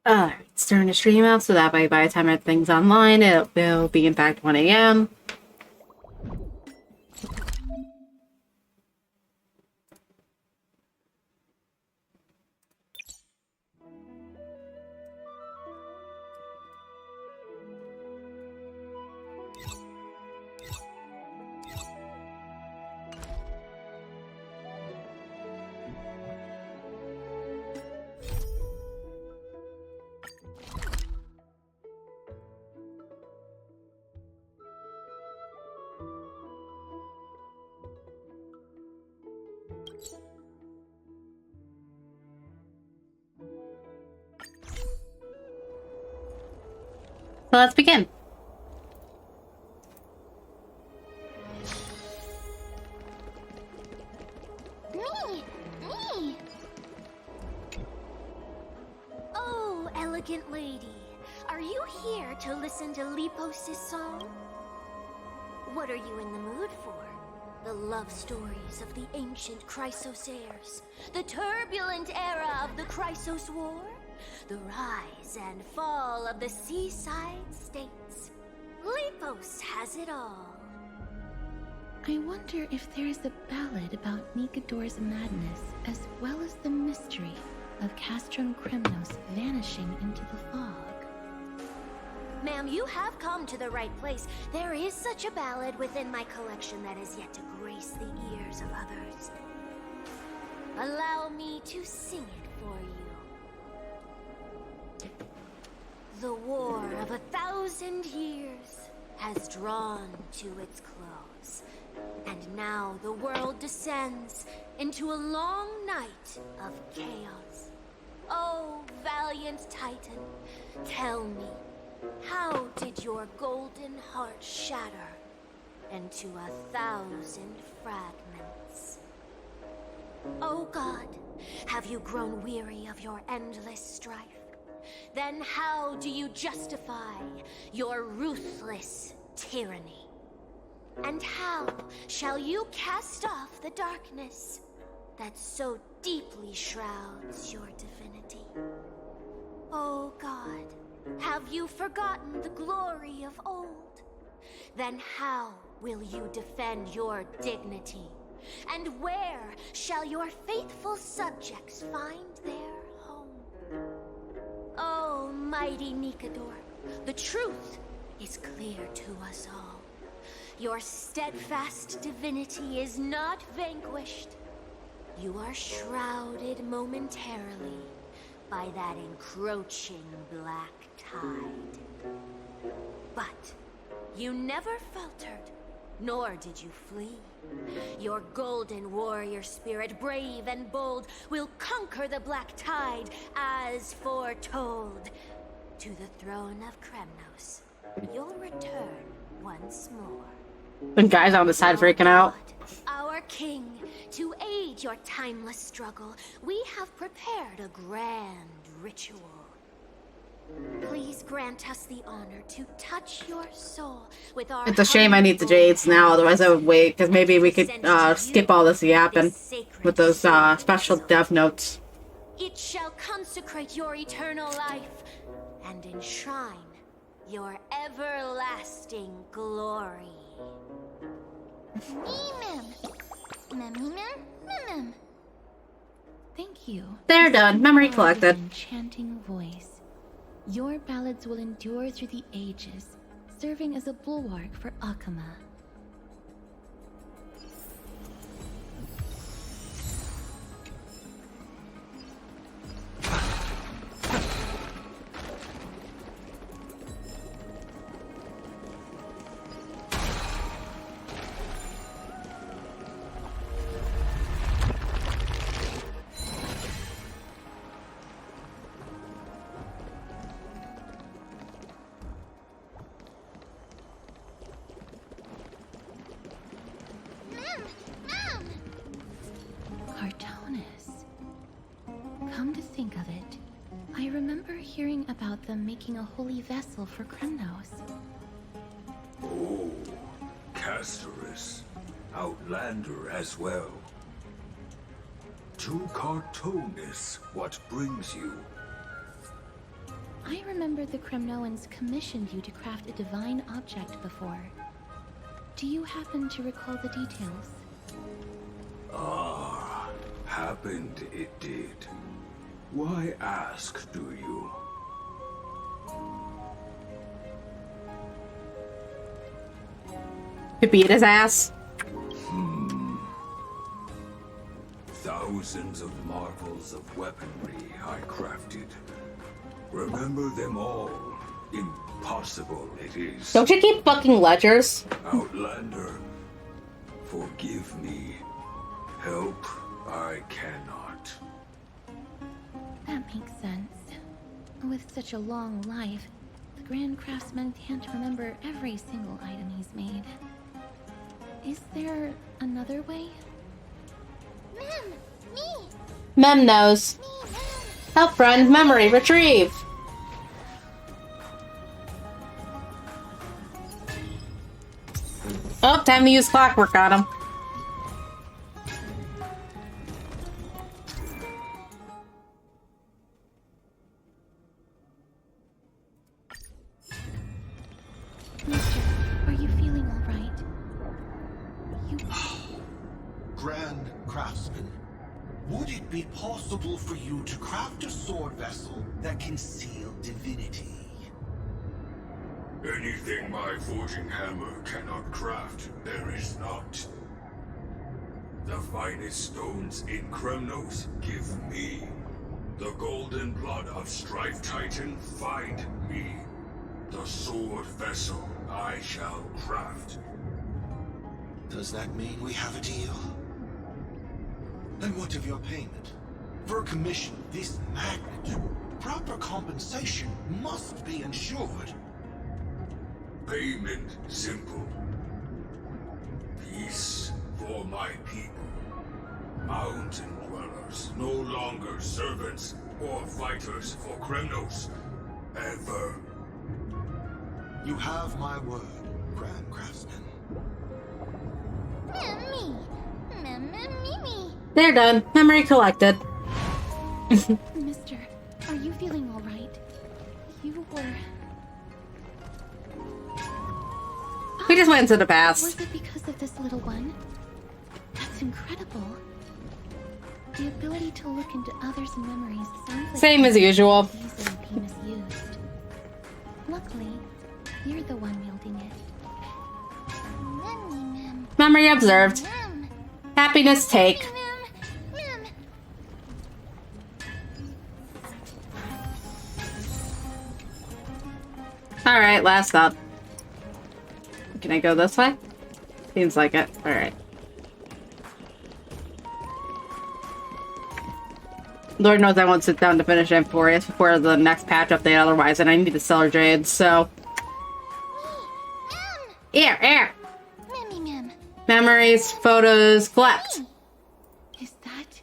It's starting to stream out, so that way by the time everything's online, it will be in fact 1 a.m. So let's begin. Me! Oh, elegant lady, are you here to listen to Lepos' song? What are you in the mood for? The love stories of the ancient Chrysos heirs, the turbulent era of the Chrysos War, the rise and fall of the seaside states. Lepos has it all. I wonder if there is a ballad about Nikodor's madness, as well as the mystery of Castron Kremnos vanishing into the fog. Ma'am, you have come to the right place. There is such a ballad within my collection that is yet to grace the ears of others. Allow me to sing it for you. The war of 1,000 years has drawn to its close, and now the world descends into a long night of chaos. Oh, valiant Titan, tell me, how did your golden heart shatter into 1,000 fragments? Oh God, have you grown weary of your endless strife? Then how do you justify your ruthless tyranny? And how shall you cast off the darkness that so deeply shrouds your divinity? Oh God, have you forgotten the glory of old? Then how will you defend your dignity? And where shall your faithful subjects find their home? Oh, mighty Nikodor, the truth is clear to us all. Your steadfast divinity is not vanquished. You are shrouded momentarily by that encroaching black tide. But you never faltered, nor did you flee. Your golden warrior spirit, brave and bold, will conquer the black tide as foretold. To the throne of Kremnos, you'll return once more. The guy's on the side freaking out. Our king, to aid your timeless struggle, we have prepared a grand ritual. Please grant us the honor to touch your soul with our... It's a shame I need the jades now, otherwise I would wait, because maybe we could skip all this yapping with those special dev notes. It shall consecrate your eternal life and enshrine your everlasting glory. Thank you. They're done. Memory collected. Enchanting voice. Your ballads will endure through the ages, serving as a bulwark for Akama. Come to think of it, I remember hearing about them making a holy vessel for Kremnos. Oh, Casterus. Outlander as well. To Cartonis, what brings you? I remember the Kremnoans commissioned you to craft a divine object before. Do you happen to recall the details? Ah, happened it did. Why ask, do you? To beat his ass. Thousands of marvels of weaponry I crafted. Remember them all. Impossible it is. Don't you keep fucking ledgers? Outlander, forgive me. Help I cannot. That makes sense. With such a long life, the Grand Craftsman can't remember every single item he's made. Is there another way? Mem, me, Mem knows. me, Mem. Help friend, memory, retrieve. Oh, time to use clockwork on him. Mister, are you feeling all right? You... Grand Craftsman, would it be possible for you to craft a sword vessel that can seal divinity? Anything my forging hammer cannot craft, there is not. The finest stones in Kremnos give me. The golden blood of Strife Titan find me. The sword vessel I shall craft. Does that mean we have a deal? And what of your payment? For a commission of this magnitude, proper compensation must be ensured. Payment simple. Peace for my people. Mountain dwellers, no longer servants or fighters for Kremnos. Ever. You have my word, Grand Craftsman. Mem, me. Mem, mem, me, me. They're done. Memory collected. Mister, are you feeling all right? You were... We just went into the past. Was it because of this little one? That's incredible. The ability to look into others' memories sounds like Same as usual. easily be misused. Luckily, you're the one wielding it. Mem, me, mem. Memory observed. Mem, Happiness take. mem, mem. Alright, last up. Can I go this way? Seems like it. Alright. Lord knows I won't sit down to finish Emporius before the next patch update otherwise, and I need to sell her Jades, so... Here! Mem, me, mem. Memories, photos, collect! Is that...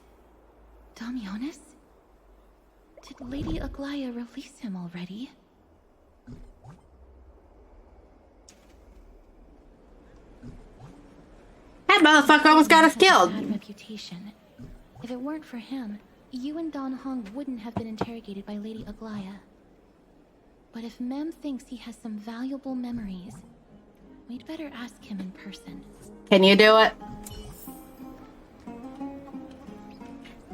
Damionis? Did Lady Aglaya release him already? That motherfucker almost got us killed! Bad reputation. If it weren't for him, you and Don Hong wouldn't have been interrogated by Lady Aglaya. But if Mem thinks he has some valuable memories, we'd better ask him in person. Can you do it?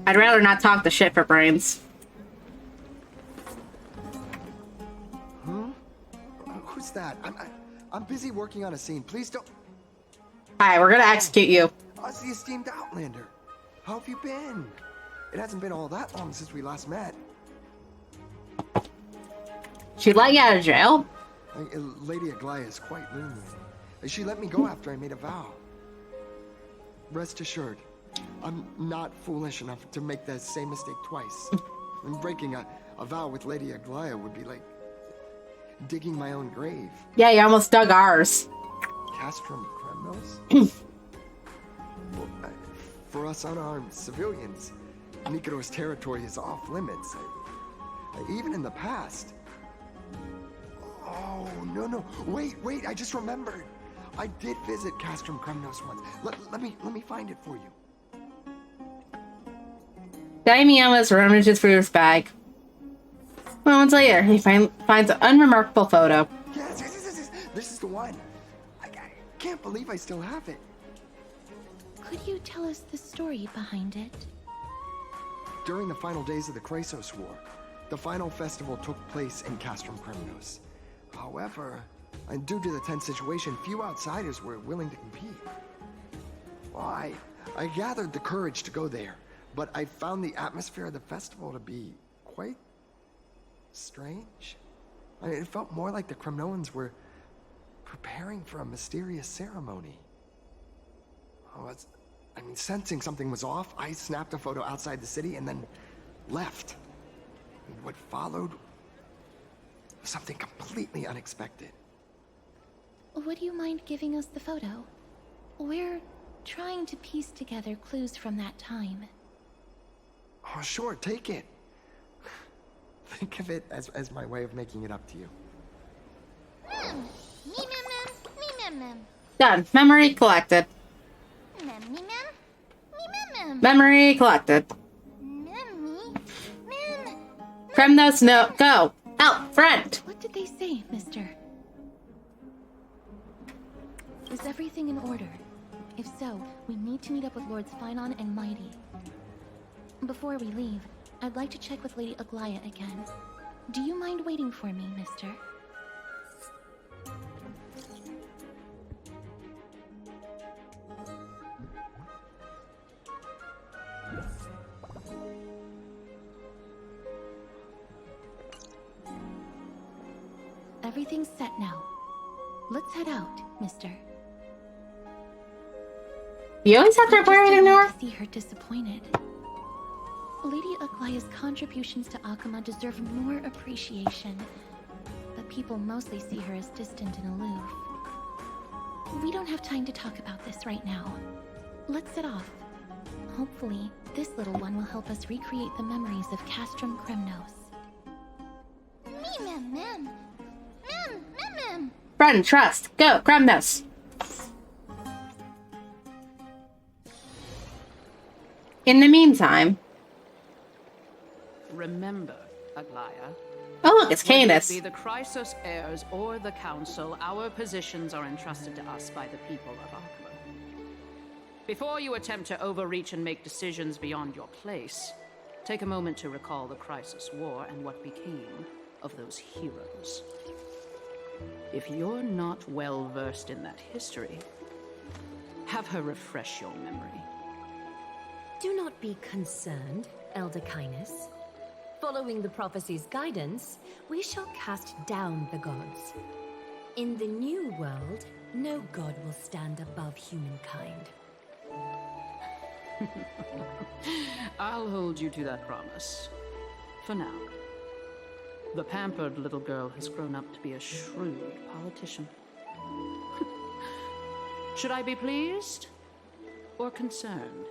I'd rather not talk the shit for brains. Who's that? I'm busy working on a scene. Please don't. Alright, we're gonna execute you. The esteemed Outlander. How have you been? It hasn't been all that long since we last met. She let you out of jail? Lady Aglaya is quite lenient. She let me go after I made a vow. Rest assured, I'm not foolish enough to make the same mistake twice. Breaking a vow with Lady Aglaya would be like digging my own grave. Yeah, you almost dug ours. Castrum Kremnos? Well, for us unarmed civilians, Nikodor's territory is off limits. Even in the past. Oh, no. Wait, I just remembered. I did visit Castrum Kremnos once. Let me find it for you. Daimiya's remages for his bag. Moments later, he finds an unremarkable photo. Yes. This is the one. I can't believe I still have it. Could you tell us the story behind it? During the final days of the Chrysos War, the final festival took place in Castrum Cremnos. However, and due to the tense situation, few outsiders were willing to compete. Well, I gathered the courage to go there, but I found the atmosphere of the festival to be quite strange. I mean, it felt more like the Cremnoans were preparing for a mysterious ceremony. Sensing something was off, I snapped a photo outside the city and then left. What followed was something completely unexpected. Would you mind giving us the photo? We're trying to piece together clues from that time. Oh, sure, take it. Think of it as my way of making it up to you. Done. Memory collected. Memory collected. Kremnos, no. Go. Out front. What did they say, mister? Is everything in order? If so, we need to meet up with Lords Phynon and Mighty. Before we leave, I'd like to check with Lady Aglaya again. Do you mind waiting for me, mister? Everything's set now. Let's head out, mister. You always have to report everything to her? See her disappointed. Lady Aglaya's contributions to Akama deserve more appreciation, but people mostly see her as distant and aloof. We don't have time to talk about this right now. Let's set off. Hopefully, this little one will help us recreate the memories of Castrum Cremnos. Run, trust. Go, Kremnos. In the meantime... Remember, Aglaya. Oh, look, it's Whether it Canis. be the Chrysos heirs or the Council, our positions are entrusted to us by the people of Akama. Before you attempt to overreach and make decisions beyond your place, take a moment to recall the Chrysos War and what became of those heroes. If you're not well versed in that history, have her refresh your memory. Do not be concerned, Elder Canis. Following the prophecy's guidance, we shall cast down the gods. In the new world, no god will stand above humankind. I'll hold you to that promise. For now. The pampered little girl has grown up to be a shrewd politician. Should I be pleased or concerned?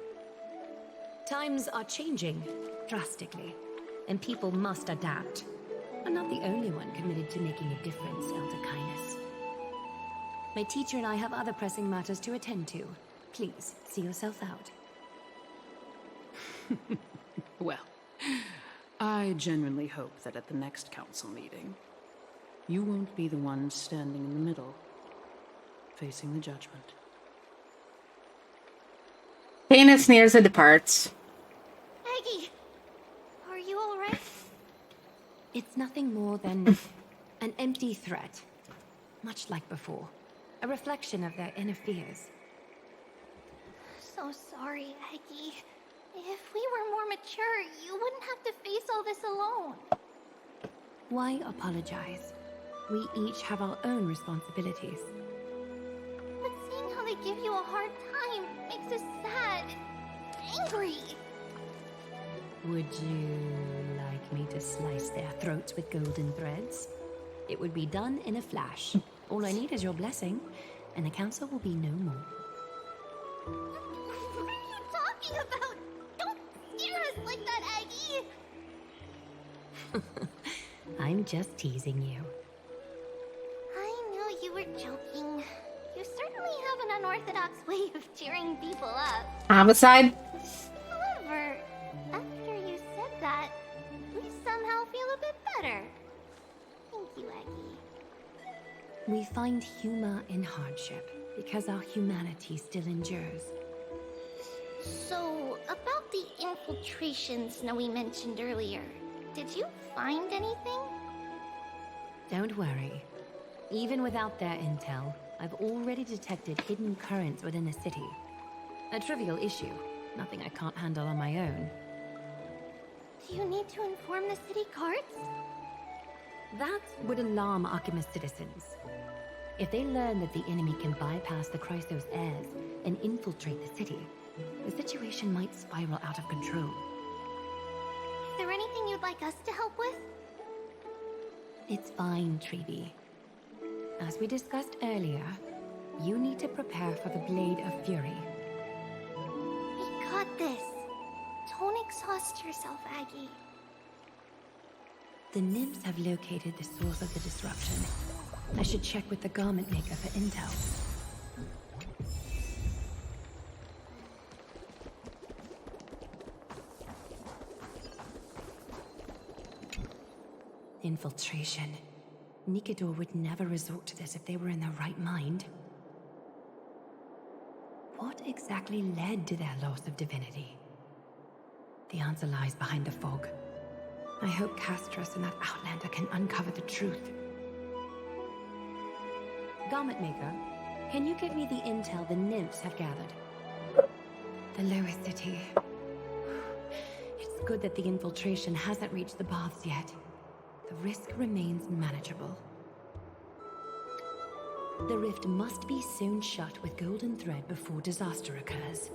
Times are changing drastically, and people must adapt. I'm not the only one committed to making a difference, Elder Canis. My teacher and I have other pressing matters to attend to. Please, see yourself out. Well, I genuinely hope that at the next council meeting, you won't be the one standing in the middle, facing the judgment. Canis sneers and departs. Aggie, are you alright? It's nothing more than an empty threat. Much like before. A reflection of their inner fears. So sorry, Aggie. If we were more mature, you wouldn't have to face all this alone. Why apologize? We each have our own responsibilities. But seeing how they give you a hard time makes us sad, angry. Would you like me to slice their throats with golden threads? It would be done in a flash. All I need is your blessing, and the council will be no more. What are you talking about? Don't scare us like that, Aggie! I'm just teasing you. I knew you were joking. You certainly have an unorthodox way of cheering people up. Homicide? However, after you said that, we somehow somehow feel a bit better. Thank you, Aggie. We find humor in hardship because our humanity still endures. So, about the infiltration Snowy mentioned earlier, did you find anything? Don't worry. Even without their intel, I've already detected hidden currents within the city. A trivial issue, nothing I can't handle on my own. Do you need to inform the city guards? That would alarm Archimedes citizens. If they learn that the enemy can bypass the Chrysos airs and infiltrate the city, the situation might spiral out of control. Is there anything you'd like us to help with? It's fine, Treevee. As we discussed earlier, you need to prepare for the Blade of Fury. We got this. Don't exhaust yourself, Aggie. The nymphs have located the source of the disruption. I should check with the garment maker for intel. Infiltration. Nikador would never resort to this if they were in their right mind. What exactly led to their loss of divinity? The answer lies behind the fog. I hope Castros and that Outlander can uncover the truth. Garment Maker, can you give me the intel the nymphs have gathered? The lower city. It's good that the infiltration hasn't reached the baths yet. The risk remains manageable. The rift must be sewn shut with golden thread before disaster occurs.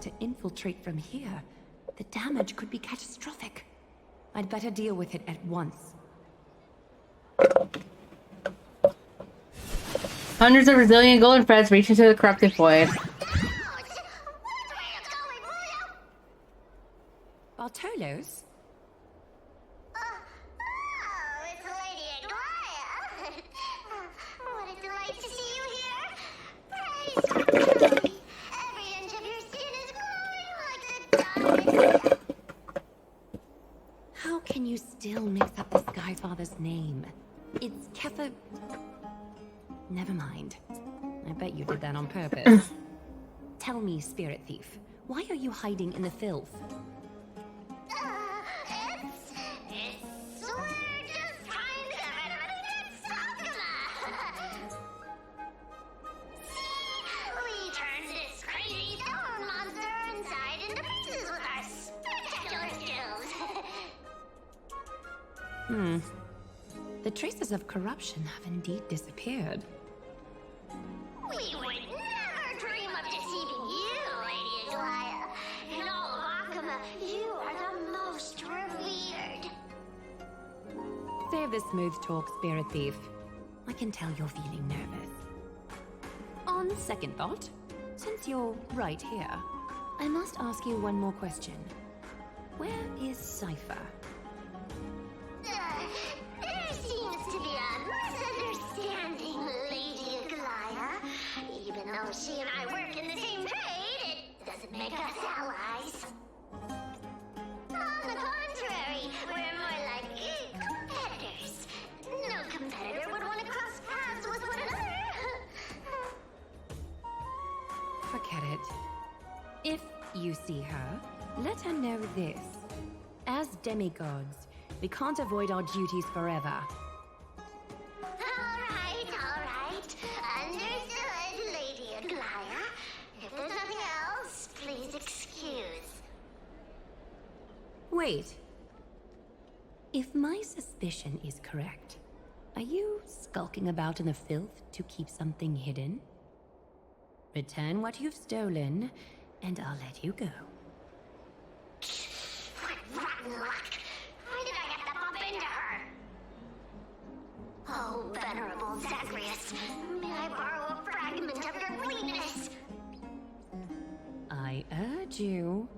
To infiltrate from here, the damage could be catastrophic. I'd better deal with it at once. Hundreds of resilient golden threads reach into the corrupted void. Bartolos? It's Lady Aglaia. What a delight to see you here. Praise be. Every inch of your skin is glowing like the diamond. How can you still mix up the Skyfather's name? It's Kepha... Never mind. I bet you did that on purpose. Tell me, Spirit Thief, why are you hiding in the filth? We're just trying to get rid of it against Sakuma. See, we turned this crazy stone monster inside into pieces with our spectacular skills. The traces of corruption have indeed disappeared. We would never dream of deceiving you, Lady Aglaia. In all of Akuma, you are the most revered. Save the smooth talk, Spirit Thief. I can tell you're feeling nervous. On second thought, since you're right here, I must ask you one more question. Where is Cypher? There seems to be a misunderstanding, Lady Aglaia. though she and I work in the same trade, it doesn't make us allies. On the contrary, we're more like competitors. No competitor would want to cross paths with one another. Forget it. If you see her, let her know this. As demigods, we can't avoid our duties forever. Alright. Understood, Lady Aglaya. If there's nothing else, please excuse. Wait. If my suspicion is correct, are you skulking about in the filth to keep something hidden? Return what you've stolen, and I'll let you go. What rotten luck! Why did I have to bump into her? Oh, venerable Zagreus, may I borrow a fragment of your greenness? I urge you.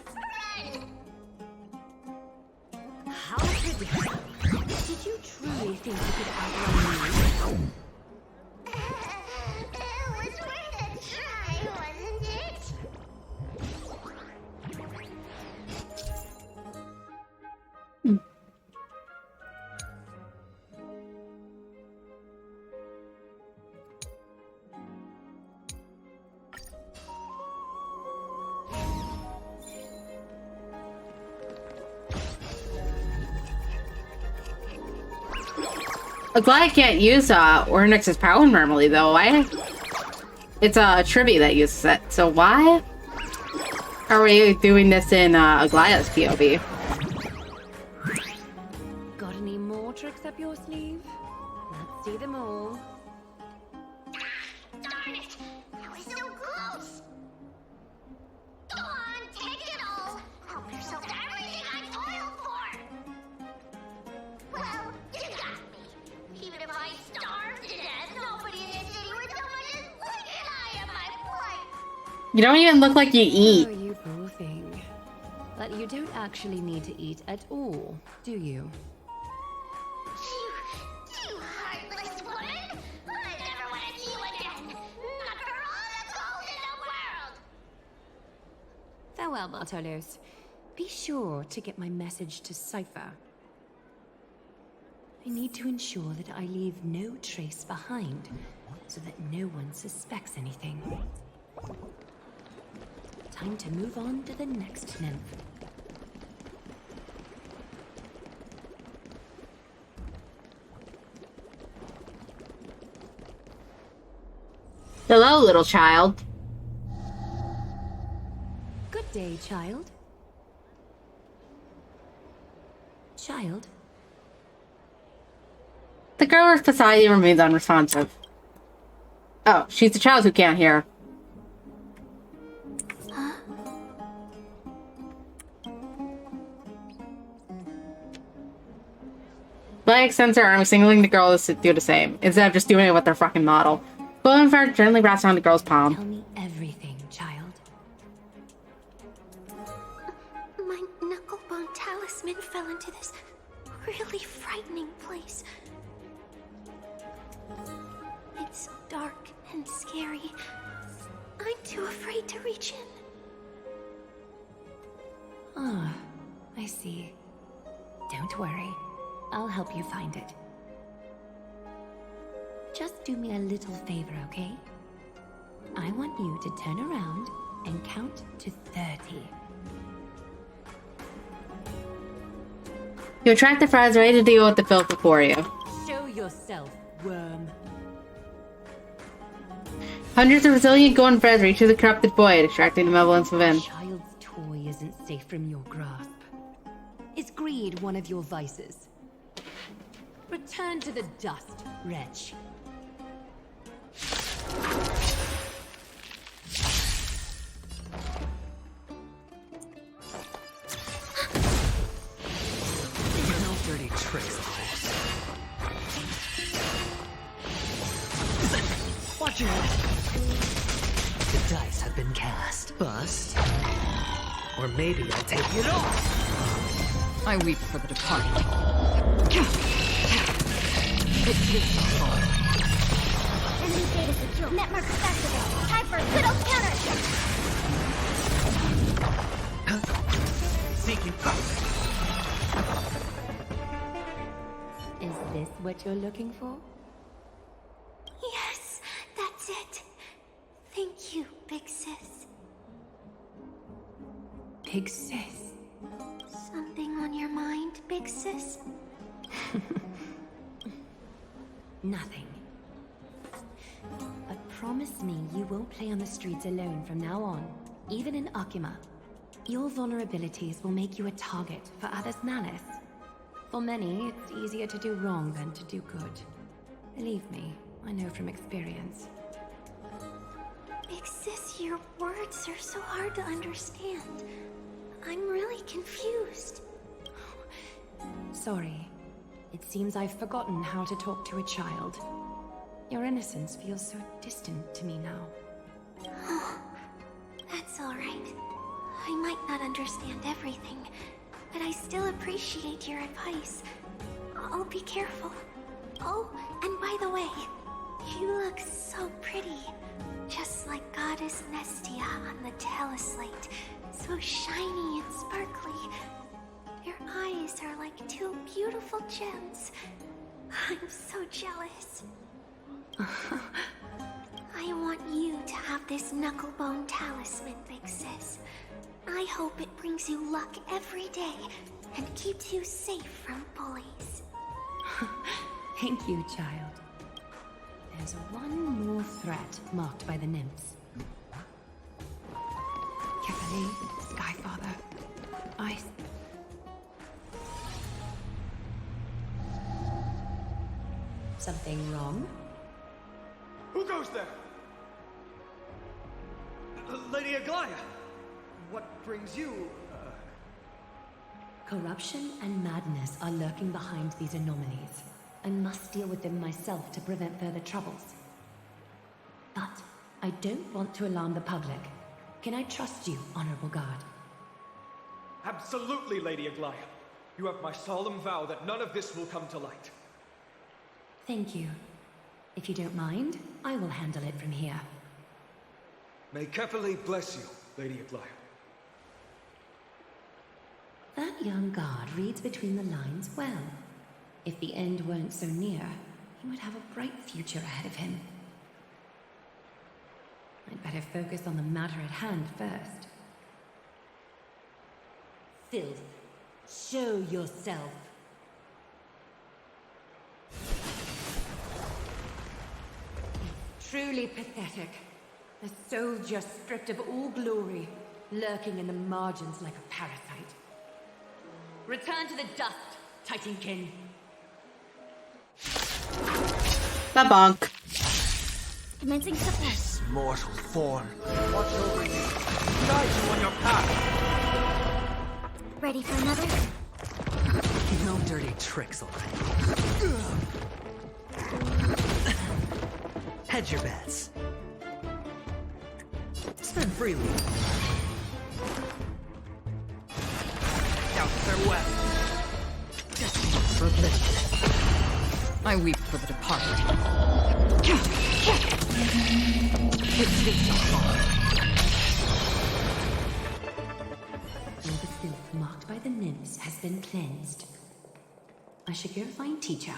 Run! How trivial. Did you truly think you could outrun me? It was worth a try, wasn't it? Aglaya can't use Ornyx's power normally though. Why? It's Tribby that uses it. So why are we doing this in Aglaya's POV? Got any more tricks up your sleeve? Let's see them all. Darn it! I was so close! Go on, take it all! Help yourself to everything I toiled for! Well, you got me. Even if I starved to death, nobody in this city would so much as blink an eye at my plight! You don't even look like you eat. Oh, you poor thing. But you don't actually need to eat at all, do you? You heartless woman! I never want to see you again! Not for all the gold in the world! Farewell, Bartolos. Be sure to get my message to Cypher. I need to ensure that I leave no trace behind, so that no one suspects anything. Time to move on to the next nymph. Hello, little child. Good day, child. Child? The girl with Poseidon remains unresponsive. Oh, she's the child who can't hear. Black extends her arm, signaling the girl to do the same, instead of just doing it with their fucking model. Bonfire gently wraps around the girl's palm. Tell me everything, child. My knuckle bone talisman fell into this really frightening place. It's dark and scary. I'm too afraid to reach in. Ah, I see. Don't worry. I'll help you find it. Just do me a little favor, okay? I want you to turn around and count to 30. You attract the fries ready to deal with the filth before you. Show yourself, worm. Hundreds of resilient golden threads reach through the corrupted void, extracting the malevolence within. A child's toy isn't safe from your grasp. Is greed one of your vices? Return to the dust, wretch. No dirty tricks, boss. Watch your head. The dice have been cast. Bust. Or maybe I'll take it off. I weep for the departed. It takes a fall. Enemy data secure. Netmark Festival. Time for a good old counter. Seeking power. Is this what you're looking for? Yes, that's it. Thank you, big sis. Big sis. Something on your mind, big sis? Nothing. But promise me you won't play on the streets alone from now on, even in Akima. Your vulnerabilities will make you a target for others' malice. For many, it's easier to do wrong than to do good. Believe me, I know from experience. Big sis, your words are so hard to understand. I'm really confused. Sorry. It seems I've forgotten how to talk to a child. Your innocence feels so distant to me now. Oh, that's all right. I might not understand everything, but I still appreciate your advice. I'll be careful. Oh, and by the way, you look so pretty. Just like Goddess Nestia on the teleslate. So shiny and sparkly. Your eyes are like two beautiful gems. I'm so jealous. I want you to have this knucklebone talisman, big sis. I hope it brings you luck every day and keeps you safe from bullies. Thank you, child. There's one more threat marked by the nymphs. Kefali, Skyfather, Ice. Something wrong? Who goes there? Lady Aglaya! What brings you, Corruption and madness are lurking behind these anomalies. I must deal with them myself to prevent further troubles. But I don't want to alarm the public. Can I trust you, Honorable Guard? Absolutely, Lady Aglaya. You have my solemn vow that none of this will come to light. Thank you. If you don't mind, I will handle it from here. May Kefali bless you, Lady Aglaya. That young guard reads between the lines well. If the end weren't so near, he would have a bright future ahead of him. I'd better focus on the matter at hand first. Filth, show yourself. It's truly pathetic. A soldier stripped of all glory, lurking in the margins like a parasite. Return to the dust, Titankin. That bonk. Commencing support. Mortal form. Watch over you. Guide you on your path. Ready for another? No dirty tricks, alright. Hedge your bets. Spend freely. Out farewell. I weep for the departed. It's this hard. All the filth marked by the nymphs has been cleansed. I should go find teacher.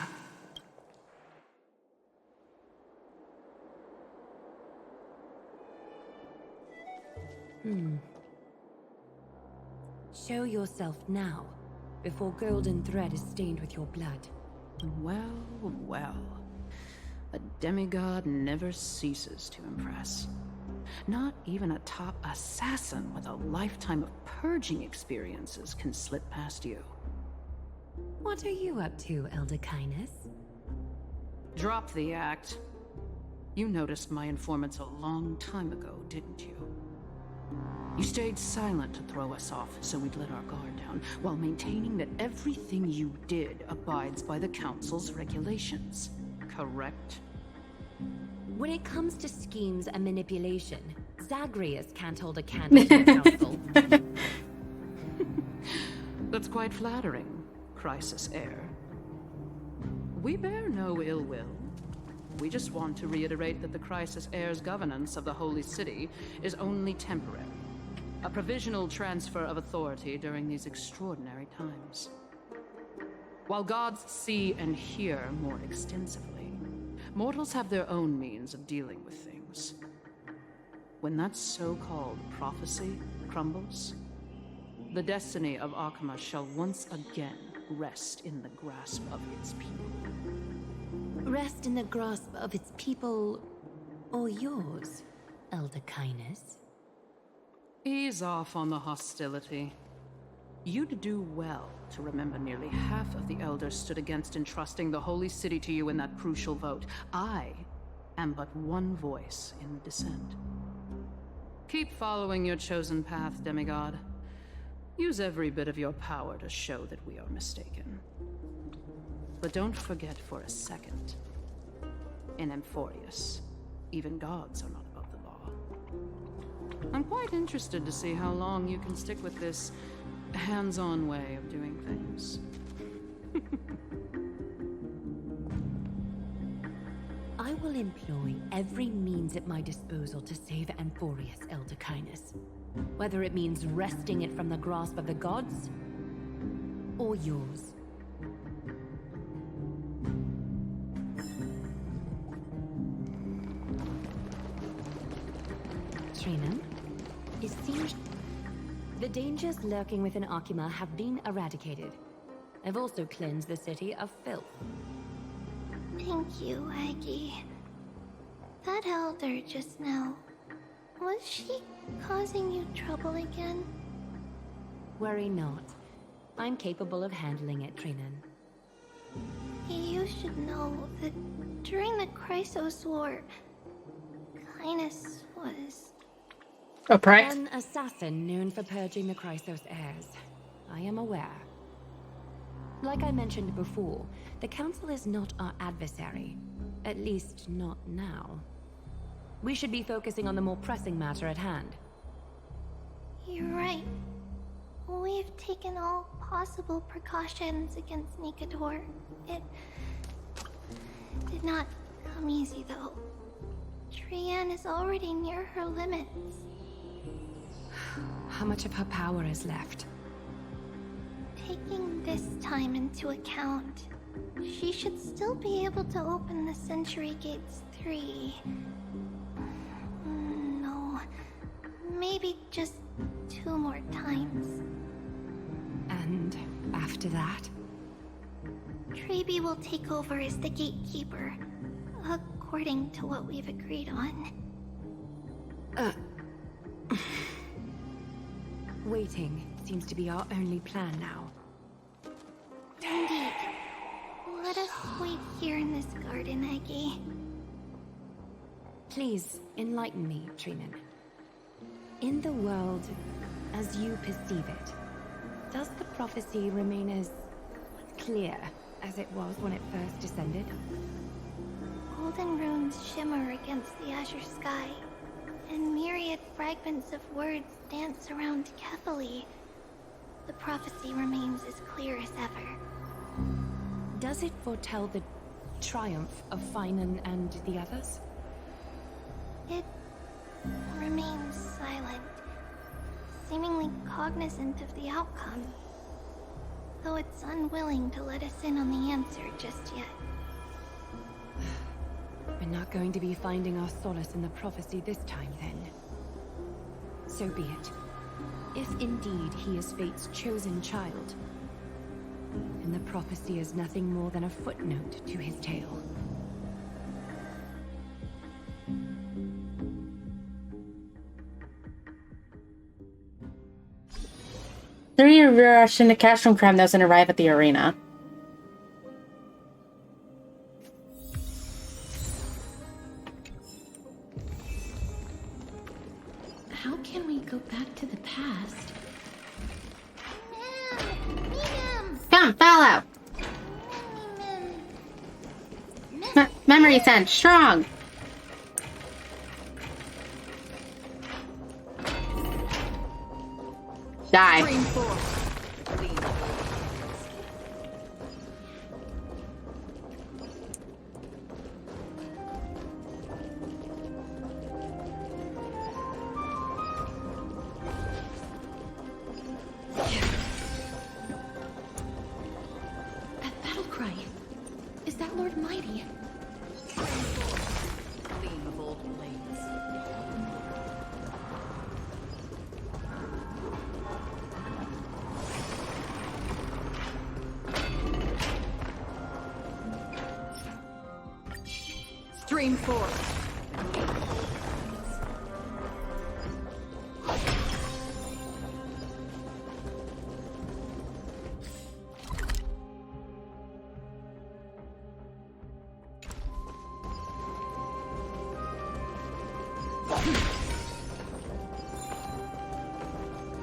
Show yourself now, before golden thread is stained with your blood. Well, well. A demigod never ceases to impress. Not even a top assassin with a lifetime of purging experiences can slip past you. What are you up to, Elder Kindness? Drop the act. You noticed my informants a long time ago, didn't you? You stayed silent to throw us off, so we'd let our guard down, while maintaining that everything you did abides by the Council's regulations. Correct? When it comes to schemes and manipulation, Zagreus can't hold a candle to the Council. That's quite flattering, Crisis Heir. We bear no ill will. We just want to reiterate that the Crisis Heir's governance of the Holy City is only temporary. A provisional transfer of authority during these extraordinary times. While gods see and hear more extensively, mortals have their own means of dealing with things. When that so-called prophecy crumbles, the destiny of Arkema shall once again rest in the grasp of its people. Rest in the grasp of its people, or yours, Elder Kindness? Ease off on the hostility. You'd do well to remember nearly half of the elders stood against entrusting the Holy City to you in that crucial vote. I am but one voice in the dissent. Keep following your chosen path, demigod. Use every bit of your power to show that we are mistaken. But don't forget for a second, in Amphorius, even gods are not above the law. I'm quite interested to see how long you can stick with this hands-on way of doing things. I will employ every means at my disposal to save Amphorius, Elder Kindness. Whether it means wresting it from the grasp of the gods, or yours. Trina, it seems the dangers lurking within Arkema have been eradicated. I've also cleansed the city of filth. Thank you, Aggie. That elder just now, was she causing you trouble again? Worry not. I'm capable of handling it, Trinan. You should know that during the Chrysos War, Kindness was... A prick. An assassin known for purging the Chrysos heirs. I am aware. Like I mentioned before, the Council is not our adversary. At least, not now. We should be focusing on the more pressing matter at hand. You're right. We've taken all possible precautions against Nikador. It did not come easy, though. Trian is already near her limits. How much of her power is left? Taking this time into account, she should still be able to open the Century Gates 3. No, maybe just 2 more times. And after that? Trebi will take over as the gatekeeper, according to what we've agreed on. Waiting seems to be our only plan now. Indeed. Let us wait here in this garden, Aggie. Please, enlighten me, Trinan. In the world, as you perceive it, does the prophecy remain as clear as it was when it first descended? Golden runes shimmer against the azure sky, and myriad fragments of words dance around carefully. The prophecy remains as clear as ever. Does it foretell the triumph of Finan and the others? It remains silent, seemingly cognizant of the outcome, though it's unwilling to let us in on the answer just yet. We're not going to be finding our solace in the prophecy this time, then. So be it. If indeed he is Fate's chosen child, then the prophecy is nothing more than a footnote to his tale. Three rush into cash from Kremnos and arrive at the arena. How can we go back to the past? Come, follow! Memory sense, strong! Die.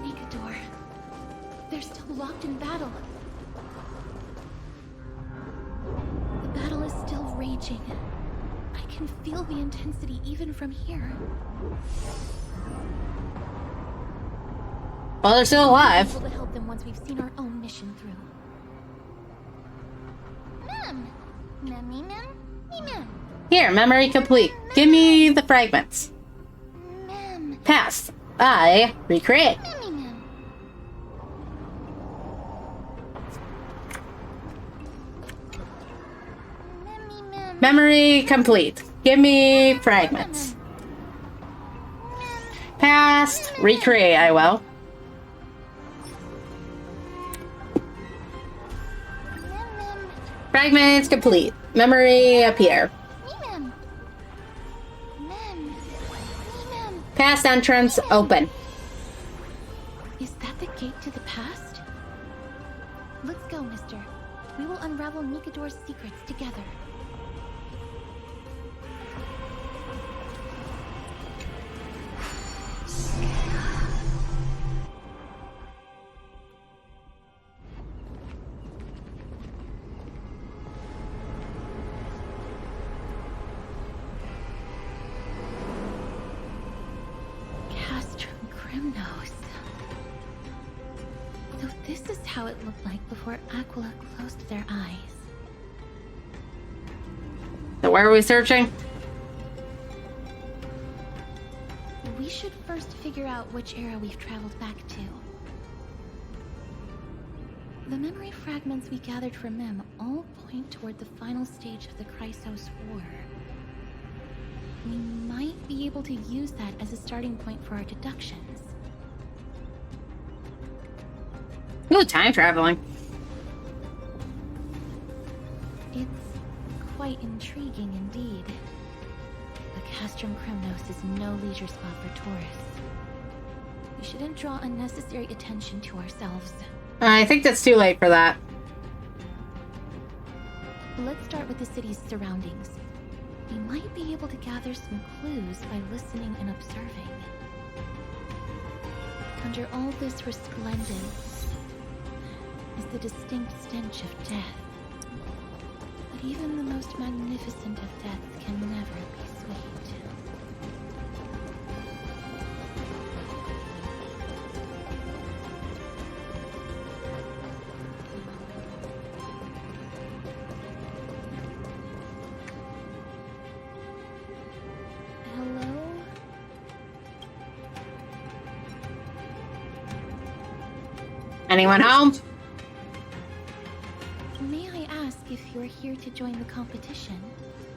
Nikador. They're still locked in battle. The battle is still raging. I can feel the intensity even from here. Well, they're still alive. We'll be able to help them once we've seen our own mission through. Mem. Mem. Here, memory complete. Give me the fragments. Mem. Pass. I recreate. Mem. Memory complete. Give me fragments. Past. Recreate, I will. Fragments complete. Memory appear. Past entrance open. Is that the gate to the past? Let's go, mister. We will unravel Nikador's secrets together. So this is how it looked like before Aquila closed their eyes. So where are we searching? We should first figure out which era we've traveled back to. The memory fragments we gathered from Mem all point toward the final stage of the Chrysos War. We might be able to use that as a starting point for our deductions. Ooh, time traveling. It's quite intriguing indeed. But Castrum Kremnos is no leisure spot for tourists. We shouldn't draw unnecessary attention to ourselves. I think that's too late for that. Let's start with the city's surroundings. We might be able to gather some clues by listening and observing. Under all this resplendence is the distinct stench of death. But even the most magnificent of deaths can never be sweet. Hello? Anyone home? May I ask if you're here to join the competition?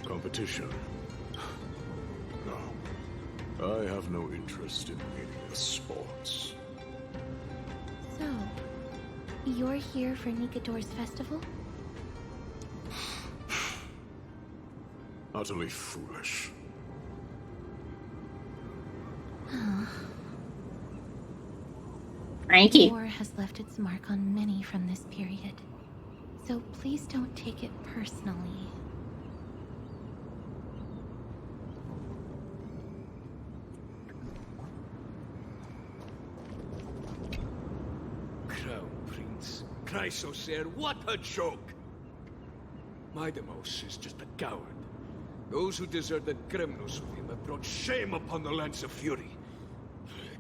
Competition? No. I have no interest in meaningless sports. So, you're here for Nikador's festival? Utterly foolish. Frankie. War has left its mark on many from this period. So please don't take it personally. Crown Prince. Chrysosair, what a joke! Mydemos is just a coward. Those who deserted Kremnos with him have brought shame upon the lands of Fury.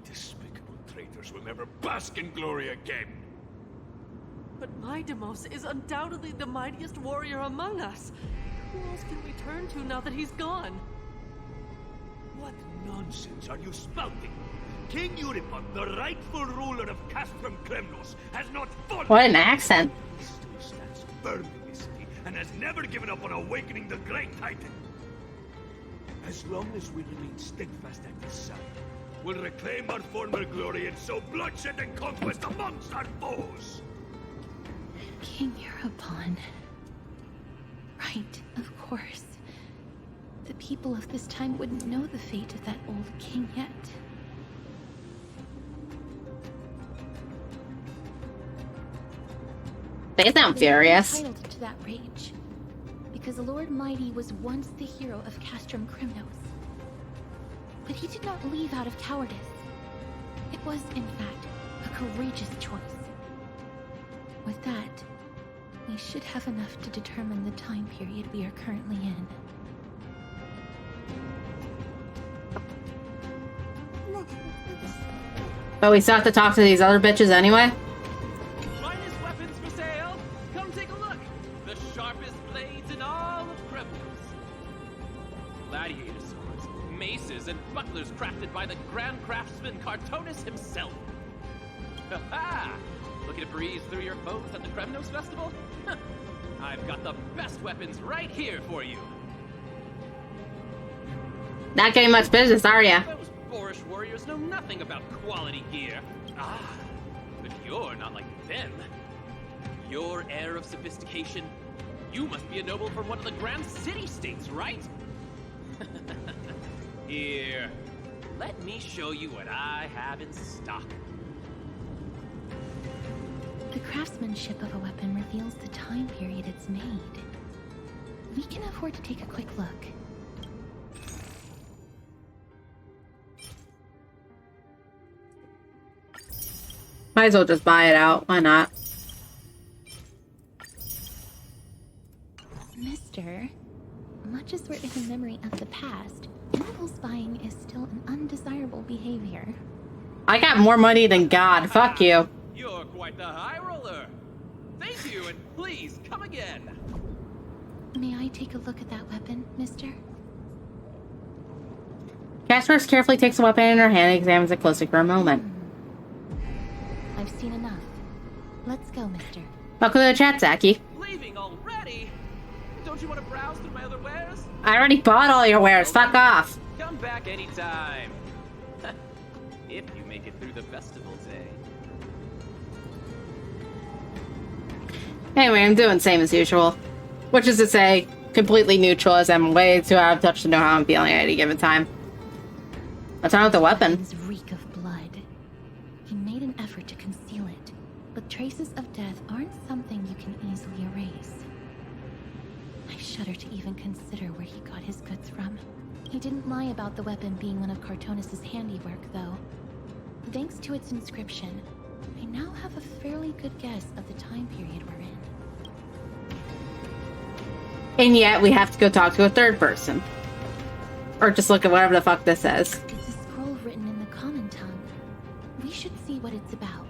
Despicable traitors will never bask in glory again. But Mydemos is undoubtedly the mightiest warrior among us. Who else can we turn to now that he's gone? What nonsense are you spouting? King Euripon, the rightful ruler of Castrum Kremnos, has not fallen. What an accent. He still stands firm in this city and has never given up on awakening the Great Titan. As long as we remain steadfast at his side, we'll reclaim our former glory and sow bloodshed and conquest amongst our foes. King Euripon. Right, of course. The people of this time wouldn't know the fate of that old king yet. They sound furious. Entitled to that rage, because Lord Mighty was once the hero of Castrum Crimnos. But he did not leave out of cowardice. It was, in fact, a courageous choice. With that, we should have enough to determine the time period we are currently in. But we still have to talk to these other bitches anyway? Finest weapons for sale! Come take a look! The sharpest blades in all of Kremnos. Gladiator swords, maces, and bucklers crafted by the grand craftsman Cartonis himself. Ha-ha! Looking to breeze through your foes at the Kremnos Festival? I've got the best weapons right here for you. Not getting much business, are ya? Those boorish warriors know nothing about quality gear. Ah, but you're not like them. Your air of sophistication. You must be a noble from one of the grand city-states, right? Here, let me show you what I have in stock. The craftsmanship of a weapon reveals the time period it's made. We can afford to take a quick look. Might as well just buy it out. Why not? Mister, much as we're in a memory of the past, impulse buying is still an undesirable behavior. I got more money than God. Fuck you. You're quite the high roller. Thank you, and please come again. May I take a look at that weapon, mister? Casper carefully takes the weapon in her hand and examines it closely for a moment. I've seen enough. Let's go, mister. Welcome to the chat, Zaki. Leaving already? Don't you want to browse through my other wares? I already bought all your wares. Fuck off. Come back anytime. If you make it through the festival day. Anyway, I'm doing same as usual. Which is to say, completely neutral as I'm way too out of touch to know how I'm feeling at any given time. What's wrong with the weapon? His reek of blood. He made an effort to conceal it, but traces of death aren't something you can easily erase. I shudder to even consider where he got his goods from. He didn't lie about the weapon being one of Cartonis' handiwork, though. Thanks to its inscription, I now have a fairly good guess of the time period we're in. And yet, we have to go talk to a third person. Or just look at whatever the fuck this says. It's a scroll written in the common tongue. We should see what it's about.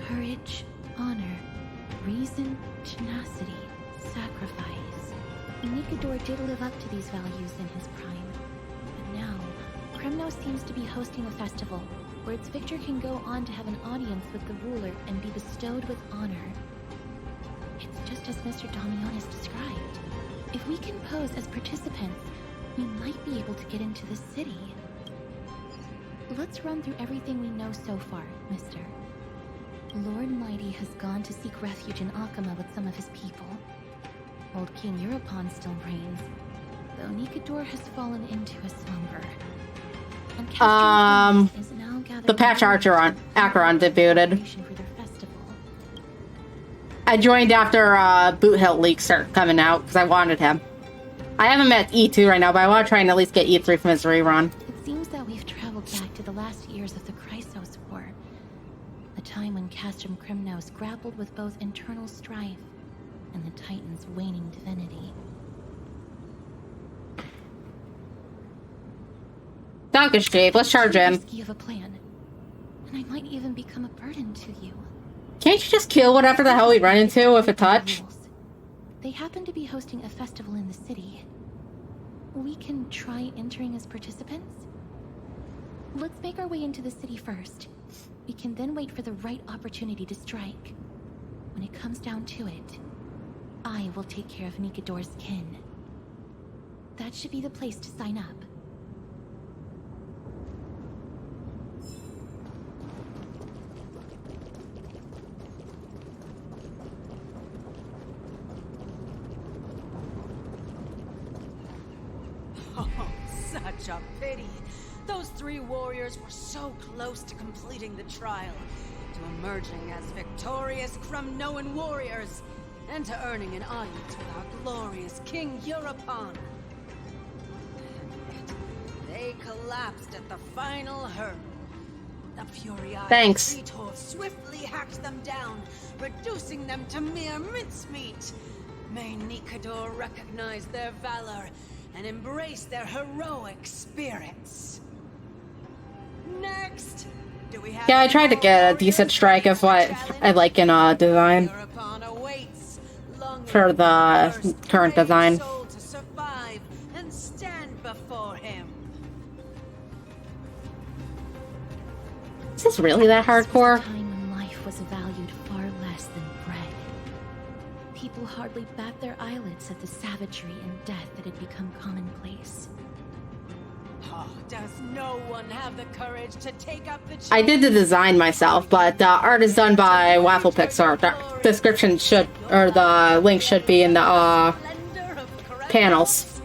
Courage, honor, reason, tenacity, sacrifice. Inikador did live up to these values in his prime. But now, Kremnos seems to be hosting a festival where its victor can go on to have an audience with the ruler and be bestowed with honor. It's just as Mr. Damianis described. If we can pose as participants, we might be able to get into the city. Let's run through everything we know so far, mister. Lord Mighty has gone to seek refuge in Akama with some of his people. Old King Europon still reigns, though Nikador has fallen into a slumber. And Castrum is now gathering the patch Acheron debuted. for their festival. I joined after Boot Hill leaks start coming out because I wanted him. I have him at E2 right now, but I want to try and at least get E3 from his rerun. It seems that we've traveled back to the last years of the Chrysos War, a time when Castrum Crimnos grappled with both internal strife and the Titan's waning divinity. Dog is shape. Let's charge in. Risky of a plan, and I might even become a burden to you. Can't you just kill whatever the hell we run into with a touch? They happen to be hosting a festival in the city. We can try entering as participants? Let's make our way into the city first. We can then wait for the right opportunity to strike. When it comes down to it, I will take care of Nikador's kin. That should be the place to sign up. Oh, such a pity. Those 3 warriors were so close to completing the trial, to emerging as victorious Kremnoan warriors, and to earning an audience with our glorious King Europon. And yet, they collapsed at the final hurdle. The fury-eyed Thanks. Vitor swiftly hacked them down, reducing them to mere mincemeat. May Nikador recognize their valor and embrace their heroic spirits. Next, do we have Yeah, I tried to get a decent strike of what I like in design for the current design. soul to survive and stand before him? Is this really that hardcore? This was a time when life was valued far less than bread. People hardly bat their eyelids at the savagery and death that had become commonplace. Oh, does no one have the courage to take up the I did the design myself, but the art is done by Waffle Pixar. The description should, or the link should be in the panels.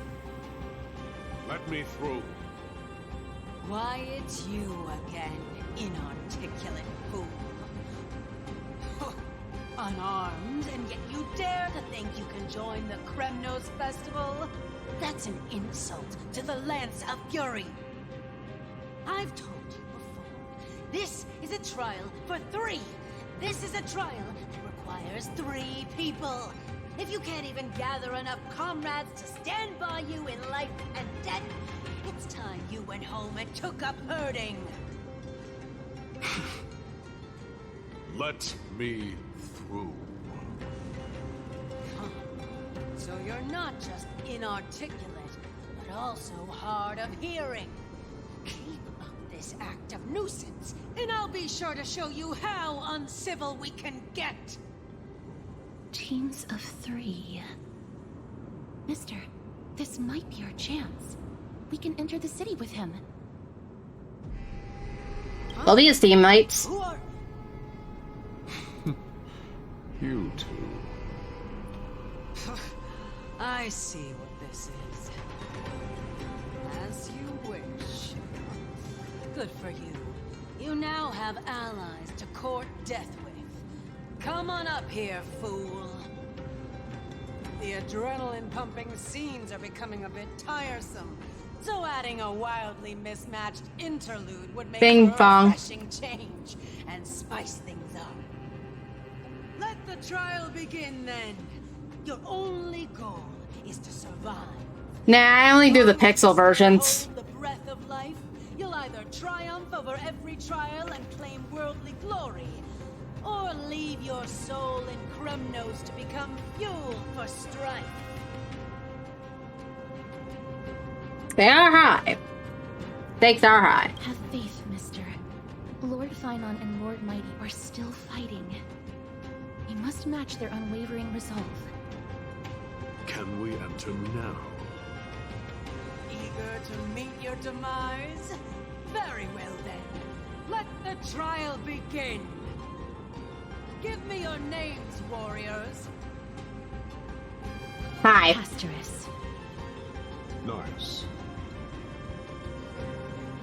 Let me through. Why, it's you again, inarticulate fool. Unarmed, and yet you dare to think you can join the Kremnos festival? That's an insult to the Lance of Fury. I've told you before, this is a trial for 3. This is a trial that requires 3 people. If you can't even gather enough comrades to stand by you in life and death, it's time you went home and took up herding. Let me through. So you're not just inarticulate, but also hard of hearing. Keep up this act of nuisance, and I'll be sure to show you how uncivil we can get. Teams of 3. Mister, this might be our chance. We can enter the city with him. They'll be his teammates. Who are... You two. I see what this is. As you wish. Good for you. You now have allies to court death with. Come on up here, fool. The adrenaline-pumping scenes are becoming a bit tiresome, so adding a wildly mismatched interlude would make Bing for a bong. refreshing change and spice things up. Let the trial begin, then. Your only goal is to survive. Nah, I only do the pixel versions. Hold the breath of life. You'll either triumph over every trial and claim worldly glory, or leave your soul in Kremnos to become fuel for strife. They are high. Stakes are high. Have faith, mister. Lord Finon and Lord Mighty are still fighting. We must match their unwavering resolve. Can we enter now? Eager to meet your demise? Very well then. Let the trial begin. Give me your names, warriors. Hi. Asterisk. Nice.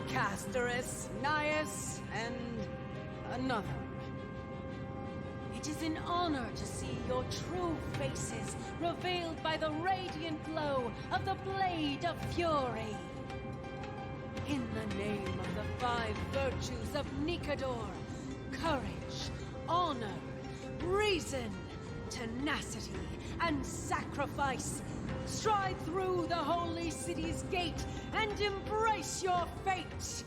Casterus, Nias, and another. It is an honor to see your true faces revealed by the radiant glow of the Blade of Fury. In the name of the 5 virtues of Nikador, courage, honor, reason, tenacity, and sacrifice, stride through the holy city's gate and embrace your fate.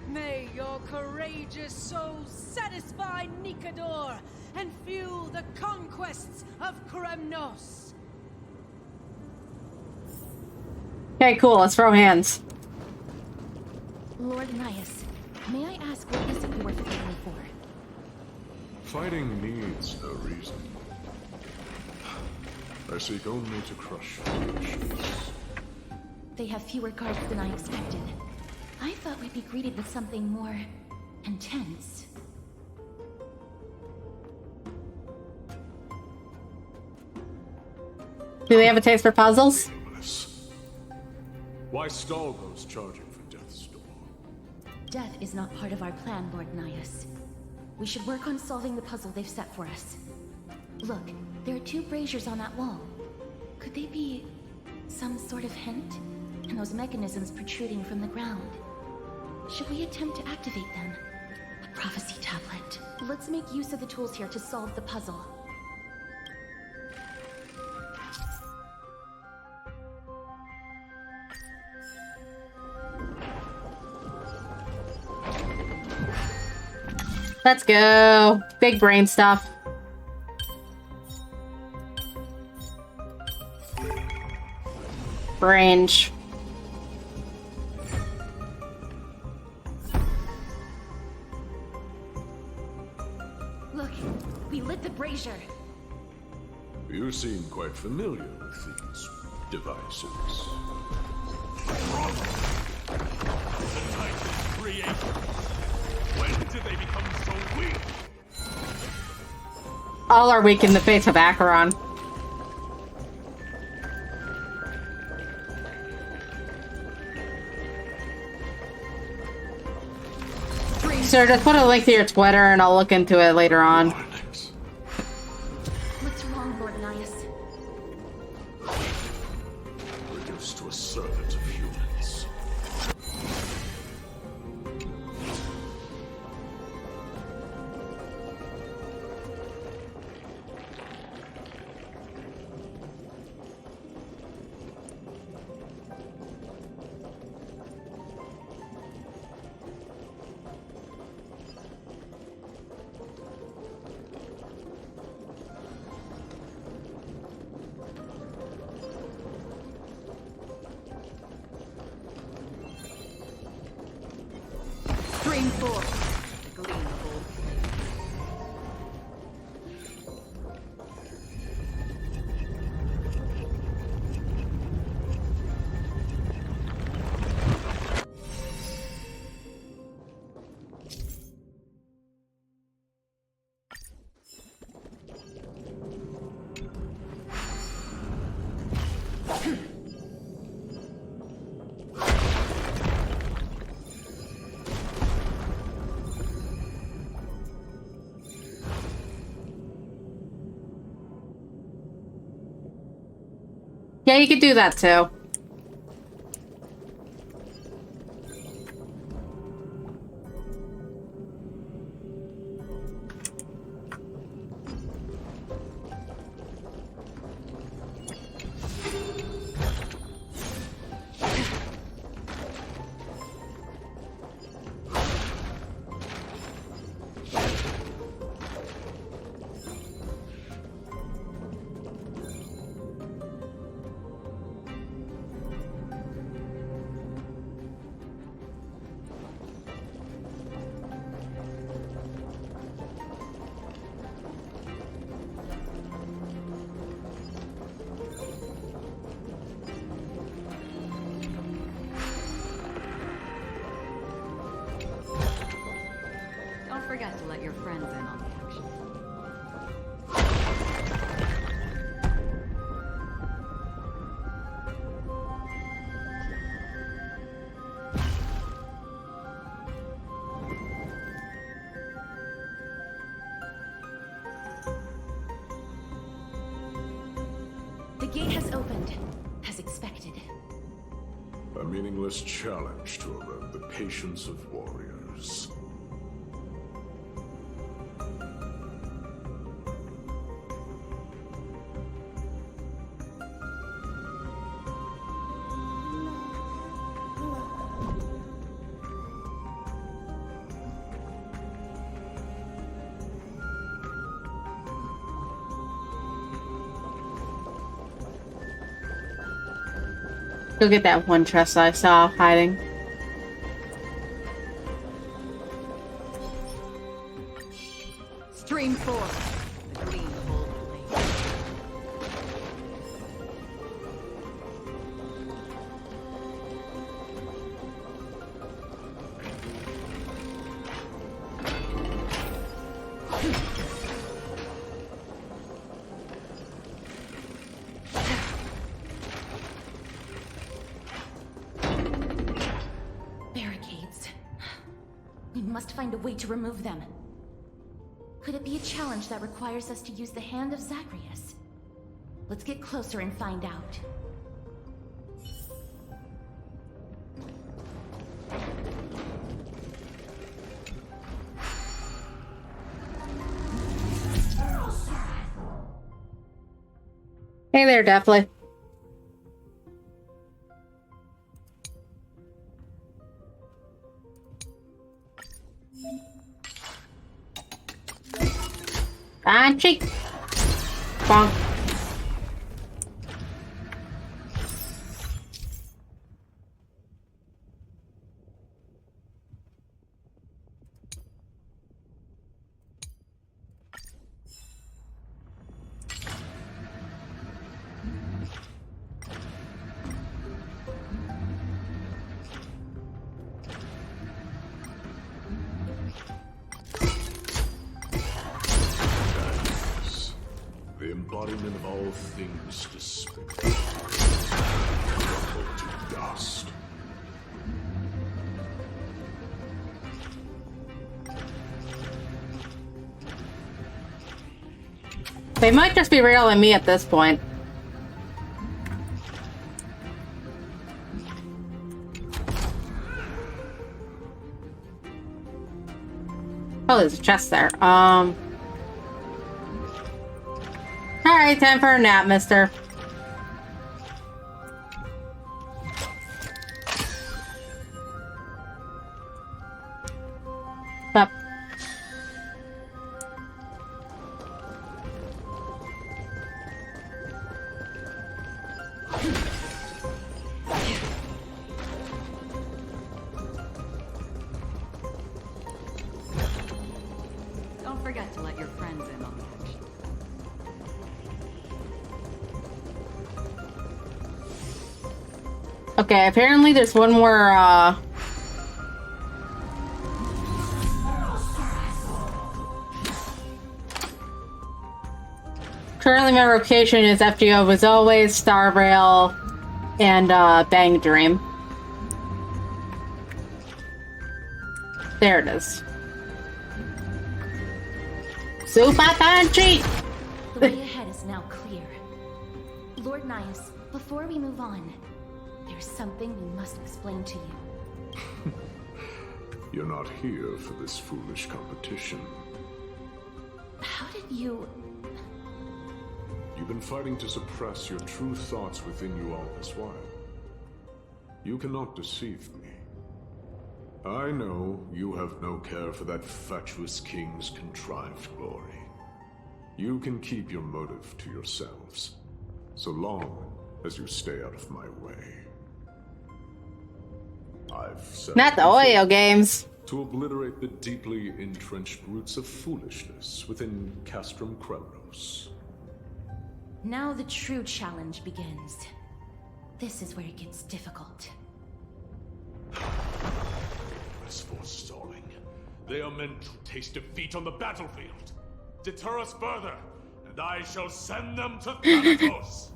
May your courageous souls satisfy Nikador and fuel the conquests of Kremnos. Okay, cool. Let's throw hands. Lord Nias, may I ask what is it you are fighting for? Fighting needs no reason. I seek only to crush fortunes. They have fewer guards than I expected. I thought we'd be greeted with something more intense. Do they have a taste for puzzles? Why stall those charging for Death's Door? Death is not part of our plan, Lord Naius. We should work on solving the puzzle they've set for us. Look, there are 2 braziers on that wall. Could they be some sort of hint? And those mechanisms protruding from the ground. Should we attempt to activate them? A prophecy tablet. Let's make use of the tools here to solve the puzzle. Let's go. Big brain stuff. Range. Look, we lit the brazier. You seem quite familiar with these devices. The Titans created. When did they become so weak? All are weak in the face of Acheron. Sir, just put a link to your Twitter and I'll look into it later on. What's wrong, Lord Naius? Reduced to a servant of humans. Stream forth the gleam of old Yeah, you could do that too. Don't forget to let your friends in on the action. The gate has opened, as expected. A meaningless challenge to erode the patience of warriors. Go get that one chest I saw hiding. Stream forth the gleam of old flame. must find a way to remove them. Could it be a challenge that requires us to use the hand of Zacharias? Let's get closer and find out. Hey there, Deathly. And cheek. Bonk. The embodiment of all things despicable. Crumble to dust. They might just be railing me at this point. Oh, there's a chest there. Alright, time for a nap, mister. Up. Don't forget to let your friends in on the action. Okay, apparently there's one more, Currently my location is FGO was always, Star Rail, and, Bang Dream. There it is. Super Punchy! The way ahead is now clear. Lord Nias, before we move on, there's something we must explain to you. You're not here for this foolish competition. How did you... You've been fighting to suppress your true thoughts within you all this while. You cannot deceive me. I know you have no care for that fatuous king's contrived glory. You can keep your motive to yourselves, so long as you stay out of my way. I've said Not the Oyo games. to obliterate the deeply entrenched roots of foolishness within Castrum Kremnos. Now the true challenge begins. This is where it gets difficult. As for stalling, they are meant to taste defeat on the battlefield. Deter us further, and I shall send them to Thanatos.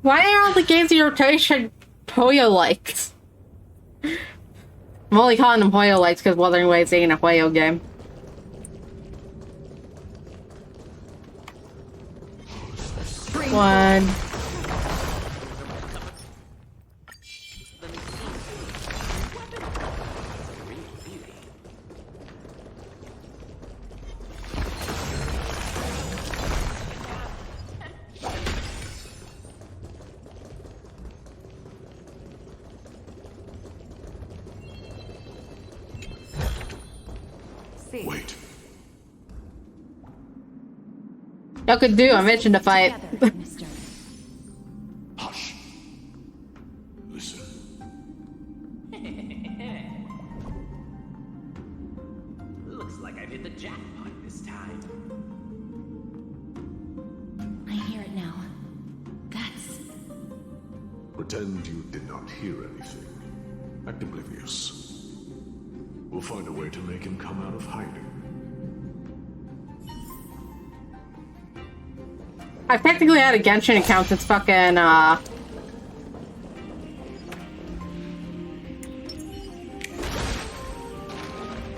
Why are all the games in your rotation Hoyo-likes? I'm only calling them Hoyo-likes because Wuthering Waves ain't a Hoyo game. One. Wait. Y'all could do, I mentioned a fight. Hush. Listen. Looks like I've hit the jackpot this time. I hear it now. That's... Pretend you did not hear anything. Act oblivious. We'll find a way to make him come out of hiding. I've technically had a Genshin account since fucking,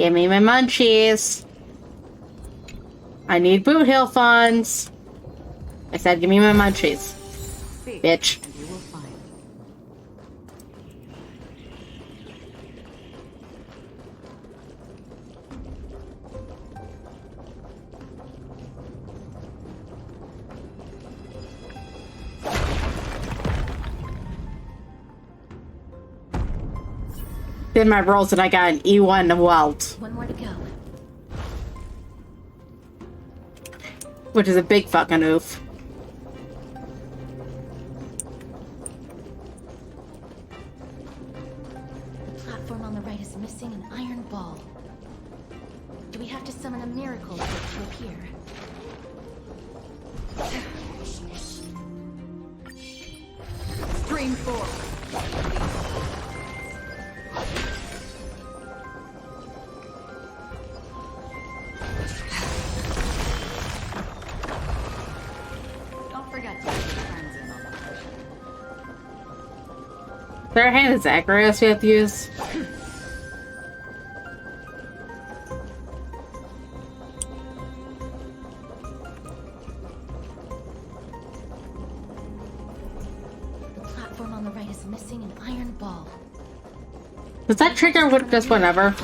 Give me my munchies. I need boot hill funds. I said, give me my munchies. Bitch. Did my rolls and I got an E1 weld. One more to go. Which is a big fucking oof. The platform on the right is missing an iron ball. Do we have to summon a miracle for it to appear? Stream 4. Don't forget to get your friends in on the mission. Their hand is Zacharias we have to use. The platform on the right is missing an iron ball. Does that trigger with just whenever?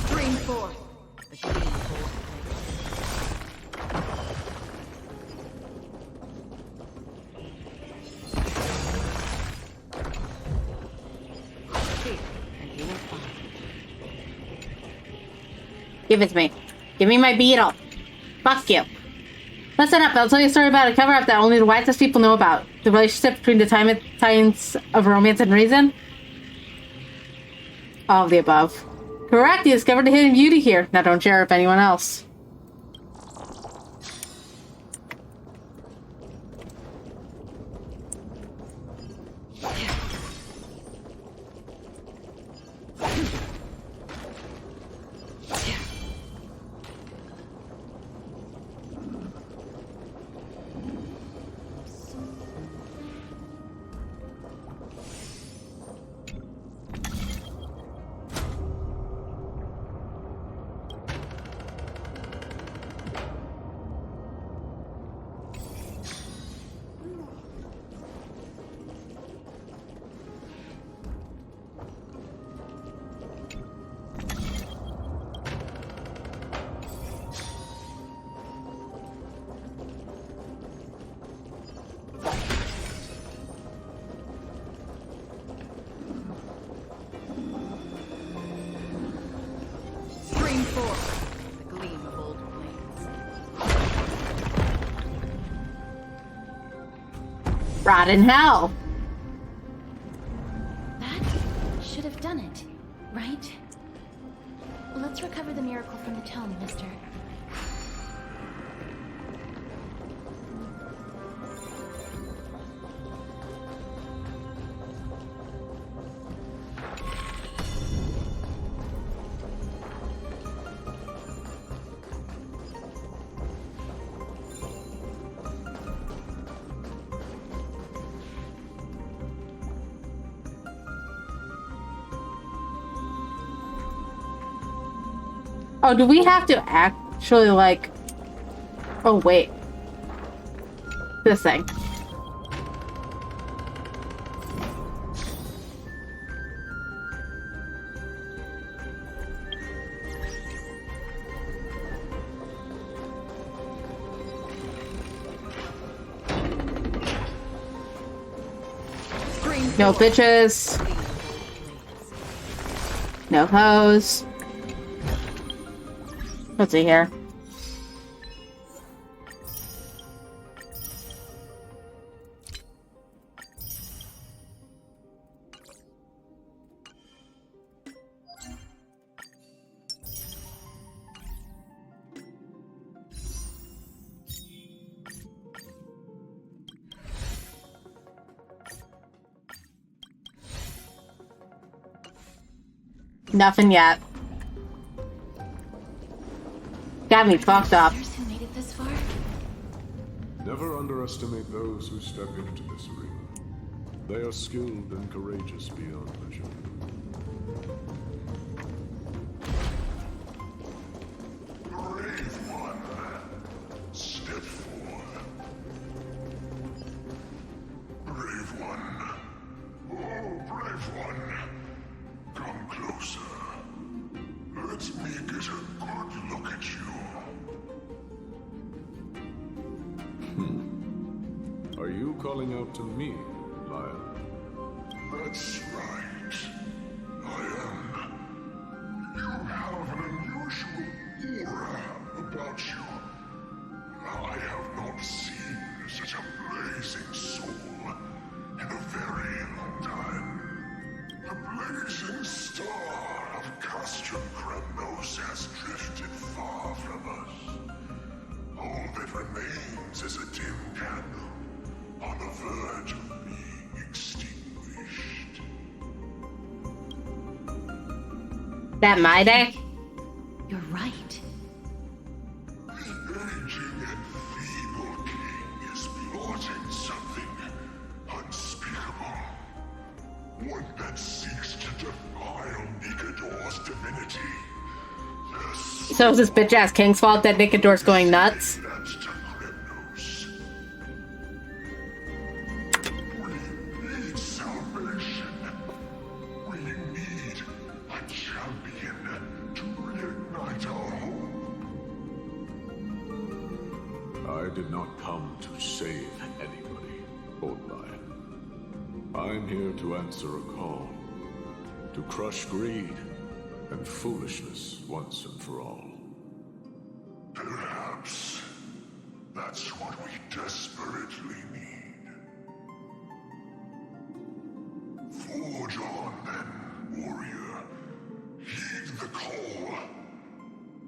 Stream 4. Give it to me. Give me my beetle. Fuck you. Listen up, I'll tell you a story about a cover-up that only the wisest people know about. The relationship between the titans of romance and reason. All of the above. Correct, you discovered a hidden beauty here. Now don't share it with anyone else. Stream 4. The gleam of old blades. Rot in hell. That should have done it, right? Let's recover the miracle from the tome, mister. Oh, do we have to actually, like... Oh, wait. This thing. No bitches. No hoes. Let's see here. Nothing yet. Got me fucked up. Who made it this far? Never underestimate those who step into this arena. They are skilled and courageous beyond measure. Brave one, step forth. Brave one. Oh, brave one. Come closer. Let me get a good look at you. Are you calling out to me, Lion? That's right. I am. You have an unusual aura about you. I have not seen such a blazing soul in a very long time. The blazing star of Castrum Kremnos has drifted far from us. All that remains is a dim candle on the verge of being extinguished. That my day? You're right. The aging and feeble king is plotting something unspeakable. One that seeks to defile Nikador's divinity. So is this bitch ass king's fault that Nikador's going nuts? That's to Kremnos. We need salvation. We need a champion to reignite our hope. I did not come to save anybody, Old Lion. I'm here to answer a call. To crush greed and foolishness once and for all. Perhaps that's what we desperately need. Forge on then, warrior. Heed the call.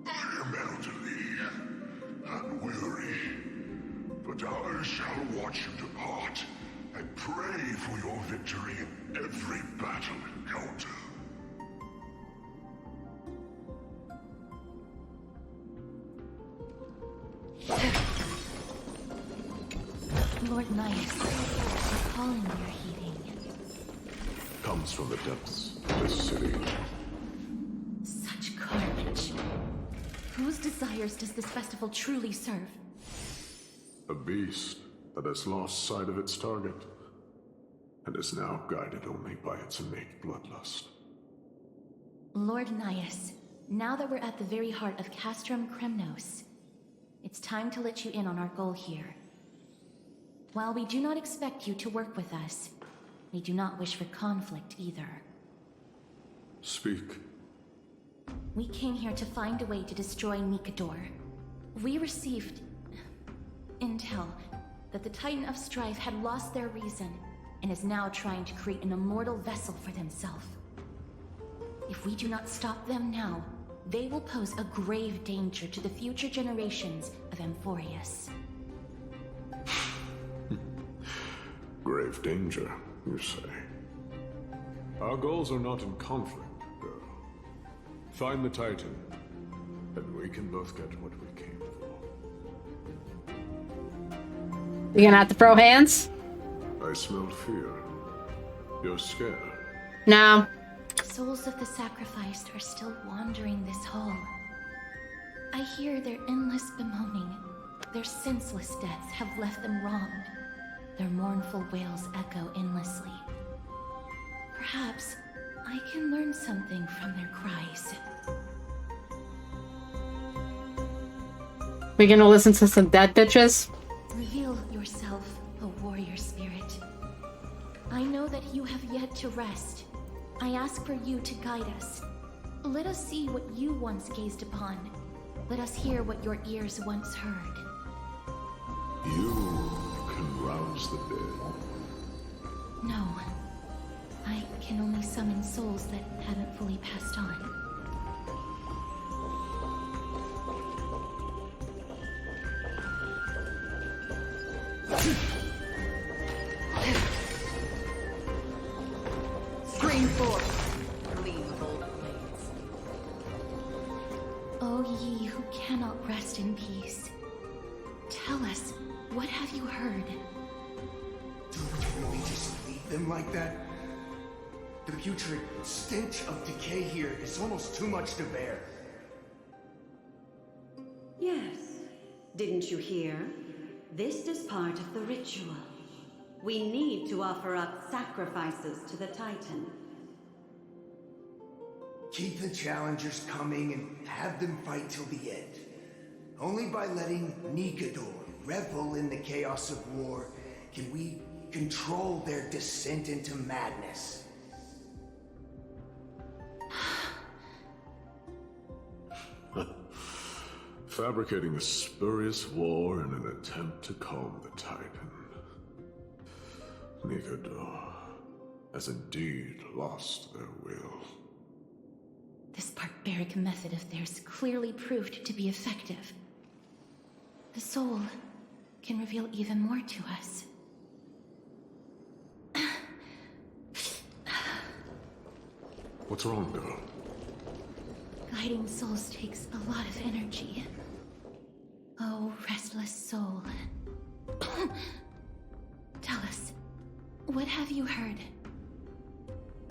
I am elderly and weary, but I shall watch you depart and pray for your victory in every battle encounter. Lord Nias, the pollen you're heating. Comes from the depths of this city. Such carnage. Whose desires does this festival truly serve? A beast that has lost sight of its target and is now guided only by its innate bloodlust. Lord Nias, now that we're at the very heart of Castrum Kremnos, it's time to let you in on our goal here. While we do not expect you to work with us, we do not wish for conflict either. Speak. We came here to find a way to destroy Nikador. We received intel that the Titan of Strife had lost their reason and is now trying to create an immortal vessel for themselves. If we do not stop them now, they will pose a grave danger to the future generations of Amphorius. Grave danger, you say? Our goals are not in conflict, girl. Find the Titan, and we can both get what we came for. You gonna have to throw hands? I smell fear. You're scared. No. Souls of the sacrificed are still wandering this hall. I hear their endless bemoaning. Their senseless deaths have left them wronged. Their mournful wails echo endlessly. Perhaps I can learn something from their cries. We gonna listen to some dead bitches? Reveal yourself, O warrior spirit. I know that that you have yet to rest. I ask for you to guide us. Let us see what you once gazed upon. Let us hear what your ears once heard. You can rouse the dead. No. I can only summon souls that haven't fully passed on. Screen 4. Gleam of old blades. O ye who cannot rest in peace, tell us, what have you heard? Do we really just leave them like that? The putrid stench of decay here is almost too much to bear. Yes. Didn't you hear? This is part of the ritual. We need to offer up sacrifices to the Titan. Keep the challengers coming and have them fight till the end. Only by letting Nikador revel in the chaos of war can we control their descent into madness. Fabricating a spurious war in an attempt to calm the Titan. Nikador has indeed lost their will. This barbaric method of theirs clearly proved to be effective. The soul can reveal even more to us. What's wrong, girl? Guiding souls takes a lot of energy. Oh, restless soul. Tell us, what have you heard?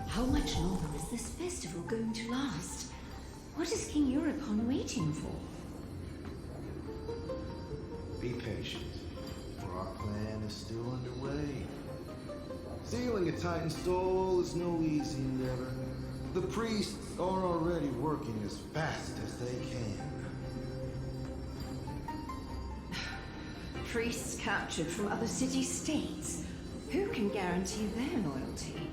How much longer is this festival going to last? What is King Eurocon waiting for? Be patient, for our plan is still underway. Sealing a Titan soul is no easy endeavor. The priests are already working as fast as they can. Priests captured from other city-states. Who can guarantee their loyalty?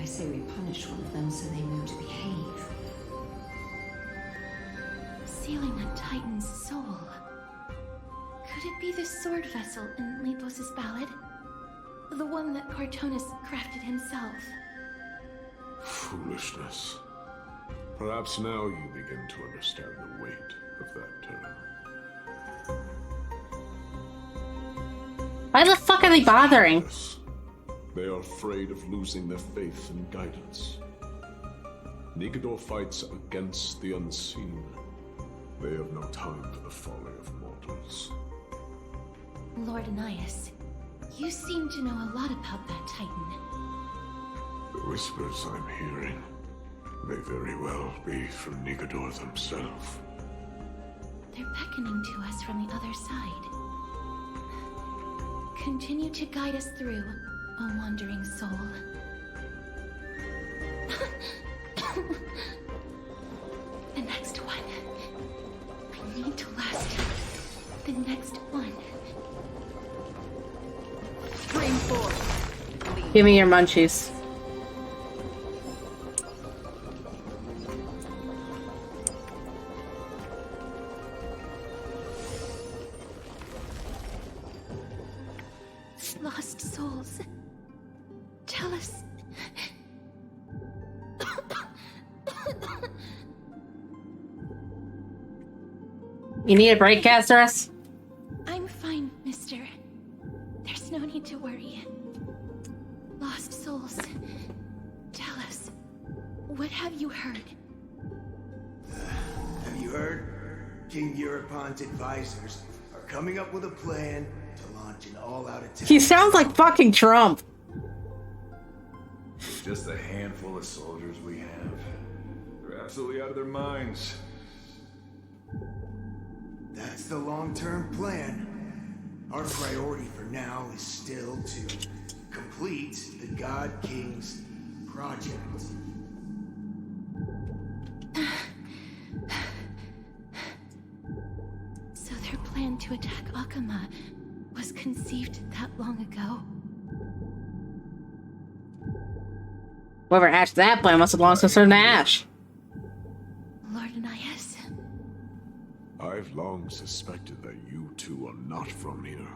I say we punish one of them so they know to behave. Sealing a Titan's soul. Could it be the sword vessel in Lepos' ballad? The one that Cartonus crafted himself? Foolishness. Perhaps now you begin to understand the weight of that term. Why the fuck are they bothering? They are afraid of losing their faith and guidance. Nikador fights against the unseen. They have no time for the folly of mortals. Lord Anais, you seem to know a lot about that Titan. The whispers I'm hearing may very well be from Nikador themselves. They're beckoning to us from the other side. Continue to guide us through, O wandering soul. The next one. I need to last. The next one. Screen 4. Give me your munchies. Lost souls. Tell us. You need a break, Casterus? I'm fine, mister. There's no need to worry. Lost souls. Tell us. What have you heard? Have you heard? King Europon's advisors are coming up with a plan to launch an all-out attack. He sounds like fucking Trump. Just a handful of soldiers we have. They're absolutely out of their minds. That's the long-term plan. Our priority for now is still to complete the God King's project. So their plan to attack Akama was conceived that long ago? Whoever hatched that plan must have belonged to a certain Ash. Lord Anais. I've long suspected that you two are not from here.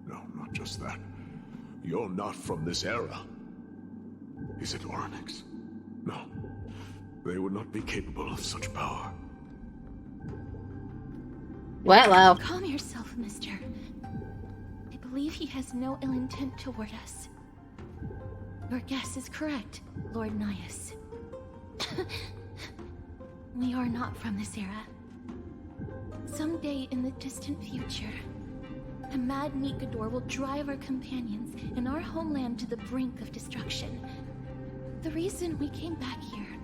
No, not just that. You're not from this era. Is it Onyx? No. They would not be capable of such power. Well. Calm yourself, mister. I believe he has no ill intent toward us. Your guess is correct, Lord Nias. We are not from this era. Someday in the distant future, a mad Nikador will drive our companions and our homeland to the brink of destruction. The reason we came back here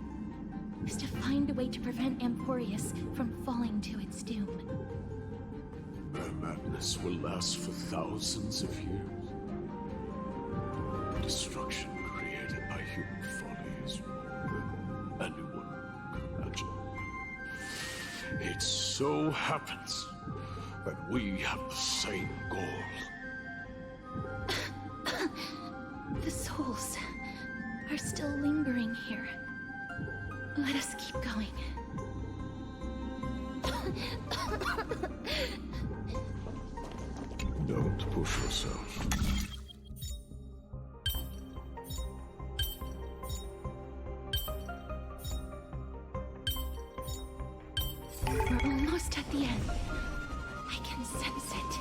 is to find a way to prevent Emporius from falling to its doom. Their madness will last for thousands of years. The destruction created by human folly is more than anyone could imagine. It so happens that we have the same goal. The souls are still lingering here. Let us keep going. Don't push yourself. We're almost at the end. I can sense it.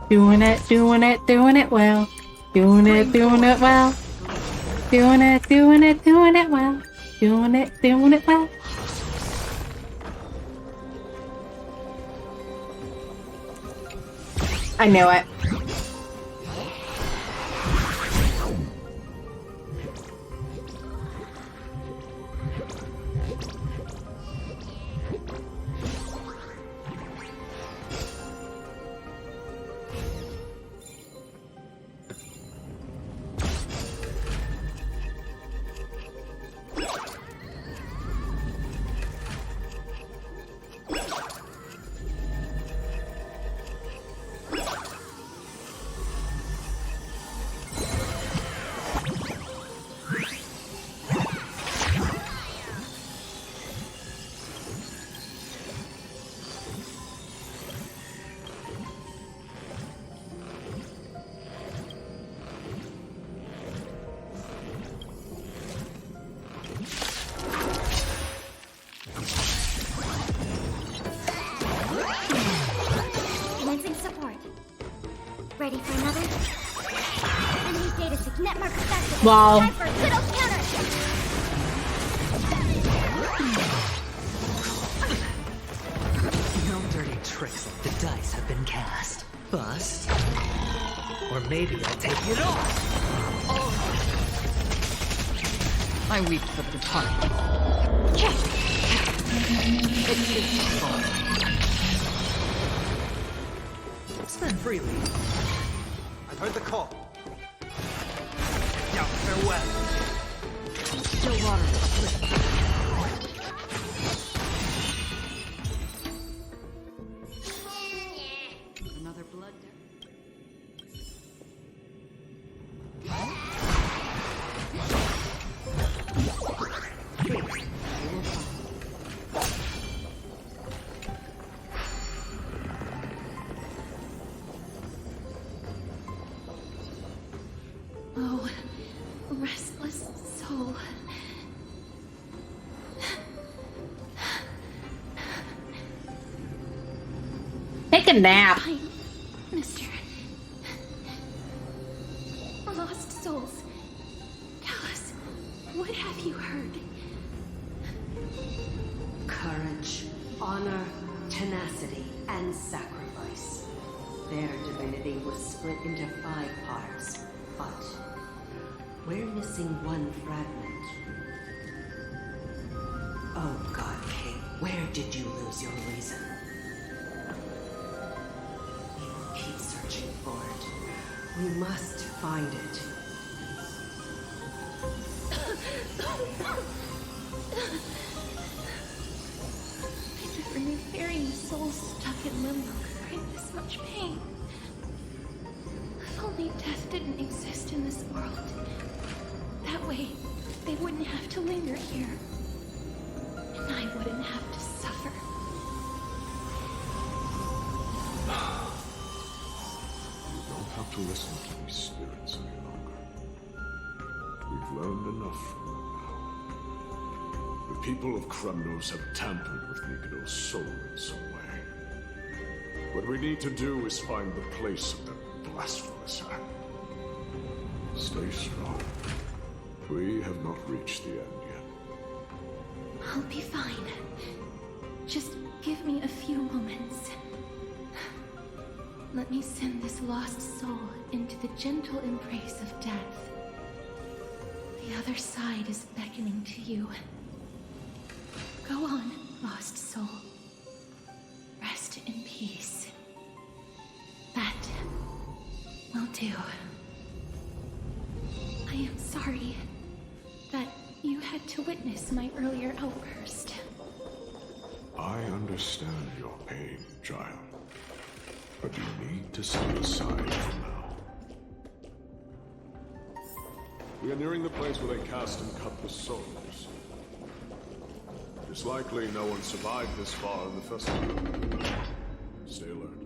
Doing it well. Doing it well. Doing it well. Doing it well. I knew it. Commencing support. Ready for another? Enemy data sig network affected. Wow. Time for a good old counter. No dirty tricks. The dice have been cast. Bust. Or maybe I'll take it off. I weep for the departed. Spend freely. I've heard the call. Now, farewell. Still water. Another blood debt. Oh, restless soul. Take a nap. Fine, mister. Lost souls. Tell us, what have you heard? Courage, honor, tenacity, and sacrifice. Their divinity was split into 5 parts, but we're missing one fragment. Oh God, King, where did you lose your reason? We will keep searching for it. We must find it. remove burying souls stuck in limbo could bring this much pain. If only death didn't exist in this world. That way, they wouldn't have to linger here. And I wouldn't have to suffer. You don't have to listen to these spirits any longer. We've learned enough from them now. The people of Kremnos have tampered with Nikodo's soul in some way. What we need to do is find the place of that blasphemous act. Stay strong. We have not reached the end yet. I'll be fine. Just give me a few moments. Let me send this lost soul into the gentle embrace of death. The other side is beckoning to you. Go on, lost soul. Rest in peace. That will do. I am sorry that you had to witness my earlier outburst. I understand your pain, child. But you need to step aside for now. We are nearing the place where they cast and cut the souls. It's likely no one survived this far in the festival. Stay alert.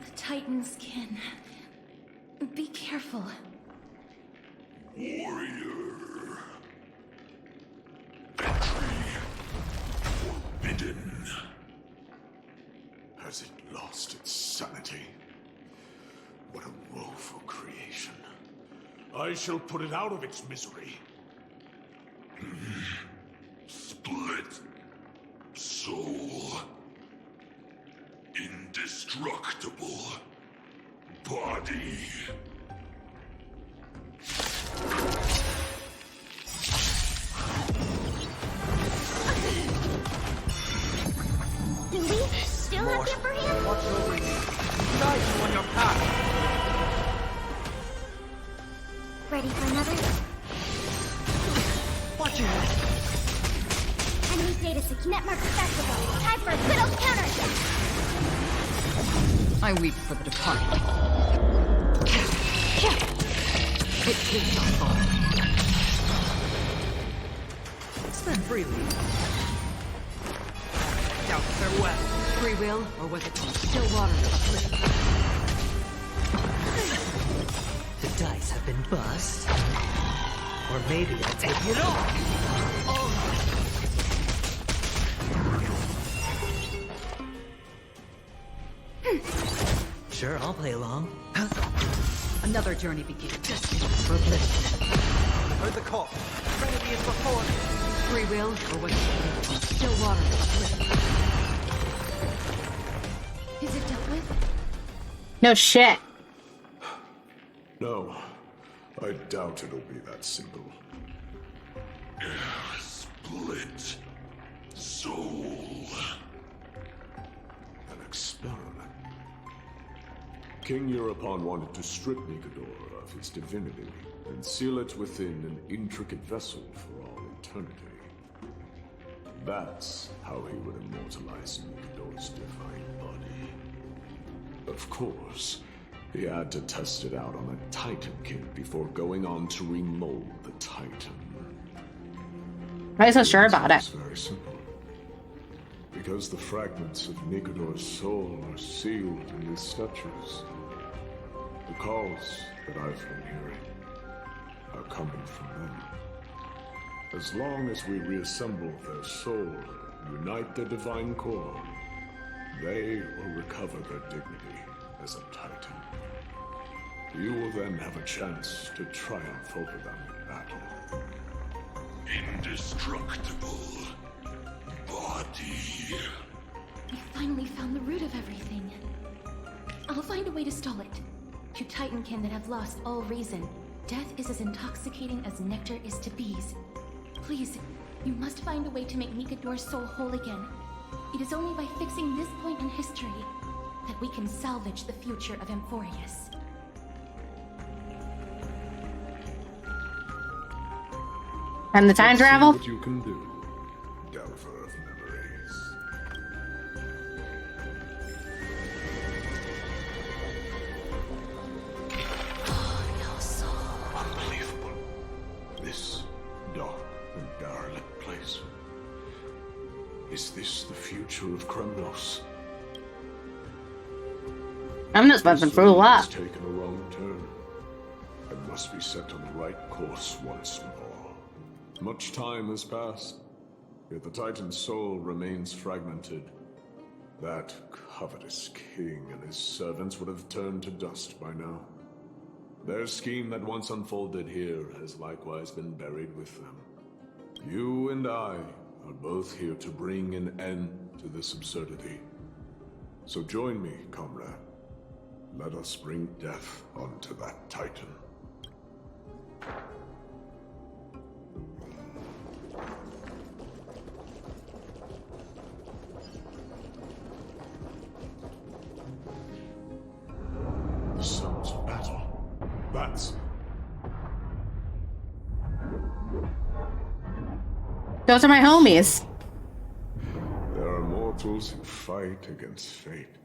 The Titan's kin. Be careful. Warrior. Entry forbidden. Has it lost its sanity? What a woeful creation. I shall put it out of its misery. Split soul. Indestructible body. Do we still have the upper hand? Watch over you. Guide you on your path. Ready for another? Watch your head. Enemy status is network accessible. Time for a good old counterattack. I weep for the departed. It takes not fall. Spend freely. Doubts are well. Free will, or was it still water to the cliff? The dice have been bust. Or maybe I'll take it all. Sure, I'll play along. Another journey begins. Just for bliss. Heard the call. Trinity is before me. Free will, or was it still water to the cliff? Is it dealt with? No shit. No, I doubt it'll be that simple. Split soul. An experiment. King Europon wanted to strip Nikodor of his divinity and seal it within an intricate vessel for all eternity. That's how he would immortalize Nikodor's divine body. Of course, he had to test it out on a Titan kid before going on to remold the Titan. Why are you so sure about it? It's very simple. Because the fragments of Nikodor's soul are sealed in these statues. The calls that I've been hearing are coming from them. As long as we reassemble their soul and unite their divine core, they will recover their dignity as a Titan. You will then have a chance to triumph over them in battle. Indestructible body. We finally found the root of everything. I'll find a way to stall it. To Titankin that have lost all reason, death is as intoxicating as nectar is to bees. Please, you must find a way to make Nikodor's soul whole again. It is only by fixing this point in history that we can salvage the future of Amphorius. And the time Let's see travel? what you can do, Delver of Memories. Unbelievable. This dark and derelict place. Is this the future of Kremnos? I'm just bumping through a lot. Has taken a wrong turn and must be set on the right course once more. Much time has passed, yet the Titan's soul remains fragmented. That covetous king and his servants would have turned to dust by now. Their scheme that once unfolded here has likewise been buried with them. You and I are both here to bring an end to this absurdity. So join me, comrade. Let us bring death onto that Titan. The sounds of battle. That's... Those are my homies. There are mortals who fight against fate,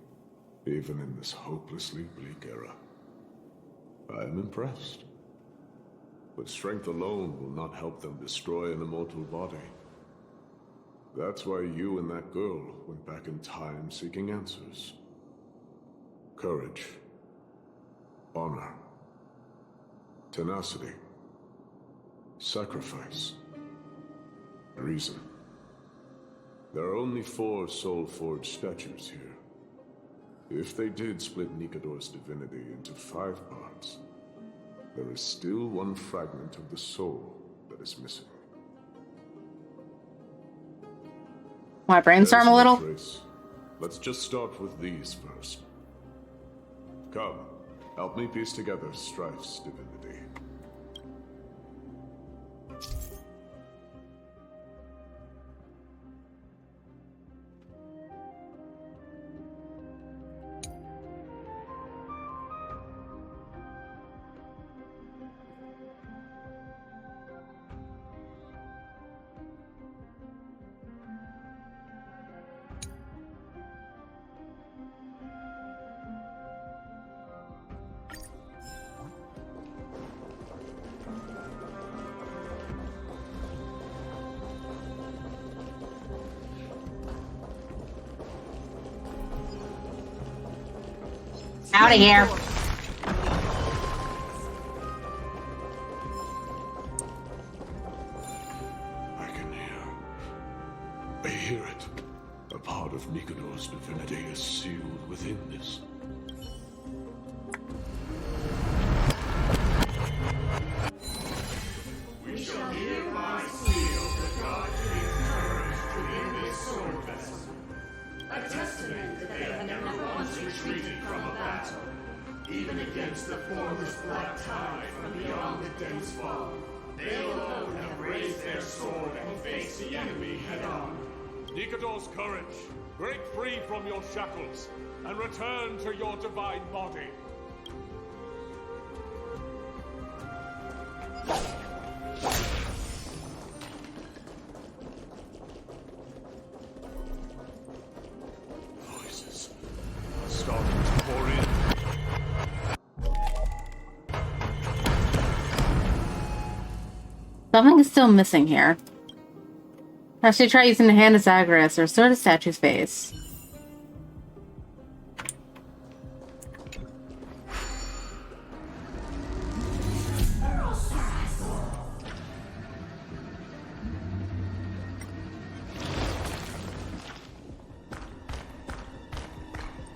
even in this hopelessly bleak era. I am impressed. But strength alone will not help them destroy an immortal body. That's why you and that girl went back in time seeking answers. Courage. Honor. Tenacity. Sacrifice. Reason. There are only 4 soul-forged statues here. If they did split Nikador's divinity into 5 parts, there is still one fragment of the soul that is missing. Want to brainstorm a little? Trace. Let's just start with these first. Come, help me piece together Strife's divinity. Out of here. I hear it. A part of Nikador's divinity is sealed within this. We shall hereby seal the God King's courage within this sword vessel. A testament that they have never once retreated from a battle, even against the formless black tide from beyond the dense fog. They alone have raised their sword and faced the enemy head-on. Nikador's courage, break free from your shackles, and return to your divine body. Voices starting to pour in. Something is still missing here. I should try using the hand of Zagreus or sort of statue's face.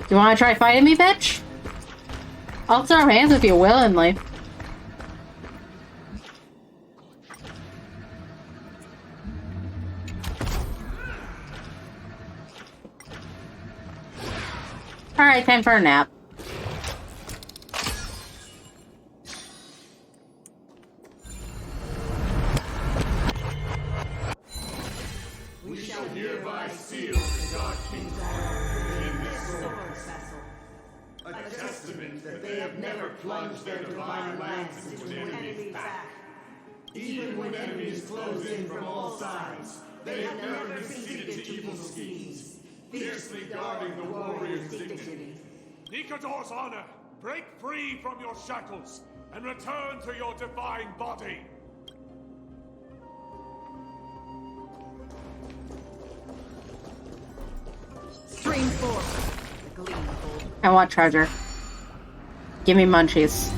Do you want to try fighting me, bitch? I'll throw hands with you willingly. Alright, time for a nap. We shall hereby seal the God King's honor within this sword vessel. A testament that they have never plunged their divine lance into an enemy's back. Even when enemies close in from all sides, they have never conceded to evil schemes, fiercely guarding the warrior's dignity. Nikador's honor, break free from your shackles and return to your divine body. Stream force. The gleam bolt. I want treasure. Give me munchies.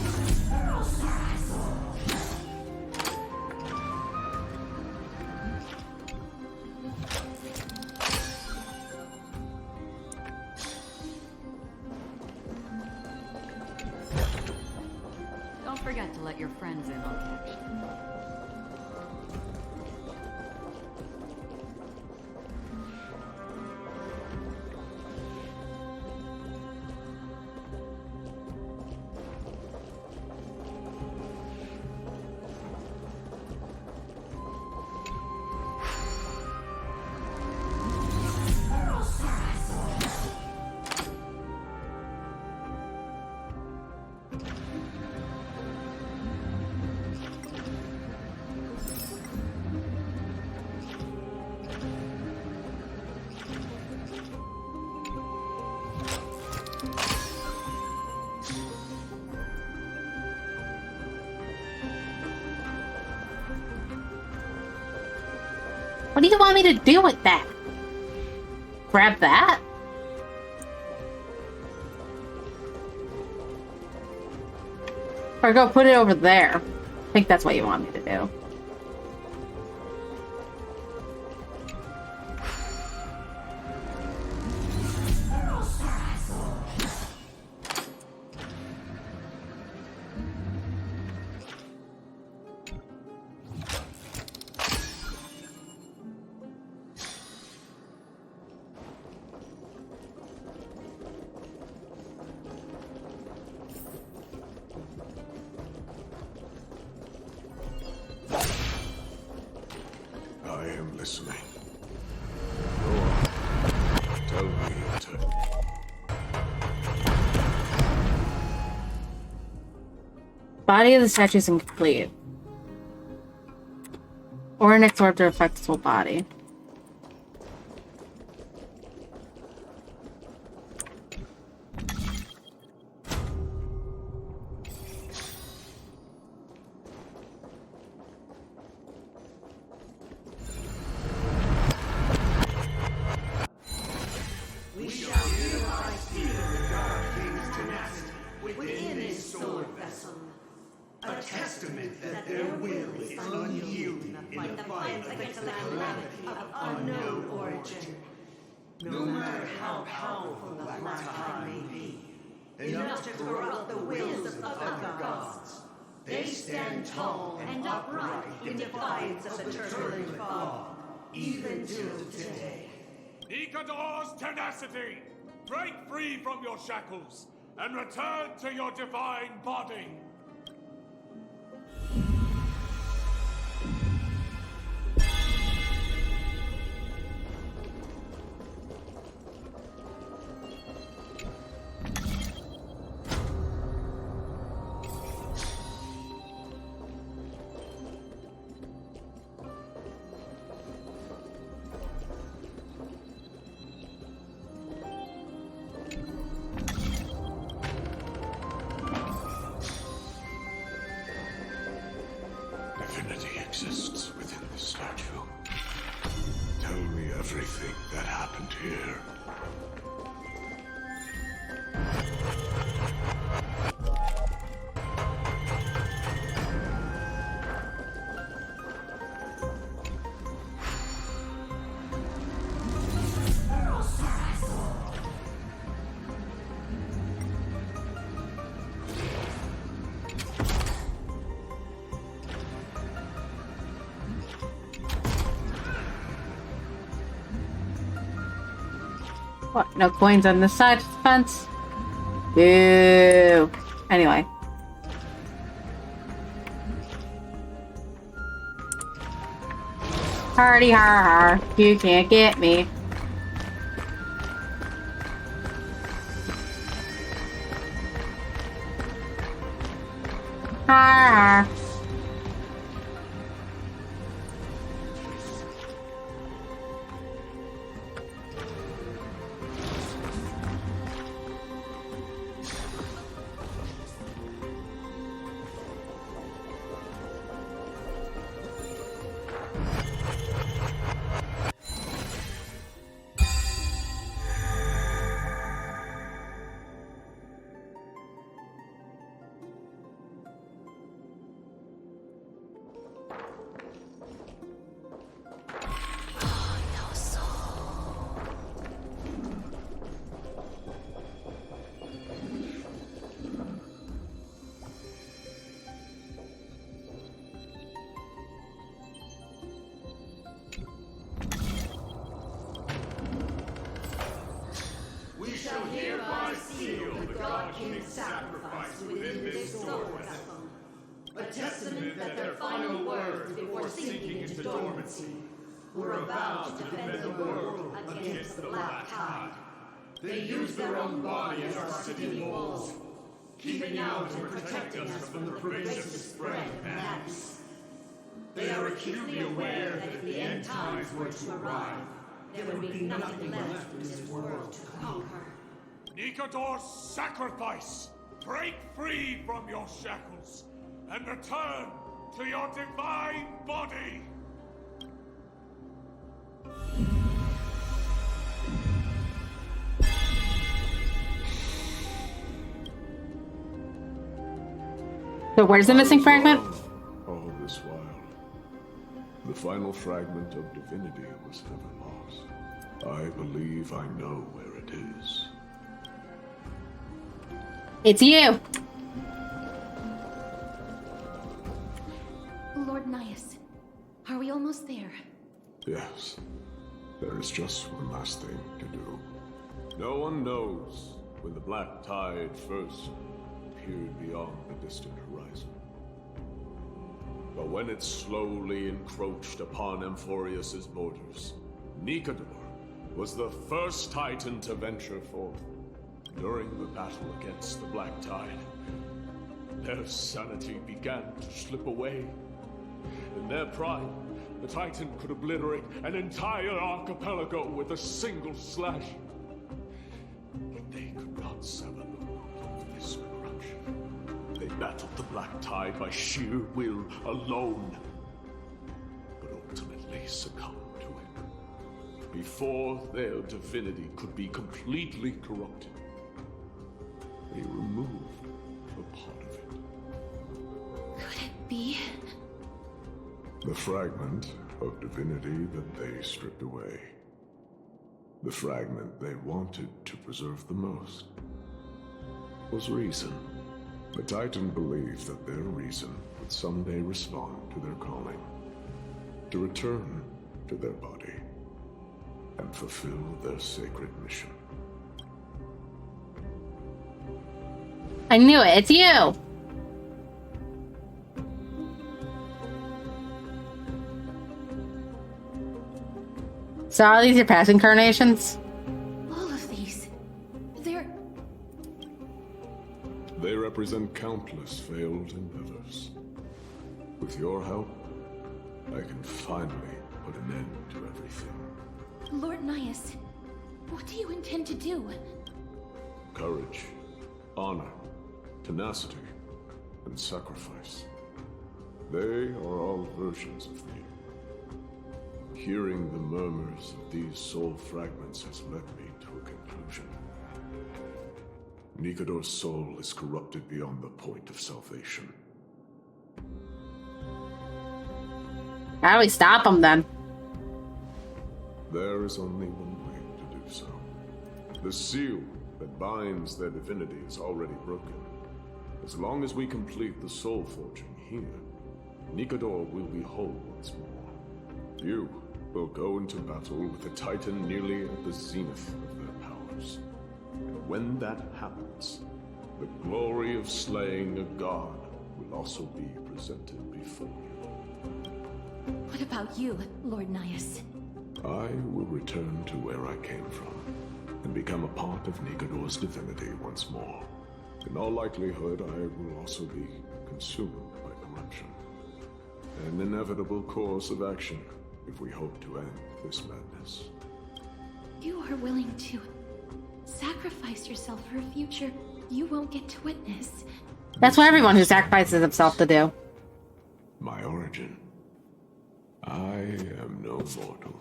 Don't forget to let your friends in on the action. What do you want me to do with that? Grab that? Or go put it over there? I think that's what you want me to do. I am listening. Go on. Tell me your turn. Body of the statue is incomplete. Or an absorb to affect its whole body. We shall utilize fear the Dark King's tenacity within his sword vessel. A testament that their will is unyielding in the fight against the calamity of unknown origin. No matter how powerful the Black Tide may be, enough to corrupt the wills of other gods, they stand tall and upright in defiance of the turbulent fog, even till today. Nikador's tenacity! Break free from your shackles and return to your divine body! Divinity exists within the statue. Tell me everything that happened here. What? No coins on this side of the fence? Boo. Anyway. Hardy har har. You can't get me. Har har. submit that their final words before sinking into dormancy were a vow to defend the world against the Black Tide. They use their own body as our city walls, keeping out and protecting us from the pervasive spread of madness. They are acutely aware that if the end times were to arrive, there would be nothing left in this world to conquer. Nikador's sacrifice! Break free from your shackles and return to your divine body! So where's the missing fragment? All this while, the final fragment of divinity was never lost. I believe I know where it is. It's you! Lord Nias, are we almost there? Yes. There is just one last thing to do. No one knows when the Black Tide first appeared beyond the distant horizon. But when it slowly encroached upon Amphorius's borders, Nikador was the first Titan to venture forth. During the battle against the Black Tide, their sanity began to slip away. In their pride, the Titan could obliterate an entire archipelago with a single slash. But they could not sever the root of this corruption. They battled the Black Tide by sheer will alone, but ultimately succumbed to it. Before their divinity could be completely corrupted, they removed a part of it. Could it be? The fragment of divinity that they stripped away. The fragment they wanted to preserve the most was reason. The Titan believed that their reason would someday respond to their calling, to return to their body, and fulfill their sacred mission. I knew it. It's you. So are these your past incarnations? All of these. They represent countless failed endeavors. With your help, I can finally put an end to everything. Lord Nias, what do you intend to do? Courage, honor, tenacity, and sacrifice. They are all versions of me. Hearing the murmurs of these soul fragments has led me to a conclusion. Nikador's soul is corrupted beyond the point of salvation. How do we stop him then? There is only one way to do so. The seal that binds their divinity is already broken. As long as we complete the soul forging here, Nikador will be whole once more. You will go into battle with the Titan nearly at the zenith of their powers. And when that happens, the glory of slaying a god will also be presented before you. What about you, Lord Nias? I will return to where I came from, and become a part of Nikador's divinity once more. In all likelihood, I will also be consumed by corruption. An inevitable course of action if we hope to end this madness. You are willing to sacrifice yourself for a future you won't get to witness. That's what everyone who sacrifices himself to do. My origin. I am no mortal,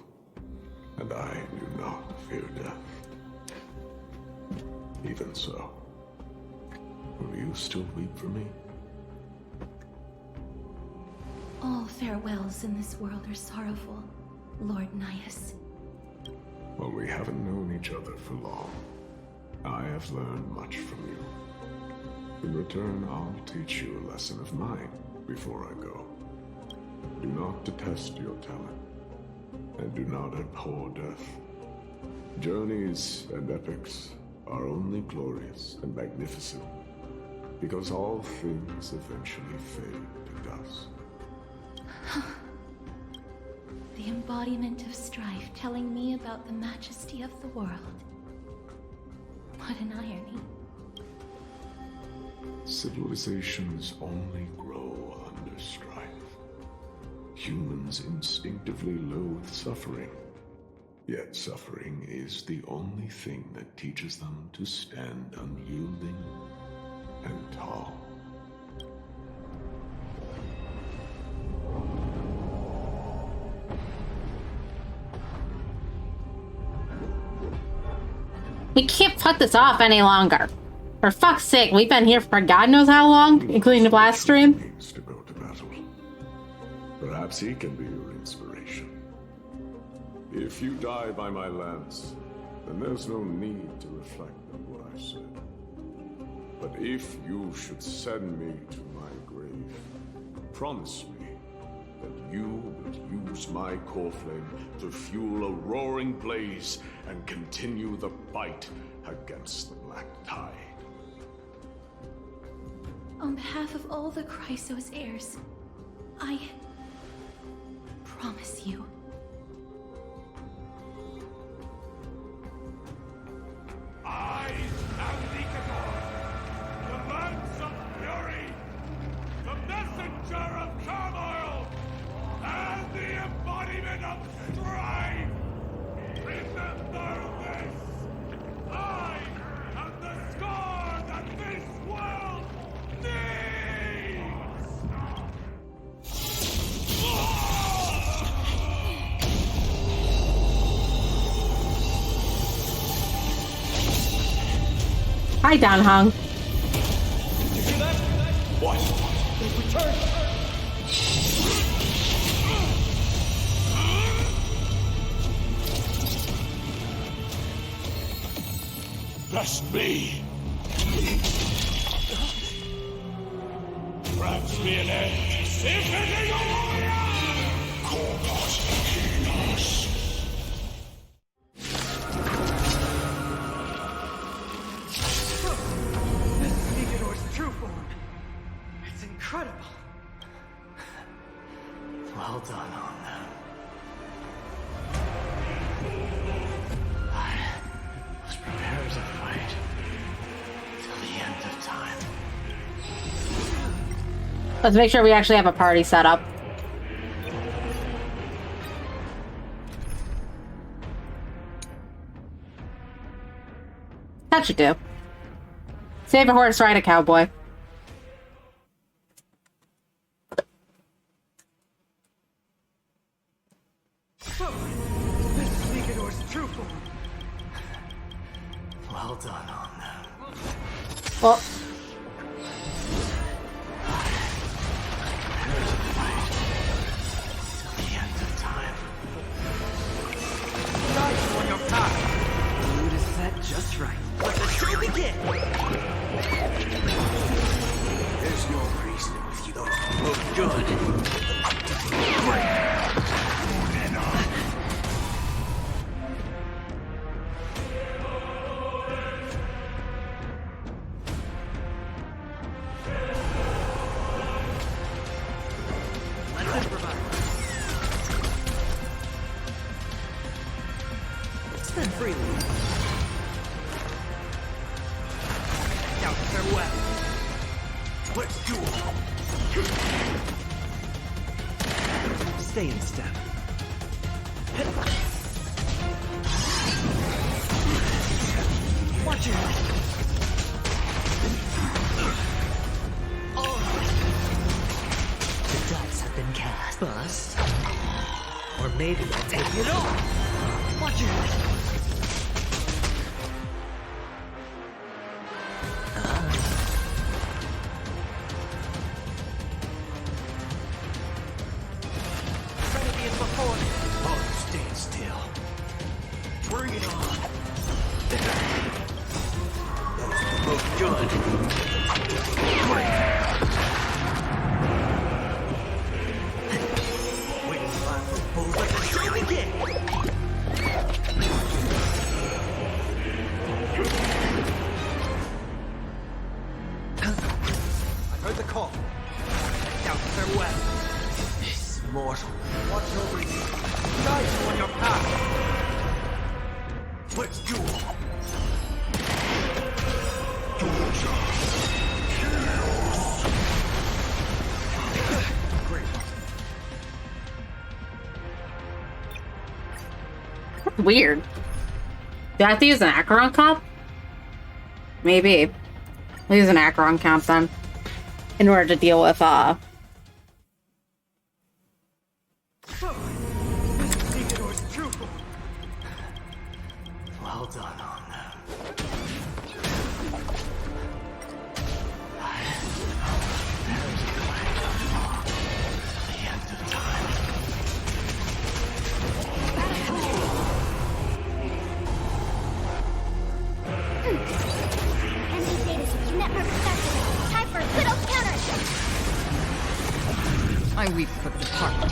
and I do not fear death. Even so, will you still weep for me? All farewells in this world are sorrowful, Lord Nias. Well, we haven't known each other for long. I have learned much from you. In return, I'll teach you a lesson of mine before I go. Do not detest your talent, and do not abhor death. Journeys and epics are only glorious and magnificent Because all things eventually fade to dust. The embodiment of strife telling me about the majesty of the world. What an irony. Civilizations only grow under strife. Humans instinctively loathe suffering. Yet suffering is the only thing that teaches them to stand unyielding and tall. We can't put this off any longer. For fuck's sake, we've been here for God knows how long, including the last stream. Needs to go to battle. Perhaps he can be your inspiration. If you die by my lance, then there's no need to reflect on what I said. But if you should send me to my grave, promise me that you will use my core flame to fuel a roaring blaze and continue the fight against the Black Tide. On behalf of all the Chrysos heirs, I promise you. I am Nikador, the lance of fury, the messenger of turmoil, and the embodiment of strife. Remember this! I am the scar that this world needs! Hi, Dan Hong. You see that? What? They've returned! Bless me! Grant me an end! Infinity warrior! Corpus Machinas! This is Nikador's true form. It's incredible. Well done on them. I was prepared to fight till the end of time. Let's make sure we actually have a party set up. That should do. Save a horse, ride a cowboy. This is Nikador's true form. Well done on them. Well, Prepared to fight till the end of time. Nice on your path. Mood is set just right. Let the show begin. There's no reason if you don't look good. Let's improvise. Spin freely. Out their weapons. Let's do it. Stay in step. Watch your head. The dice have been cast. Bust. Or maybe I'll take it all. Watch your head. Ready as before. Oh, stand still. Bring it on. Look good. Waiting line for both. Let the show begin. call. Out their way. This mortal. Watch over you. Guide you on your path. Let's duel. Great. That's weird. Do I have to use an Acheron comp? Maybe. I'll use an Acheron comp then. In order to deal with, Well done on them. There's a kind of law. The end of time. Enemy data switch network activated. Time for a good old counterattack. I weep for the departed.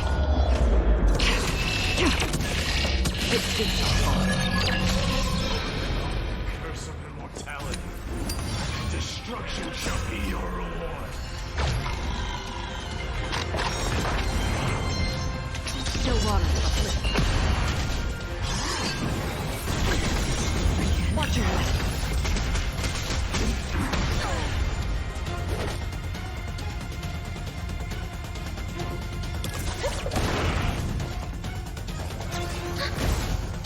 It did not fall. Curse of immortality. Destruction shall be your reward. Still water to the flip. Watch your head.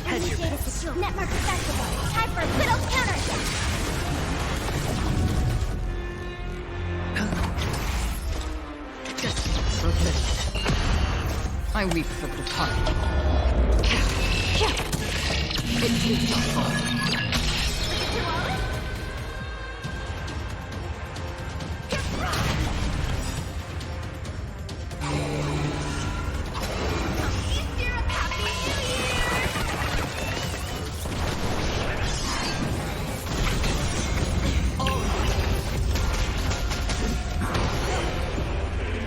Enemy data secure. Network activated. Time for a good old counterattack. I weep for the departed. It did not fall.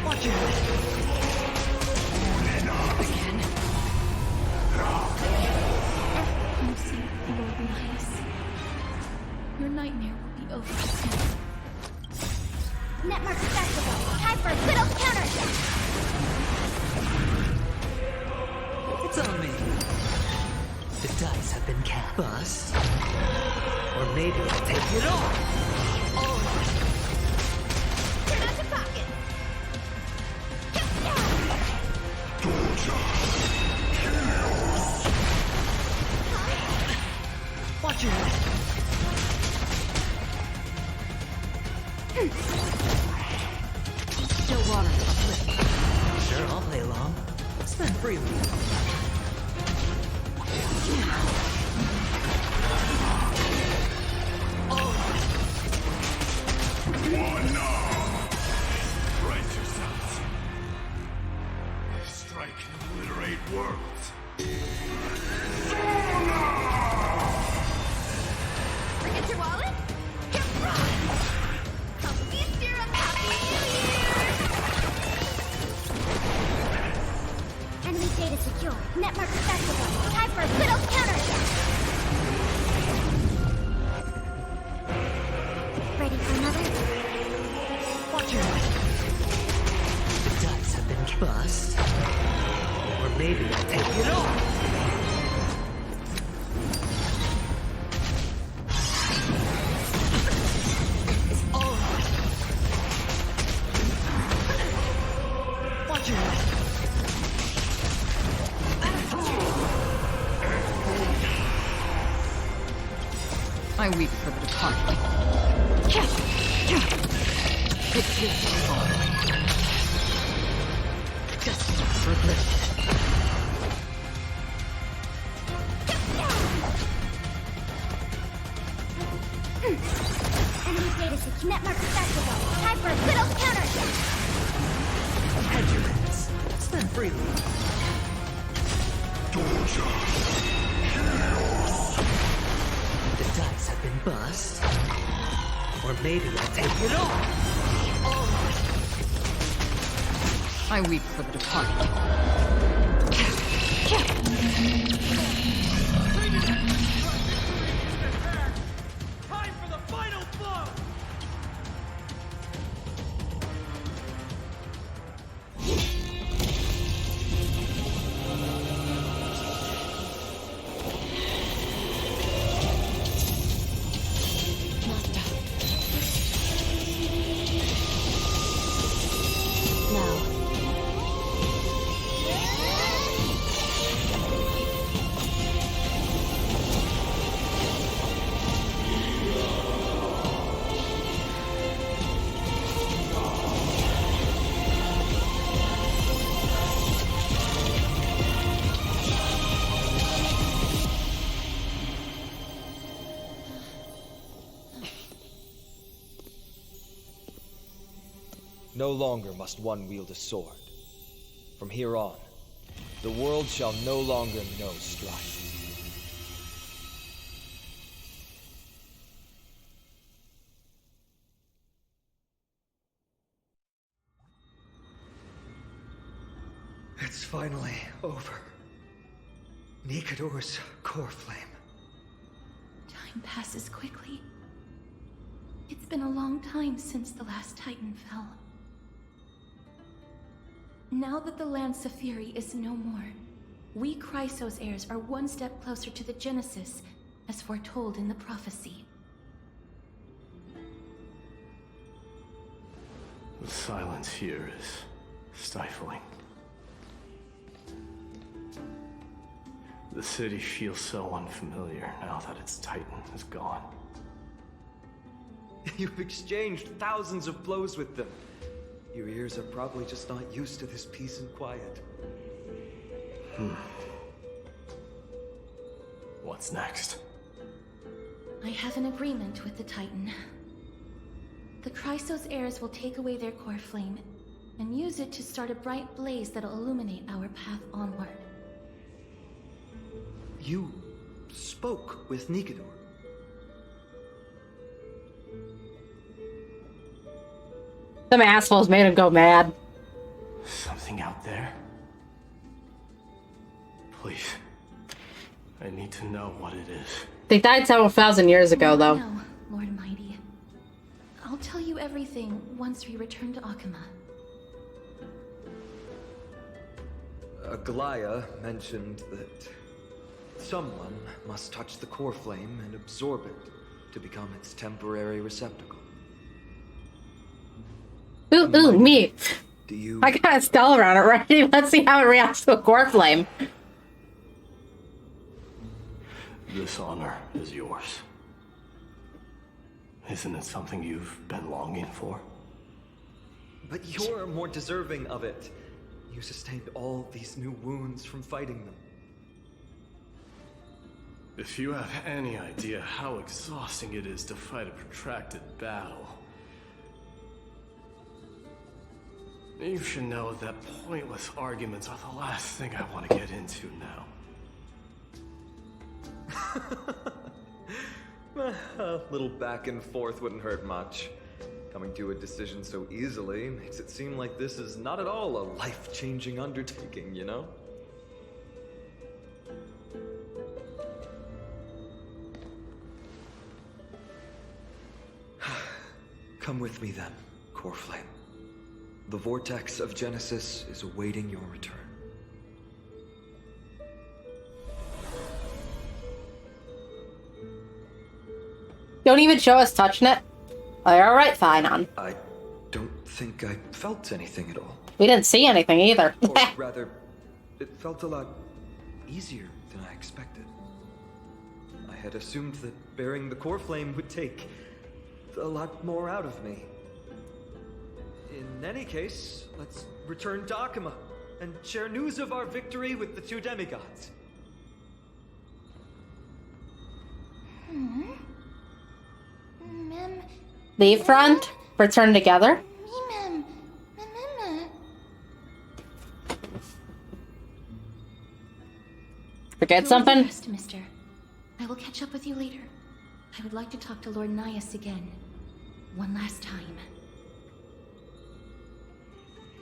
Watch your head. You see, Lord Midas. Your nightmare will be over soon. Network activated. Time for a good old counterattack. It's on me. The dice have been cast. Bust. Or maybe I'll take it all. Turn out your pocket. Watch your head. Still water to the flip. Sure, I'll play along. Spend freely. One now. Right yourselves. Strike and obliterate worlds. Forget your wallet? Get run! I'll feast your happy new year! Enemy data secure. Network activated. Time for a good old counterattack. Ready for another? Watch your head. The dice have been bust. Or maybe I'll take it all. Watch your head. I weep for the departed. It did not fall. Just for a blip. Enemy data secure. Network activated. Time for a good old counterattack. Hedge your bets. Spend freely. The dice have been bust. Or maybe I'll take it all. I weep for the departed. Time for the final blow! No longer must one wield a sword. From here on, the world shall no longer know strife. It's finally over. Nikador's core flame. Time passes quickly. It's been a long time since the last Titan fell. Now that the Lance of Fury is no more, we Chrysos heirs are one step closer to the Genesis, as foretold in the prophecy. The silence here is stifling. The city feels so unfamiliar now that its Titan is gone. You've exchanged thousands of blows with them. Your ears are probably just not used to this peace and quiet. What's next? I have an agreement with the Titan. The Chrysos heirs will take away their core flame and use it to start a bright blaze that'll illuminate our path onward. You spoke with Nikador. Some assholes made him go mad. Something out there? Please. I need to know what it is. They died several thousand years ago, though. No, Lord Mighty. I'll tell you everything once we return to Akama. Aglaya mentioned that someone must touch the core flame and absorb it to become its temporary receptacle. Ooh, me. Do you... I got a spell around it already. Let's see how it reacts to a core flame. This honor is yours. Isn't it something you've been longing for? But you're more deserving of it. You sustained all these new wounds from fighting them. If you have any idea how exhausting it is to fight a protracted battle, you should know that pointless arguments are the last thing I want to get into now. A little back and forth wouldn't hurt much. Coming to a decision so easily makes it seem like this is not at all a life-changing undertaking, you know? Come with me then, Core Flame. The vortex of Genesis is awaiting your return. Don't even show us touching it. Alright, fine on. I don't think I felt anything at all. We didn't see anything either. Or rather, it felt a lot easier than I expected. I had assumed that bearing the core flame would take a lot more out of me. In any case, let's return to Akama and share news of our victory with the two demigods. Leave front, return together. Forget something? Rest, mister. I will catch up with you later. I would like to talk to Lord Nias again. One last time.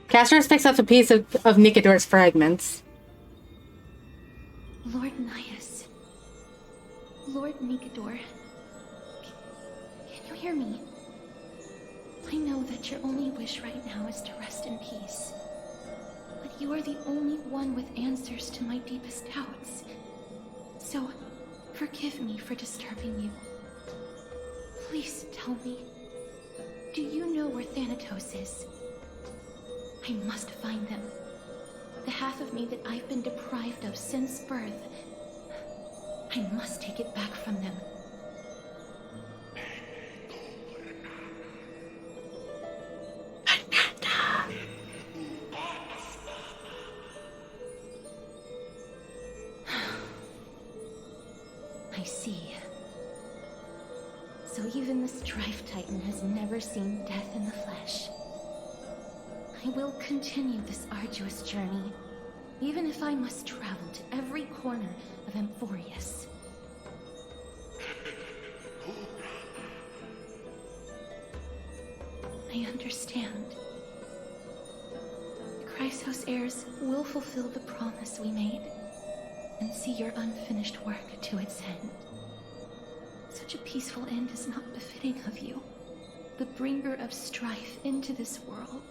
Castros picks up a piece of Nikador's fragments. Lord Nias. Lord Nikador. Can you hear me? I know that your only wish right now is to rest in peace. But you are the only one with answers to my deepest doubts. So, forgive me for disturbing you. Please tell me, do you know where Thanatos is? I must find them. The half of me that I've been deprived of since birth. I must take it back from them. I see. So even the Strife Titan has never seen death in the flesh. I will continue this arduous journey, even if I must travel to every corner of Amphorius. I understand. The Chrysos heirs will fulfill the promise we made, and see your unfinished work to its end. Such a peaceful end is not befitting of you, the bringer of strife into this world.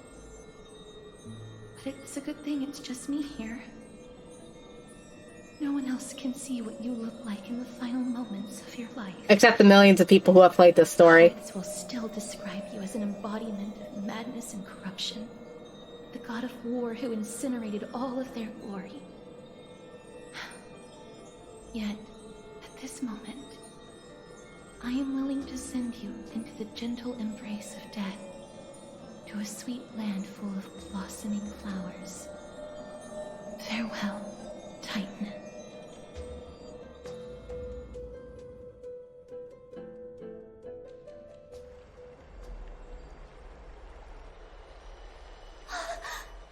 But it's a good thing it's just me here. No one else can see what you look like in the final moments of your life. Except the millions of people who have played this story. This will still describe you as an embodiment of madness and corruption. The god of war who incinerated all of their glory. Yet, at this moment, I am willing to send you into the gentle embrace of death, to a sweet land full of blossoming flowers. Farewell, Titan.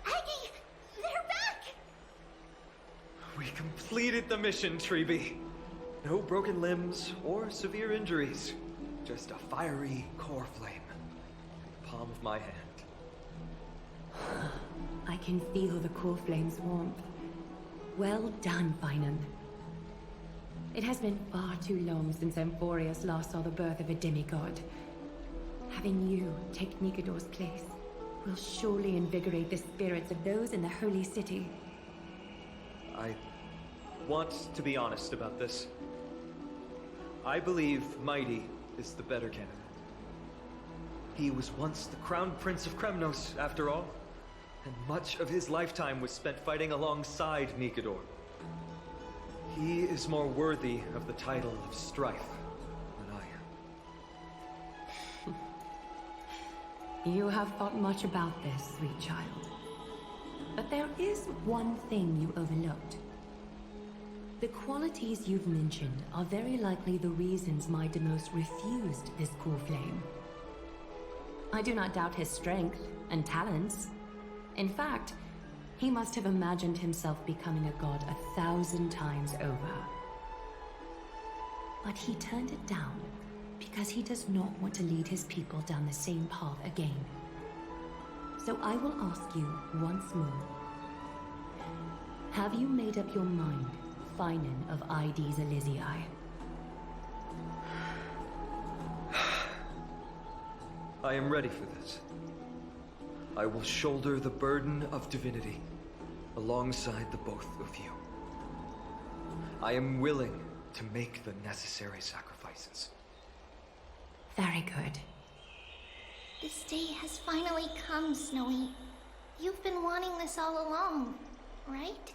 Aggie, they're back! We completed the mission, Treeby. No broken limbs or severe injuries. Just a fiery core flame. Palm of my hand. I can feel the core flame's warmth. Well done, Finan. It has been far too long since Amphorius last saw the birth of a demigod. Having you take Nikador's place will surely invigorate the spirits of those in the holy city. I want to be honest about this. I believe Mighty is the better candidate. He was once the Crown Prince of Kremnos, after all, and much of his lifetime was spent fighting alongside Nikador. He is more worthy of the title of Strife than I am. You have thought much about this, sweet child. But there is one thing you overlooked. The qualities you've mentioned are very likely the reasons my Demos refused this core flame. I do not doubt his strength and talents. In fact, he must have imagined himself becoming a god 1,000 times over. But he turned it down because he does not want to lead his people down the same path again. So I will ask you once more. Have you made up your mind, Finan of Ides Elysiae? I am ready for this. I will shoulder the burden of divinity alongside the both of you. I am willing to make the necessary sacrifices. Very good. This day has finally come, Snowy. You've been wanting this all along, right?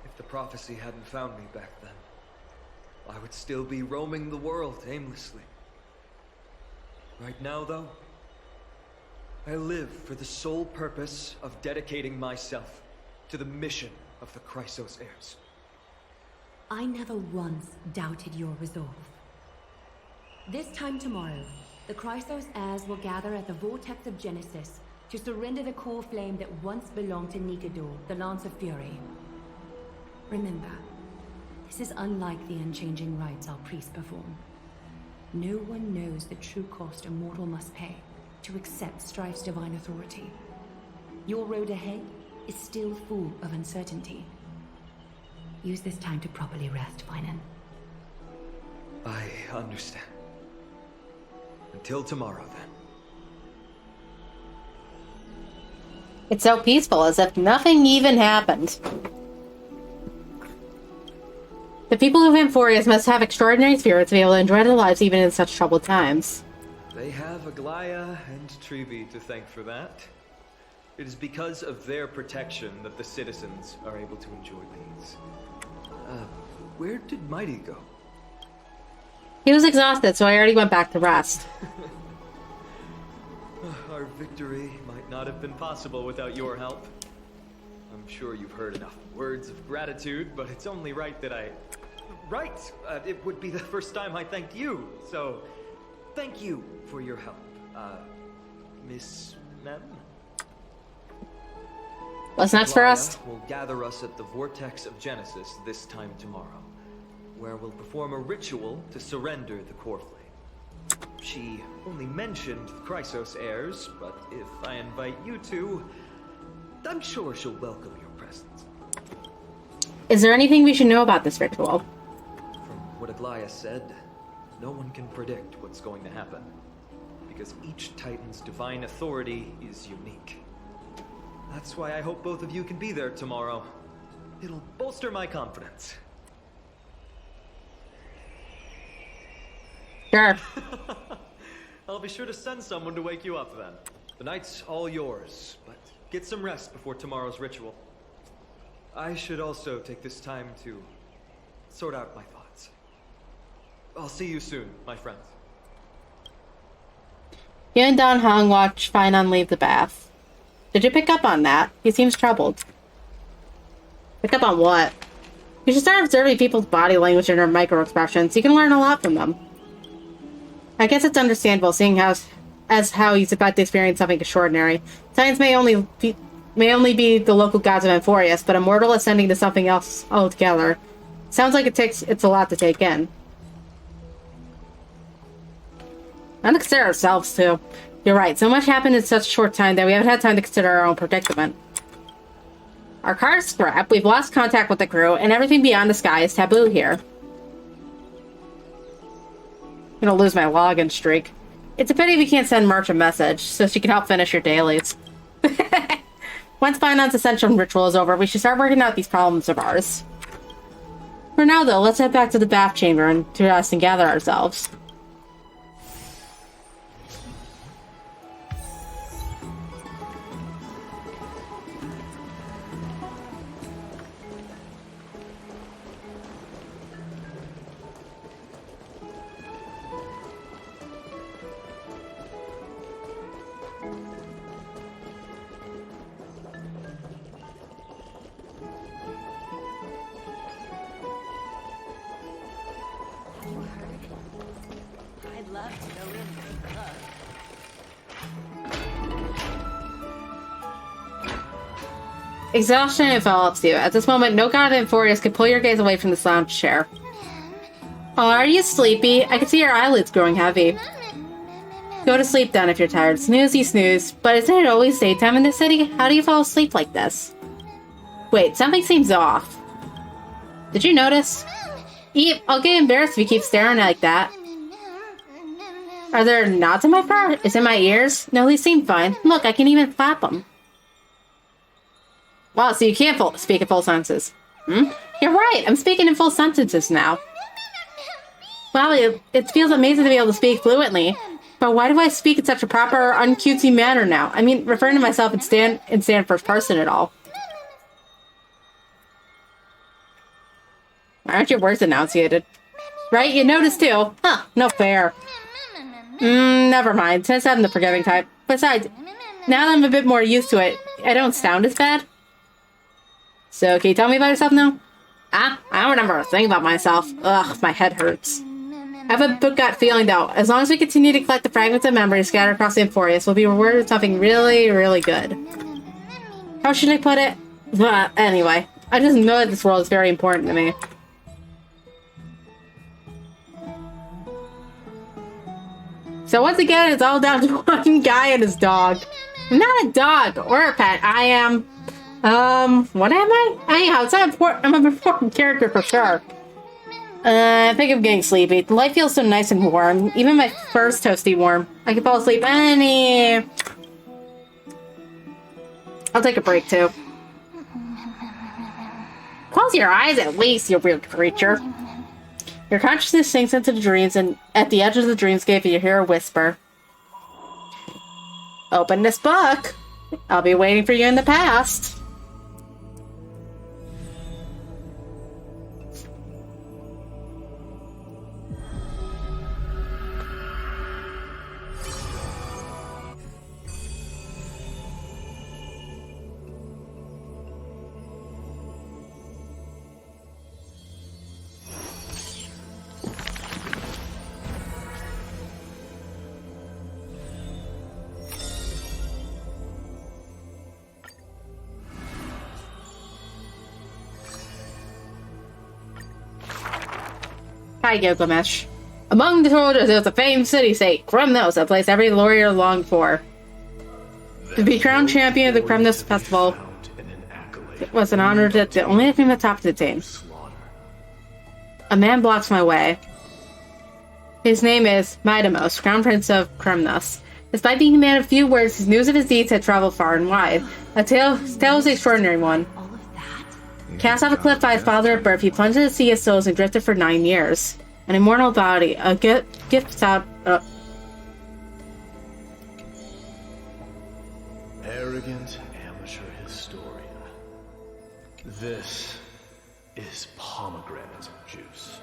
If the prophecy hadn't found me back then, I would still be roaming the world aimlessly. Right now, though, I live for the sole purpose of dedicating myself to the mission of the Chrysos heirs. I never once doubted your resolve. This time tomorrow, the Chrysos heirs will gather at the Vortex of Genesis to surrender the core flame that once belonged to Nikador, the Lance of Fury. Remember, this is unlike the unchanging rites our priests perform. No one knows the true cost a mortal must pay to accept Strife's divine authority. Your road ahead is still full of uncertainty. Use this time to properly rest, Finan. I understand. Until tomorrow, then. It's so peaceful, as if nothing even happened. The people of Amphorius must have extraordinary spirits to be able to enjoy their lives even in such troubled times. They have Aglaya and Treeby to thank for that. It is because of their protection that the citizens are able to enjoy these. Where did Mighty go? He was exhausted, so I already went back to rest. Our victory might not have been possible without your help. I'm sure you've heard enough words of gratitude, but it's only right that I... it would be the first time I thanked you, so... Thank you for your help, Miss Mem? What's next for us? Aglaya will gather us at the Vortex of Genesis this time tomorrow, where we'll perform a ritual to surrender the core flame. She only mentioned the Chrysos heirs, but if I invite you two, I'm sure she'll welcome your presence. Is there anything we should know about this ritual? From what Aglaya said, no one can predict what's going to happen, because each Titan's divine authority is unique. That's why I hope both of you can be there tomorrow. It'll bolster my confidence. Sure. I'll be sure to send someone to wake you up then. The night's all yours, but get some rest before tomorrow's ritual. I should also take this time to sort out my thoughts. I'll see you soon, my friends. You and Don Hong watch Finon leave the bath. Did you pick up on that? He seems troubled. Pick up on what? You should start observing people's body language and their micro-expressions. You can learn a lot from them. I guess it's understandable, seeing how he's about to experience something extraordinary. Titans may only be the local gods of Amphorius, but immortal ascending to something else altogether. Sounds like it's a lot to take in. And to consider ourselves, too. You're right, so much happened in such a short time that we haven't had time to consider our own predicament. Our car's scrapped, we've lost contact with the crew, and everything beyond the sky is taboo here. I'm gonna lose my login streak. It's a pity we can't send Merch a message, so she can help finish your dailies. Once Finon's Ascension ritual is over, we should start working out these problems of ours. For now, though, let's head back to the bath chamber and to rest and gather ourselves. Exhaustion envelops you. At this moment, no god in Amphorius can pull your gaze away from this lounge chair. Oh, are you sleepy? I can see your eyelids growing heavy. Go to sleep then if you're tired. Snoozy snooze. But isn't it always daytime in this city? How do you fall asleep like this? Wait, something seems off. Did you notice? Eep, I'll get embarrassed if you keep staring like that. Are there knots in my fur? Is it my ears? No, these seem fine. Look, I can even flap them. Wow, so you can't speak in full sentences. You're right, I'm speaking in full sentences now. Wow, it feels amazing to be able to speak fluently. But why do I speak in such a proper, uncutesy manner now? I mean, referring to myself in stand first person at all. Why aren't your words enunciated? Right, you noticed too. Huh, no fair. Never mind, since I'm the forgiving type. Besides, now that I'm a bit more used to it, I don't sound as bad. So, can you tell me about yourself now? I don't remember a thing about myself. Ugh, my head hurts. I have a gut feeling, though. As long as we continue to collect the fragments of memory scattered across the Amphorius, we'll be rewarded with something really, really good. How should I put it? Anyway, I just know that this world is very important to me. So once again, it's all down to one guy and his dog. I'm not a dog or a pet. I am... what am I? Anyhow, it's not important. I'm an important character for sure. I think I'm getting sleepy. The light feels so nice and warm. Even my fur's toasty warm. I can fall asleep any... I'll take a break, too. Close your eyes at least, you weird creature. Your consciousness sinks into the dreams, and at the edge of the dreamscape, you hear a whisper. Open this book. I'll be waiting for you in the past. Hi, Gilgamesh. Among the soldiers is a famed city-state, Kremnos, a place every warrior longed for. To be crowned champion of the Kremnos Festival was an honor that the only thing that topped the team. A man blocks my way. His name is Midamos, Crown Prince of Kremnos. Despite being a man of few words, his news of his deeds had traveled far and wide. A tale was an extraordinary one. Cast off a cliff by his father at birth, he plunged into the sea of souls and drifted for 9 years. An immortal body, a gift out. Arrogant amateur historian. This is pomegranate juice.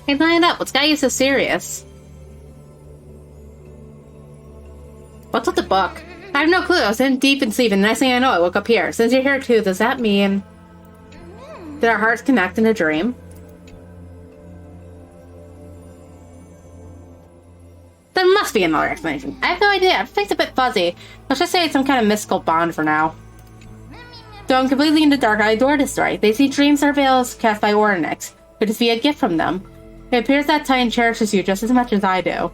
Hey, line up. What's got you so serious? What's with the book? I have no clue. I was in deep in sleep, and the next thing I know, I woke up here. Since you're here too, does that mean that our hearts connect in a dream? There must be another explanation. I have no idea. Everything's a bit fuzzy. Let's just say it's some kind of mystical bond for now. Though I'm completely in the dark, I adore this story. They see dreams are veils cast by Oryx. Could this be a gift from them? It appears that Titan cherishes you just as much as I do.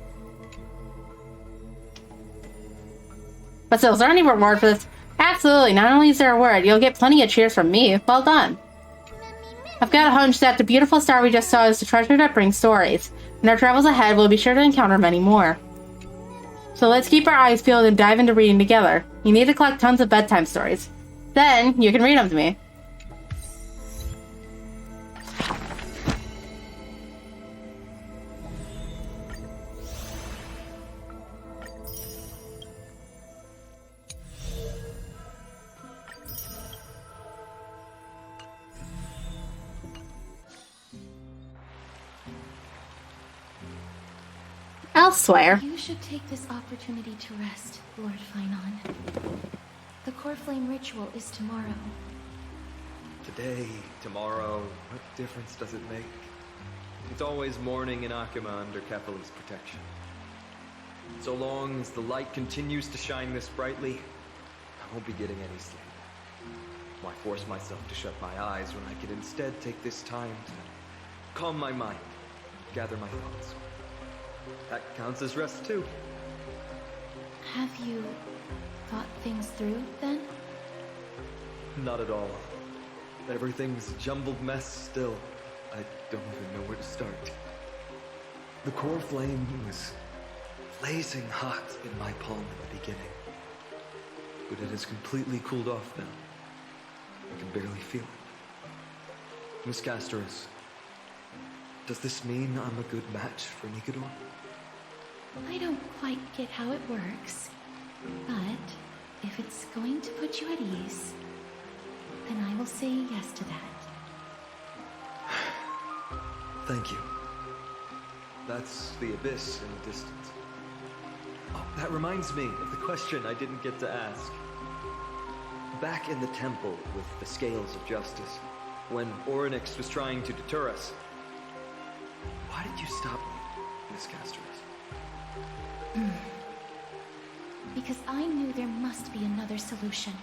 But still, is there any reward for this? Absolutely. Not only is there a reward, you'll get plenty of cheers from me. Well done. I've got a hunch that the beautiful star we just saw is the treasure that brings stories. In our travels ahead, we'll be sure to encounter many more. So let's keep our eyes peeled and dive into reading together. You need to collect tons of bedtime stories. Then, you can read them to me. Elsewhere. You should take this opportunity to rest, Lord Finon. The core flame ritual is tomorrow. Today, tomorrow, what difference does it make? It's always morning in Akima under Kefali's protection. So long as the light continues to shine this brightly, I won't be getting any sleep. Why force myself to shut my eyes when I could instead take this time to calm my mind, gather my thoughts? That counts as rest too. Have you thought things through, then? Not at all. Everything's a jumbled mess still. I don't even know where to start. The core flame was blazing hot in my palm at the beginning. But it has completely cooled off now. I can barely feel it. Miss Castoris, does this mean I'm a good match for Nikador? I don't quite get how it works, but if it's going to put you at ease, then I will say yes to that. Thank you. That's the abyss in the distance. Oh, that reminds me of the question I didn't get to ask. Back in the temple with the scales of justice, when Oryx was trying to deter us, why did you stop me, Miss Castoris? Because I knew there must be another solution.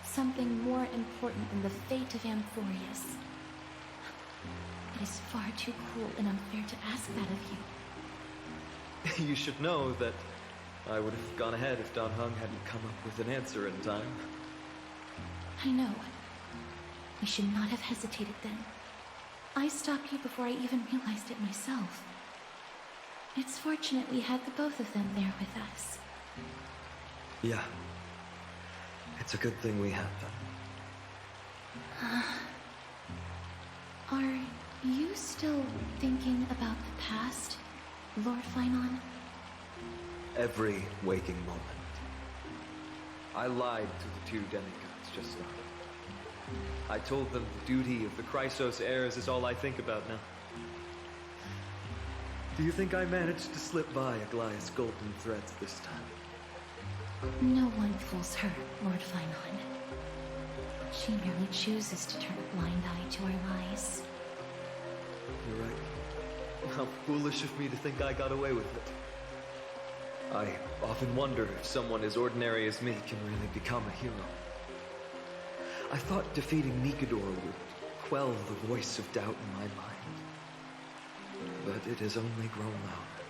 Something more important than the fate of Amphorius. It is far too cruel and unfair to ask that of you. You should know that I would have gone ahead if Don Hung hadn't come up with an answer in time. I know. We should not have hesitated then. I stopped you before I even realized it myself. It's fortunate we had the both of them there with us. Yeah. It's a good thing we have them. Are You still thinking about the past, Lord Finon? Every waking moment. I lied to the two demigods just now. I told them the duty of the Chrysos heirs is all I think about now. Do you think I managed to slip by Aglaya's golden threads this time? No one fools her, Lord Finon. She merely chooses to turn a blind eye to our lies. You're right. How foolish of me to think I got away with it. I often wonder if someone as ordinary as me can really become a hero. I thought defeating Nikador would quell the voice of doubt in my mind. But it has only grown louder.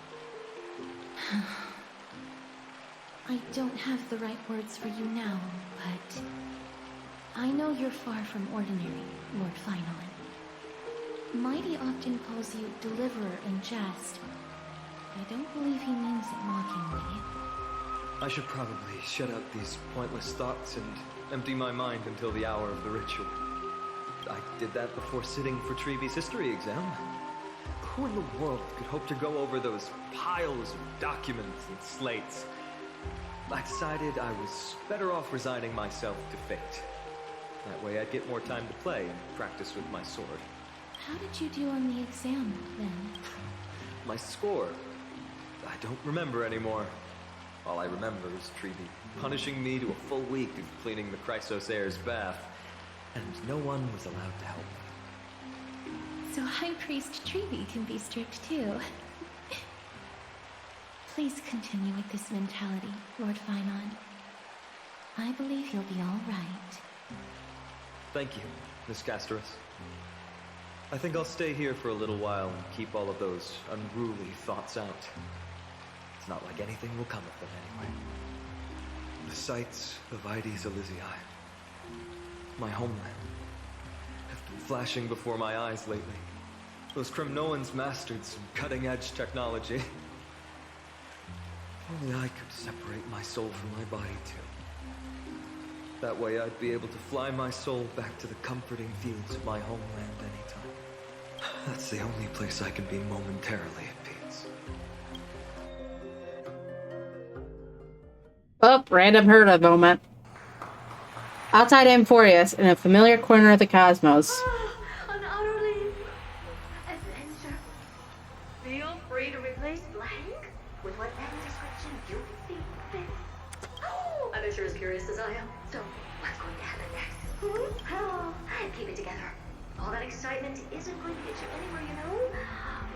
I don't have the right words for you now, but I know you're far from ordinary, Lord Finon. Mighty often calls you deliverer in jest. I don't believe he means it mockingly. I should probably shut out these pointless thoughts and empty my mind until the hour of the ritual. I did that before sitting for Treeby's history exam. Who in the world could hope to go over those piles of documents and slates? I decided I was better off resigning myself to fate. That way I'd get more time to play and practice with my sword. How did you do on the exam, then? My score? I don't remember anymore. All I remember is Treeby punishing me to a full week of cleaning the Chrysos heir's bath, and no one was allowed to help me. So High Priest Treeby can be strict too. Please continue with this mentality, Lord Finon. I believe you'll be all right. Thank you, Miss Casterus. I think I'll stay here for a little while and keep all of those unruly thoughts out. It's not like anything will come of them anyway. The sights of Ides Elysiae, my homeland, have been flashing before my eyes lately. Those Kremnoans mastered some cutting-edge technology. If only I could separate my soul from my body too. That way I'd be able to fly my soul back to the comforting fields of my homeland anytime. That's the only place I can be momentarily at peace. Oh, random Herda moment. Outside Amphorius, in a familiar corner of the cosmos. An utterly adventure. Feel free to replace blank with whatever description you think fit. Oh, I'm as sure as curious as I am. So, what's going to happen next? Oh, keep it together. All that excitement isn't going to get you anywhere, you know?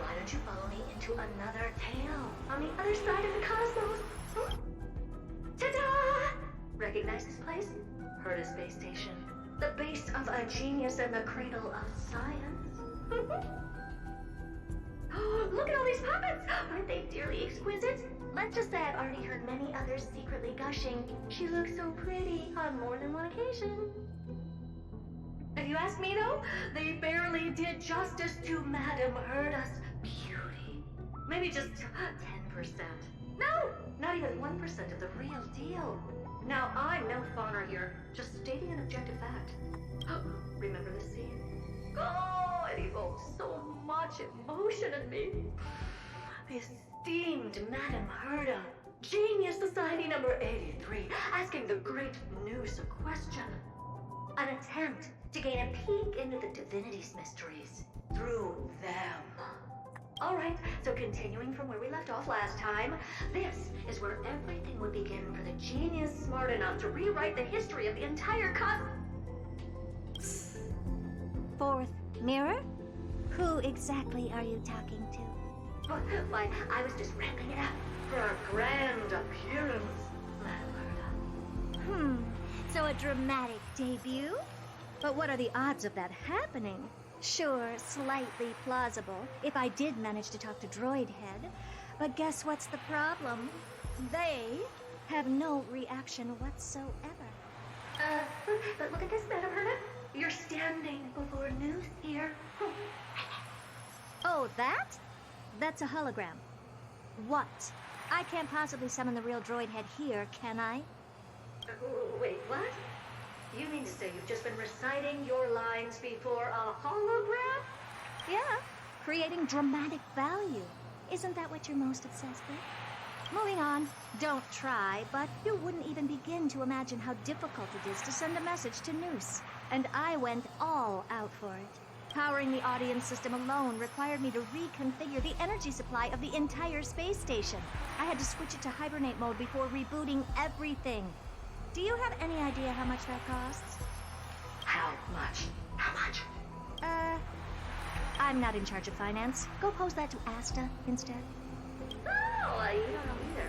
Why don't you follow me into another tale on the other side of the cosmos? Ta-da! Recognize this place? Herda Space Station. The base of a genius and the cradle of science. Look at all these puppets! Aren't they dearly exquisite? Let's just say I've already heard many others secretly gushing. She looks so pretty on more than one occasion. If you ask me though, they barely did justice to Madame Herda's beauty. Maybe just 10%. No, not even 1% of the real deal. Now, I'm no fawner here, just stating an objective fact. Remember this scene? Oh, it evoked so much emotion in me. The esteemed Madame Herda, Genius Society number 83, asking the great Noose a question. An attempt to gain a peek into the divinity's mysteries through them. Alright, so continuing from where we left off last time, this is where everything would begin for the genius smart enough to rewrite the history of the entire Fourth mirror? Who exactly are you talking to? Why, I was just ramping it up for our grand appearance, Madame Herda. So a dramatic debut? But what are the odds of that happening? Sure, slightly plausible, if I did manage to talk to Droidhead. But guess what's the problem? They have no reaction whatsoever. But look at this, Madame Herda. You're standing before Noose here. Oh, that? That's a hologram. What? I can't possibly summon the real Droidhead here, can I? Wait, what? You mean to say you've just been reciting your lines before a hologram? Yeah, creating dramatic value. Isn't that what you're most obsessed with? Moving on. Don't try, but you wouldn't even begin to imagine how difficult it is to send a message to Noose. And I went all out for it. Powering the audience system alone required me to reconfigure the energy supply of the entire space station. I had to switch it to hibernate mode before rebooting everything. Do you have any idea how much that costs? How much? How much? I'm not in charge of finance. Go pose that to Asta instead. Oh, you don't know either.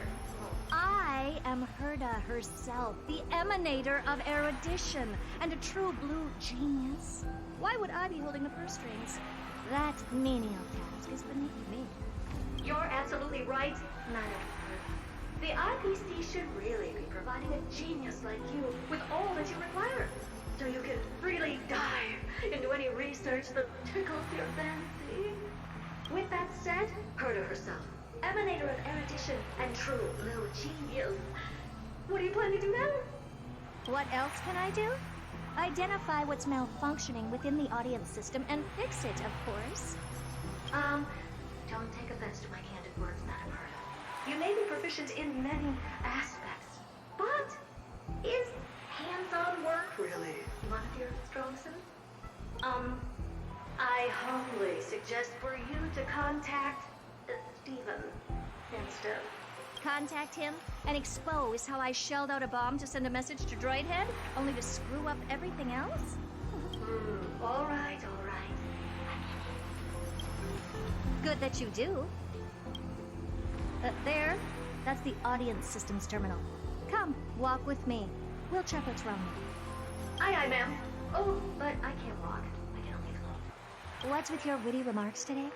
I am Herda herself, the emanator of erudition, and a true blue genius. Why would I be holding the purse strings? That menial task is beneath me. You're absolutely right, Madam. The IPC should really be providing a genius like you with all that you require, so you can really dive into any research that tickles your fancy. With that said, Herda herself, emanator of erudition and true blue genius. What do you plan to do now? What else can I do? Identify what's malfunctioning within the audience system and fix it, of course. Don't take offense to my candid words, Madam Herda. You may be proficient in many aspects, but is hands-on work really one of your strong suits? I humbly suggest for you to contact Steven instead. Contact him and expose how I shelled out a bomb to send a message to Droidhead, only to screw up everything else? All right, all right. Good that you do. There, that's the audience systems terminal. Come, walk with me. We'll check what's wrong. Aye, ma'am. Oh, but I can't walk. I can only float. What's with your witty remarks today?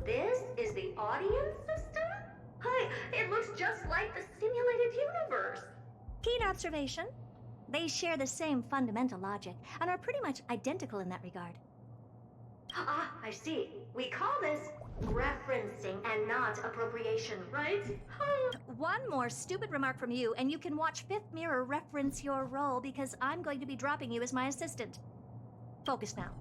This is the audience system? Hi, it looks just like the simulated universe. Keen observation. They share the same fundamental logic and are pretty much identical in that regard. Ah, I see. We call this referencing and not appropriation, right? One more stupid remark from you, and you can watch Fifth Mirror reference your role because I'm going to be dropping you as my assistant. Focus now.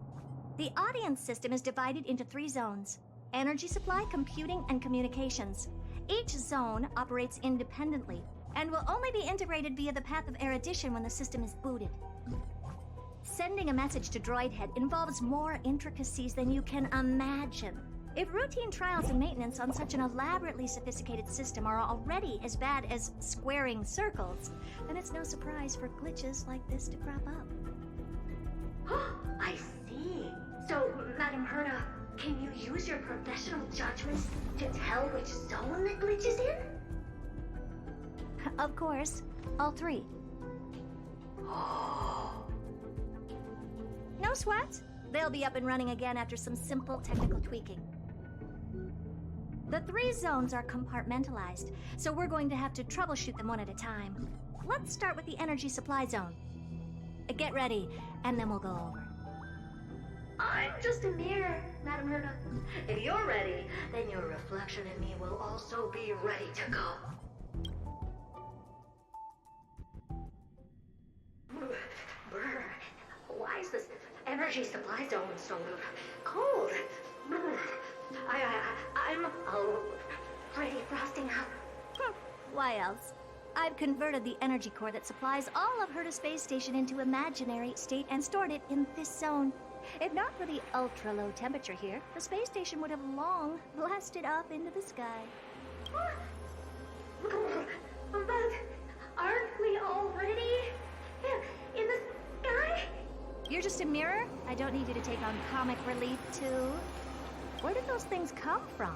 The audience system is divided into 3 zones: energy supply, computing, and communications. Each zone operates independently and will only be integrated via the path of erudition when the system is booted. Sending a message to Droidhead involves more intricacies than you can imagine. If routine trials and maintenance on such an elaborately sophisticated system are already as bad as squaring circles, then it's no surprise for glitches like this to crop up. I see. So, Madam Herda, can you use your professional judgment to tell which zone the glitch is in? Of course. All 3. No sweat. They'll be up and running again after some simple technical tweaking. The 3 zones are compartmentalized, so we're going to have to troubleshoot them one at a time. Let's start with the energy supply zone. Get ready, and then we'll go over. I'm just a mirror, Madam Herda. If you're ready, then your reflection in me will also be ready to go. Brr, why is this energy supply zone so cold? Brr, I'm already frosting up. Why else? I've converted the energy core that supplies all of Herda Space Station into imaginary state and stored it in this zone. If not for the ultra-low temperature here, the space station would have long blasted up into the sky. But aren't we already in the sky? You're just a mirror? I don't need you to take on comic relief, too. Where did those things come from?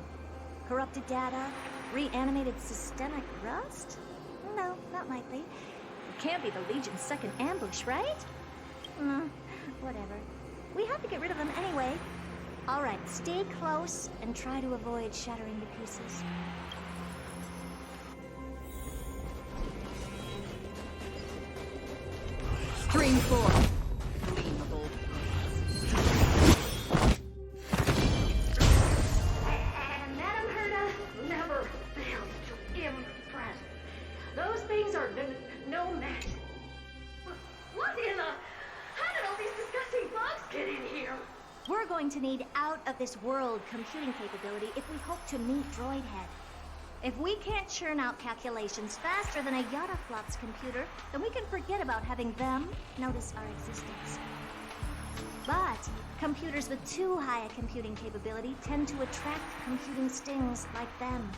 Corrupted data? Reanimated systemic rust? No, not likely. It can't be the Legion's second ambush, right? Whatever. We have to get rid of them anyway. All right, stay close and try to avoid shattering to pieces. Stream 4. And Madam Herda never failed to impress. going to need out-of-this-world computing capability if we hope to meet Droidhead. If we can't churn out calculations faster than a Yottaflop's computer, then we can forget about having them notice our existence. But computers with too high a computing capability tend to attract computing stings like them.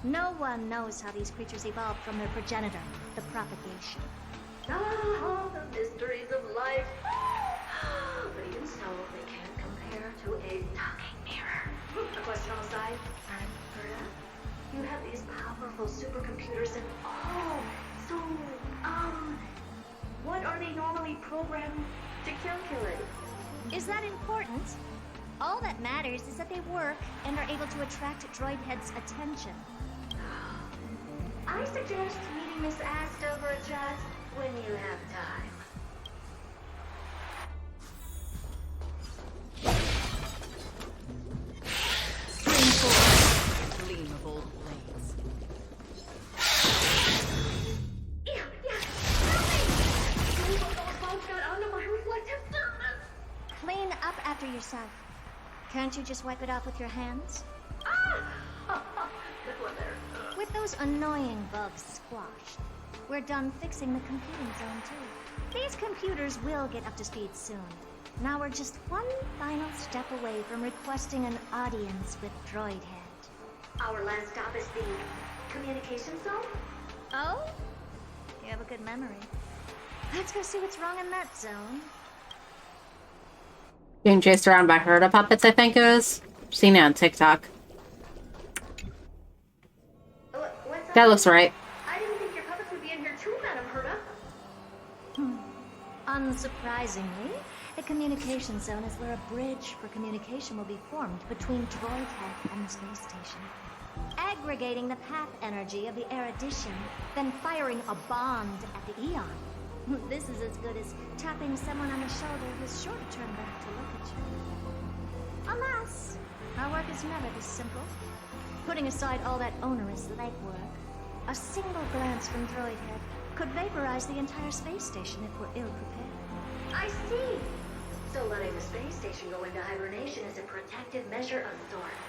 No one knows how these creatures evolved from their progenitor, the propagation. Ah, the mysteries of life. But even so, they can't compare to a talking mirror. A question on the side, Berta? You have these powerful supercomputers and so, what are they normally programmed to calculate? Is that important? All that matters is that they work and are able to attract Droidhead's attention. I suggest meeting Miss Asta for a chat when you have time. Gleam of old blades. Clean up after yourself. Can't you just wipe it off with your hands? With those annoying bugs squashed, we're done fixing the computing zone too. These computers will get up to speed soon. Now we're just one final step away from requesting an audience with Droidhead. Our last stop is the communication zone? Oh? You have a good memory. Let's go see what's wrong in that zone. Being chased around by Herda puppets, I think it was. Seen it on TikTok. That looks right. I didn't think your puppets would be in here too, Madam Herda. Unsurprisingly, the communication zone is where a bridge for communication will be formed between Droidhead and the space station. Aggregating the path energy of the erudition, then firing a bond at the Eon. This is as good as tapping someone on the shoulder who's sure to turn back to look at you. Alas, our work is never this simple. Putting aside all that onerous legwork, a single glance from Droidhead could vaporize the entire space station if we're ill-prepared. I see. So letting the space station go into hibernation is a protective measure of sorts.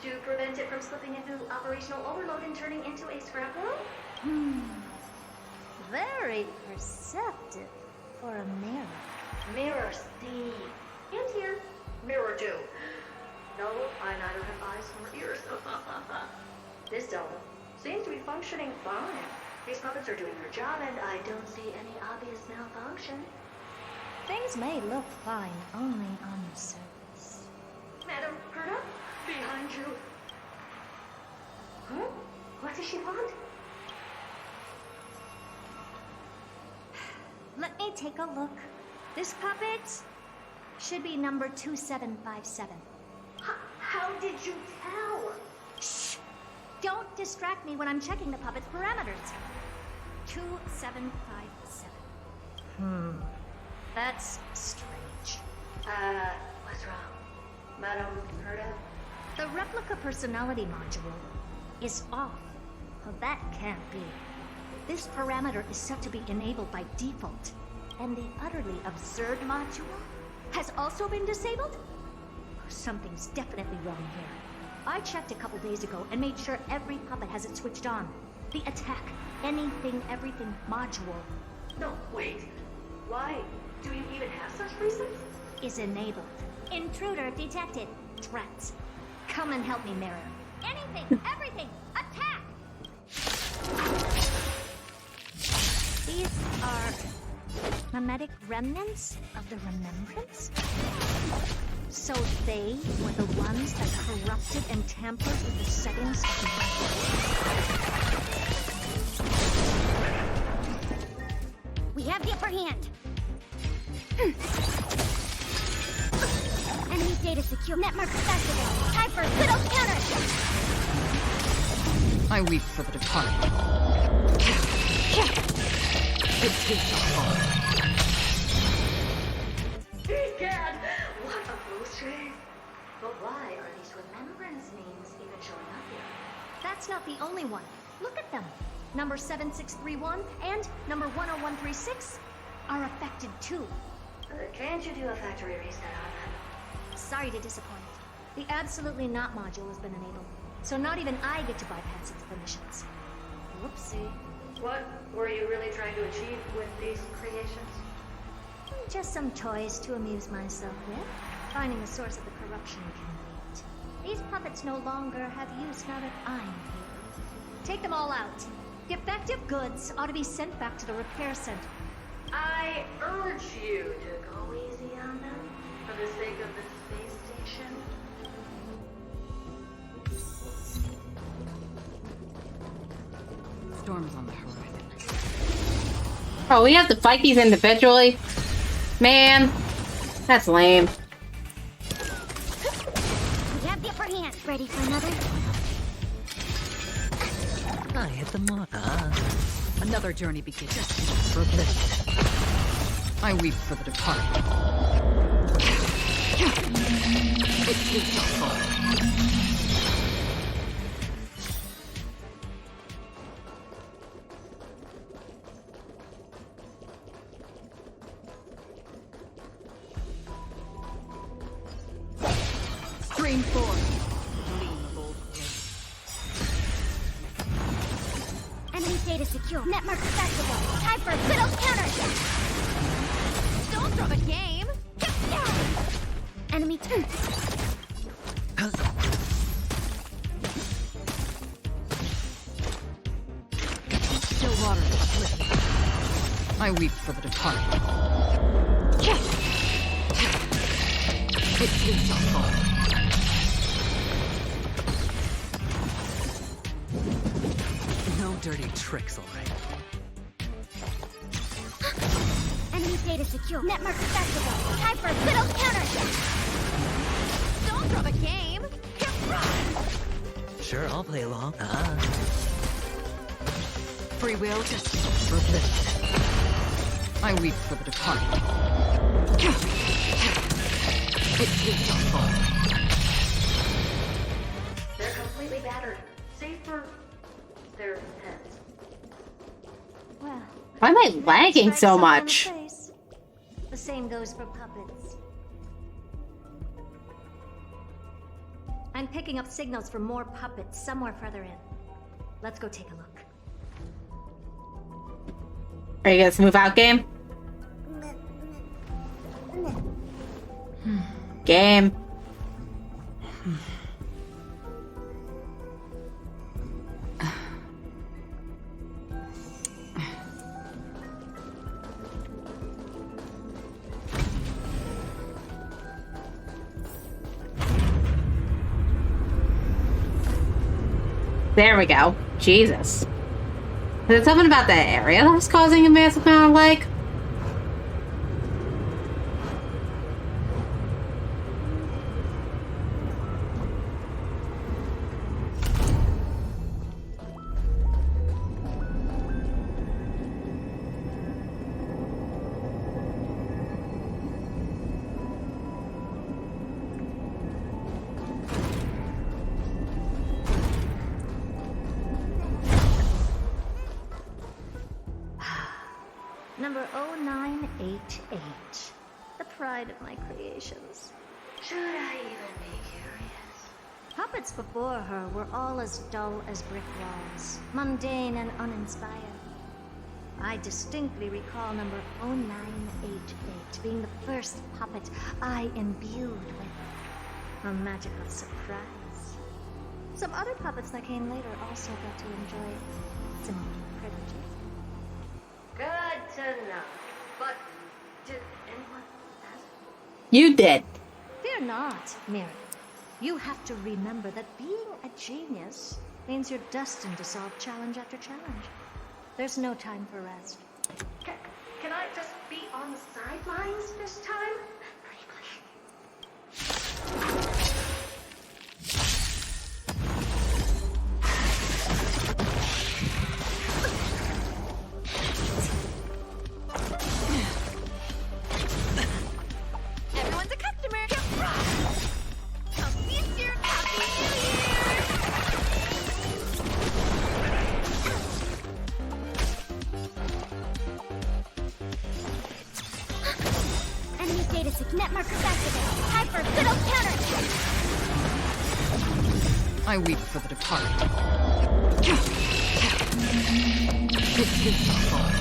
To prevent it from slipping into operational overload and turning into a scrap world? Very perceptive for a mirror. Mirror C. And here, mirror 2. No, I neither have eyes nor ears. This zone seems to be functioning fine. These puppets are doing their job, and I don't see any obvious malfunction. Things may look fine only on the surface. Madam Herda, behind you. Huh? What does she want? Let me take a look. This puppet should be number 2757. How did you tell? Shh! Don't distract me when I'm checking the puppet's parameters. 2757. That's strange. What's wrong? Madam Herda? The replica personality module is off. Well, that can't be. This parameter is set to be enabled by default. And the utterly absurd module has also been disabled? Something's definitely wrong here. I checked a couple days ago and made sure every puppet has it switched on. The attack, anything, everything module. No, wait. Why? Do you even have such presets? Is enabled. Intruder detected. Threats. Come and help me, Mirror. Anything, everything, attack! These are mimetic remnants of the Remembrance? So they were the ones that corrupted and tampered with the settings of the... We have the upper hand. Enemy data secure. Network activated. Time for a good old counter. I weep for the departed. It takes a heart. Egad! What a bullshit! But why are these remembrance names even showing up here? That's not the only one. Look at them. Number 7631 and number 10136 are affected too. Can't you do a factory reset on them? Sorry to disappoint. The Absolutely Not module has been enabled, so not even I get to bypass its permissions. Whoopsie. What were you really trying to achieve with these creations? Just some toys to amuse myself with. Finding the source of the corruption can wait. These puppets no longer have use now that I'm here. Take them all out. Defective goods ought to be sent back to the repair center. I urge you to go easy on them for the sake of the space station. Storm's on the horizon. Oh, we have to fight these individually? Man, that's lame. We have the upper hand. Ready for another? I hit the mark. Another journey begins. For bliss. I weep for the departed. It is your fault. Stream forth. Gleam of old grace. Enemy data secure. Network accessible. Time for a good old counter. Don't throw the game. Enemy turn. Still water uplifted. I weep for the departed. It is your fault. No dirty tricks, alright. Enemy data secure. Network accessible. Time for a good old counter. Don't throw the game. Sure, I'll play along. Free will just for bliss. I weep for the departed. It is your fault. They're completely battered, save for their heads. Well, Why am I lagging so much? The same goes for puppets. I'm picking up signals for more puppets somewhere further in. Let's go take a look. Are you gonna move out, game? Game. There we go. Jesus. Is it something about that area that was causing a massive amount of lag? Number 0988. The pride of my creations. Should I even be curious? Puppets before her were all as dull as brick walls, mundane and uninspired. I distinctly recall number 0988 being the first puppet I imbued with a magical surprise. Some other puppets that came later also got to enjoy similar privileges. Good to know. But did anyone ask? You did. Fear not, Miriam. You have to remember that being a genius means you're destined to solve challenge after challenge. There's no time for rest. Can I just be on the sidelines this time? Everyone's a customer. Come feast your Happy New Year! Enemy data sig network activated. Time for a good old count. I weep for the departed. It is the fall.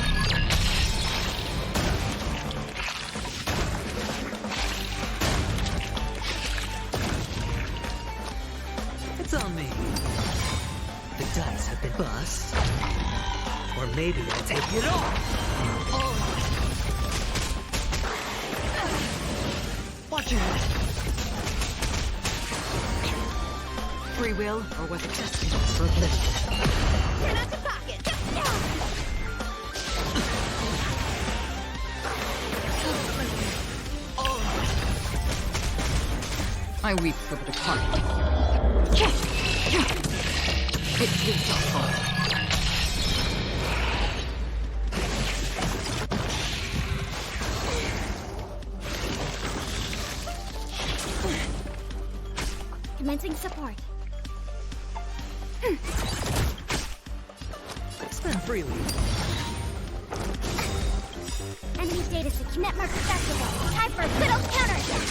It's on me. The dice have been bust. Or maybe I'll take it all. Watch your head. Free will, or was it destiny for oblivion? Turn out your pocket. I weep for the departed. It is the fall. Commencing support. Spend freely. Enemy data set cannot mark accessible. Time for a good old counterattack.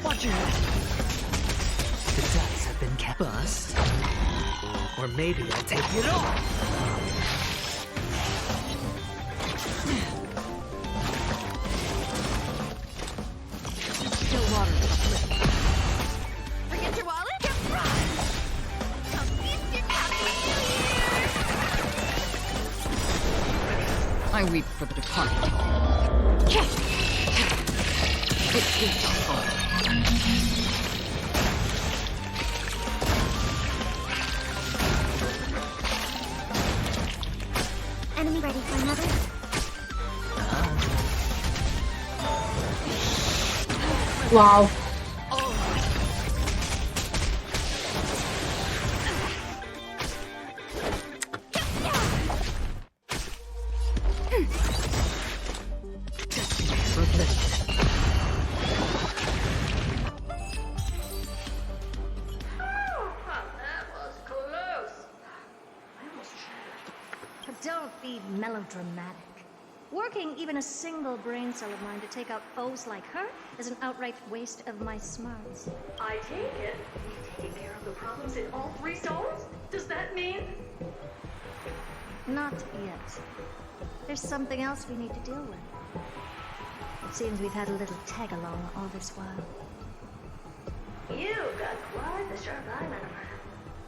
Watch your head. The dice have been cast. Bust. Or maybe I'll take it all. Still water to the flip. Forget your wallet? Get fried! Come feast your happy I weep for the departed. It is the fall. Enemy ready for another? Wow. But don't be melodramatic. Working even a single brain cell of mine to take out foes like her is an outright waste of my smarts. I take it you've taken care of the problems in all 3 zones? Does that mean? Not yet. There's something else we need to deal with. It seems we've had a little tag-along all this while. You've got quite the sharp eye, Madam.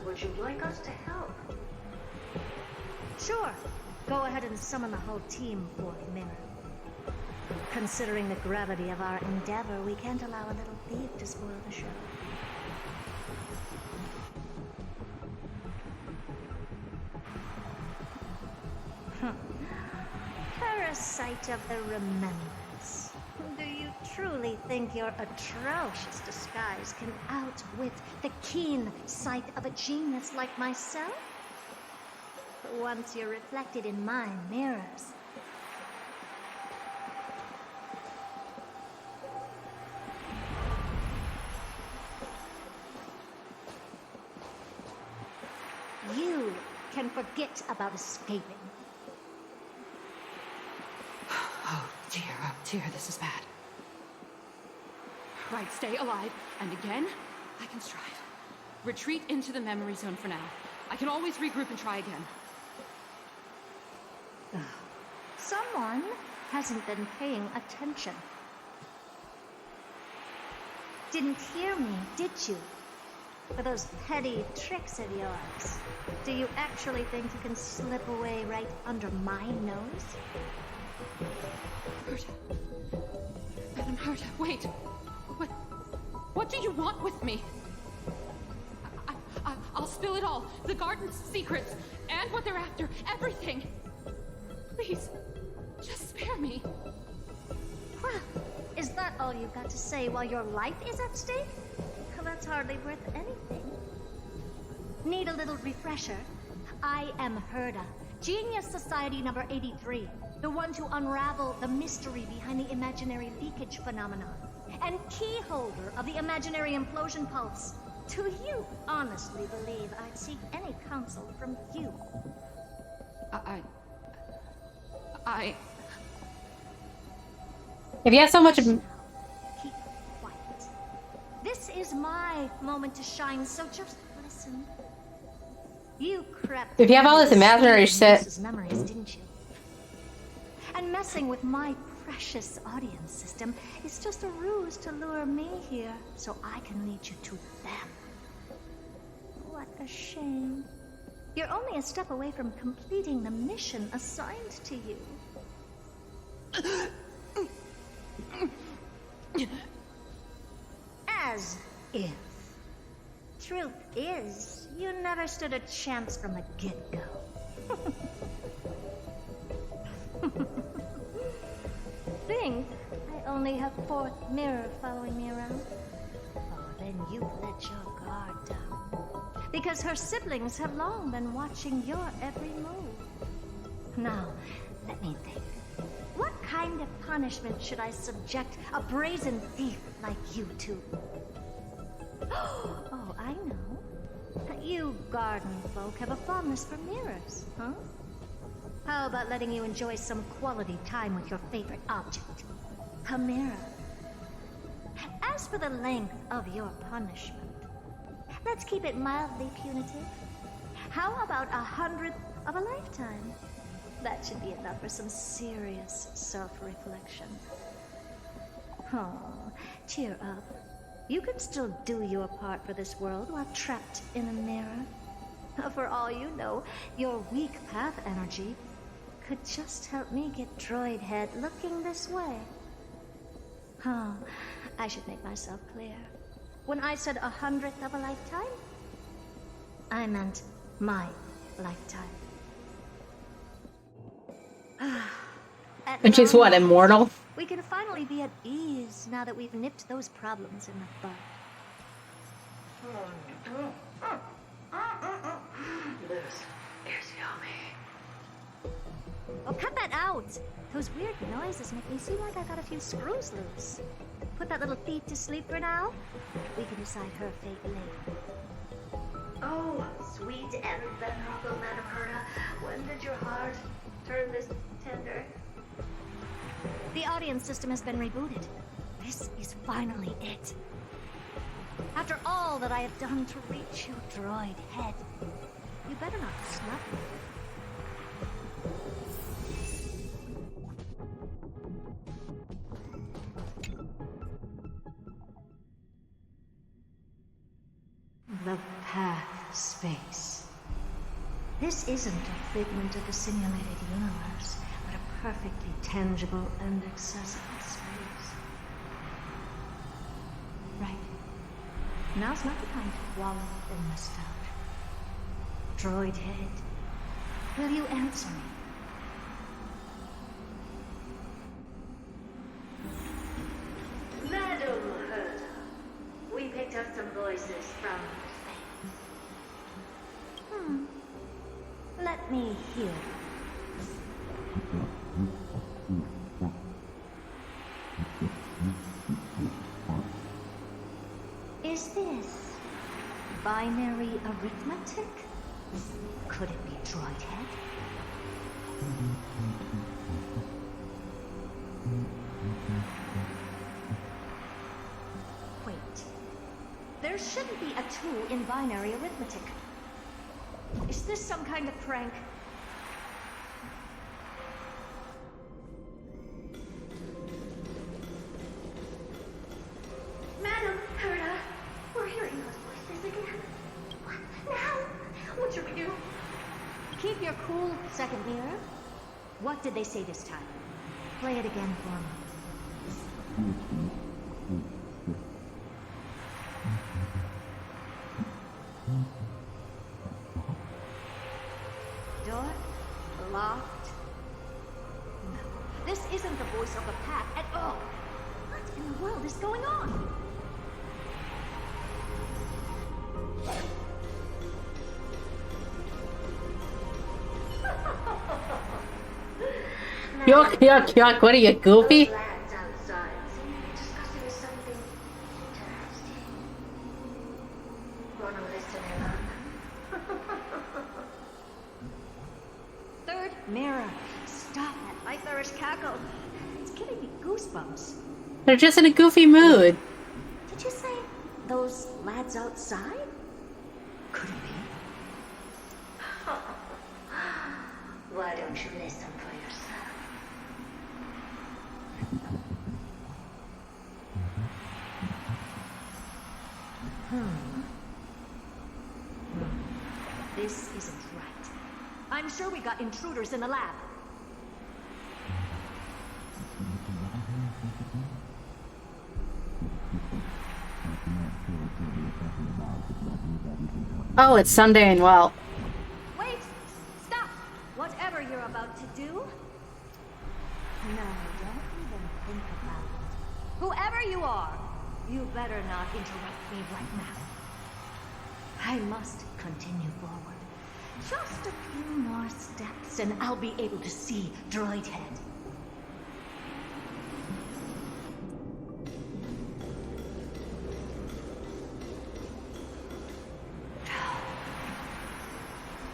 Would you like us to help? Sure. Go ahead and summon the whole team for Mirror. Considering the gravity of our endeavor, we can't allow a little thief to spoil the show. Parasite of the Remembrance. Do you truly think your atrocious disguise can outwit the keen sight of a genius like myself? Once you're reflected in my mirrors. You can forget about escaping. Oh dear, this is bad. Right, stay alive, and again, I can strive. Retreat into the memory zone for now. I can always regroup and try again. Someone hasn't been paying attention. Didn't hear me, did you? For those petty tricks of yours. Do you actually think you can slip away right under my nose? Herta. Madam Herta, wait. What do you want with me? I'll spill it all. The garden's secrets, and what they're after. Everything. Please, just spare me. Well, is that all you've got to say while your life is at stake? Well, that's hardly worth anything. Need a little refresher? I am Herta, Genius Society number 83, the one to unravel the mystery behind the imaginary leakage phenomenon, and key holder of the imaginary implosion pulse. Do you honestly believe I'd seek any counsel from you? If you have so much... Keep quiet. This This is my moment to shine, so just listen. You crept. If you have all this imaginary shit. Memories, didn't you? And messing with my precious audience system is just a ruse to lure me here so I can lead you to them. What a shame. You're only a step away from completing the mission assigned to you. As if. Truth is, you never stood a chance from the get-go. Think I only have fourth mirror following me around? Oh, then you've let your guard down. Because her siblings have long been watching your every move. Now, let me think. What kind of punishment should I subject a brazen thief like you to? Oh, I know. You garden folk have a fondness for mirrors, huh? How about letting you enjoy some quality time with your favorite object? A mirror. As for the length of your punishment, let's keep it mildly punitive. How about 100th of a lifetime? That should be enough for some serious self-reflection. Oh, cheer up. You can still do your part for this world while trapped in a mirror. For all you know, your weak path energy could just help me get Droid Head looking this way. Oh, I should make myself clear. When I said 100th of a lifetime, I meant my lifetime. And she's what, immortal? We can finally be at ease now that we've nipped those problems in the bud. This is yummy. Oh, cut that out! Those weird noises make me seem like I got a few screws loose. Put that little thief to sleep for now. We can decide her fate later. Oh, sweet and venerable Madam Herta, when did your heart turn this tender? The audience system has been rebooted. This is finally it. After all that I have done to reach you, Droid Head, you better not snub me. The path space. This isn't a figment of the simulated universe, but a perfectly tangible and accessible space. Right. Now's not the time to wallow in nostalgia. Droid Head, will you answer me? Madam Herta, we picked up some voices from space. Let me hear. Is this binary arithmetic? Could it be Droid Head? Wait. There shouldn't be a 2 in binary arithmetic. Is this some kind of prank? Madam Herta, we're hearing those voices again. What now? What should we do? Keep your cool, second mirror. What did they say this time? Play it again for me. Door locked. No, this isn't the voice of the pack at all. What in the world is going on? Yuck, yuck, yuck. What are you, goofy? Those lads outside seem to be discussing something interesting. Wanna listen in on? Third mirror. Stop that nightmarish cackle. It's giving me goosebumps. They're just in a goofy mood. Did you say Those lads outside? Could it be? Why don't you listen for yourself? This isn't right. I'm sure we got intruders in the lab. Oh, it's Sunday and well. Wait! Stop! Whatever you're about to do. No, don't even think about it. Whoever you are, you better not interrupt me right now. I must continue forward. Just a few more steps and I'll be able to see Droid Head.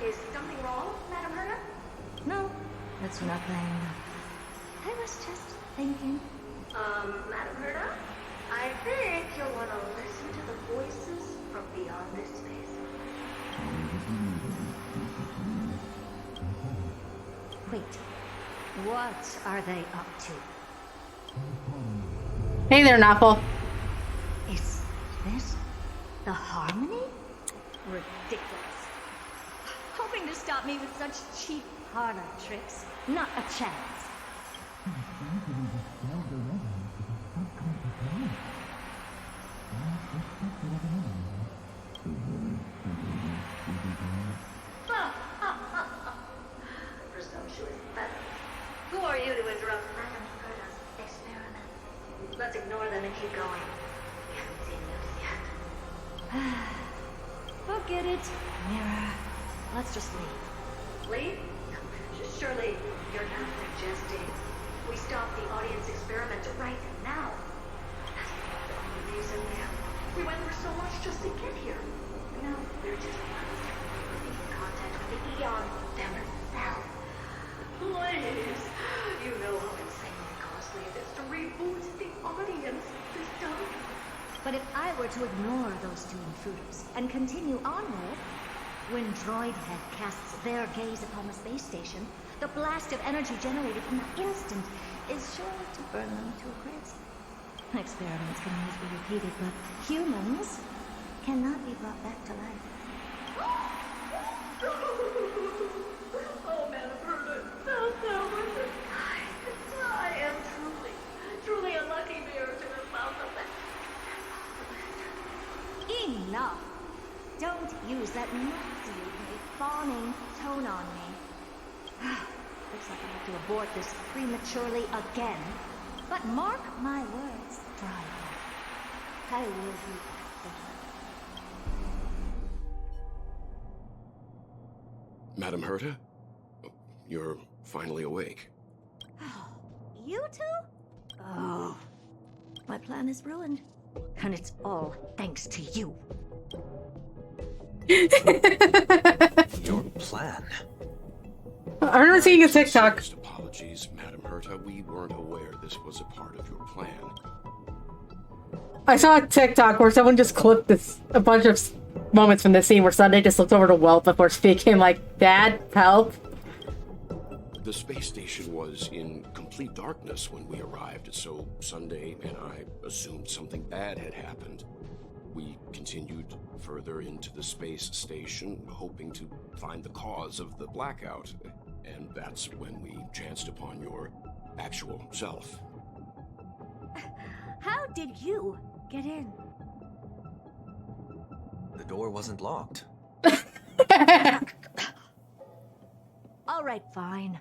Is something wrong, Madam Herta? No, that's nothing. I was just thinking. Madam Herta? I think you'll want to listen to the voices from beyond this space. Wait, what are they up to? Hey there, Novel. Is this the Harmony? Ridiculous. Hoping to stop me with such cheap parlor tricks. Not a chance. Presumptuous feathers. Who are you to interrupt Madam Herta's experiment? Let's ignore them and keep going. We haven't seen news yet. Forget it, Mirror. Let's just leave. Leave? Surely you're not suggesting we stop the audience experiment right now. That's the only reason we went through so much just to get here. Now we're just one step from making contact with the Eon themselves. Please, you know how insanely costly it is to reboot the audience system. But if I were to ignore those two intruders and continue onward, when Droid Head casts their gaze upon the space station, the blast of energy generated in that instant is sure to burn them to a crisp. Experiments can always be repeated, but humans cannot be brought back to life. Oh, Madam Herta, I am truly a lucky bear to have found the best. Enough! Don't use that nauseatingly fawning tone on me. Looks like I have to abort this prematurely again. But mark my words, Driver. I will be back. Madam Herta? You're finally awake. You two? Oh, my plan is ruined. And it's all thanks to you. Your plan? I remember seeing a TikTok. Apologies, Madam Herta. We weren't aware this was a part of your plan. I saw a TikTok where someone just clipped a bunch of moments from the scene where Sunday just looked over to Welt before speaking, like, Dad, help. The space station was in complete darkness when we arrived, so Sunday and I assumed something bad had happened. We continued further into the space station, hoping to find the cause of the blackout. And that's when we chanced upon your actual self. How did you get in? The door wasn't locked. All right, fine.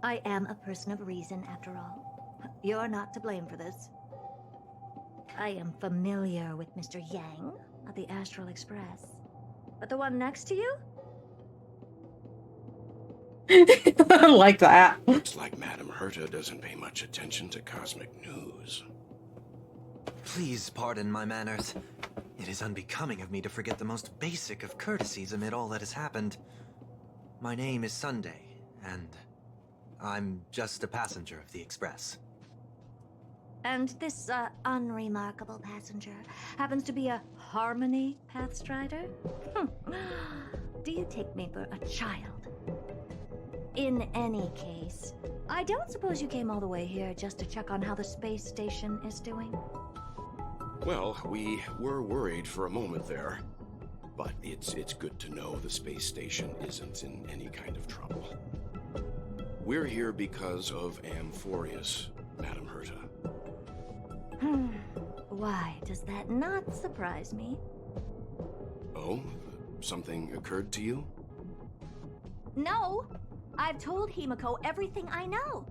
I am a person of reason, after all. You're not to blame for this. I am familiar with Mr. Yang of the Astral Express. But the one next to you? I like that. Looks like Madam Herta doesn't pay much attention to cosmic news. Please pardon my manners. It is unbecoming of me to forget the most basic of courtesies amid all that has happened. My name is Sunday, and I'm just a passenger of the Express. And this, unremarkable passenger happens to be a Harmony Pathstrider? Do you take me for a child? In any case, I don't suppose you came all the way here just to check on how the space station is doing? Well, we were worried for a moment there. But it's good to know the space station isn't in any kind of trouble. We're here because of Amphorius, Madam Herta. Why does that not surprise me? Oh? Something occurred to you? No! I've told Himiko everything I know.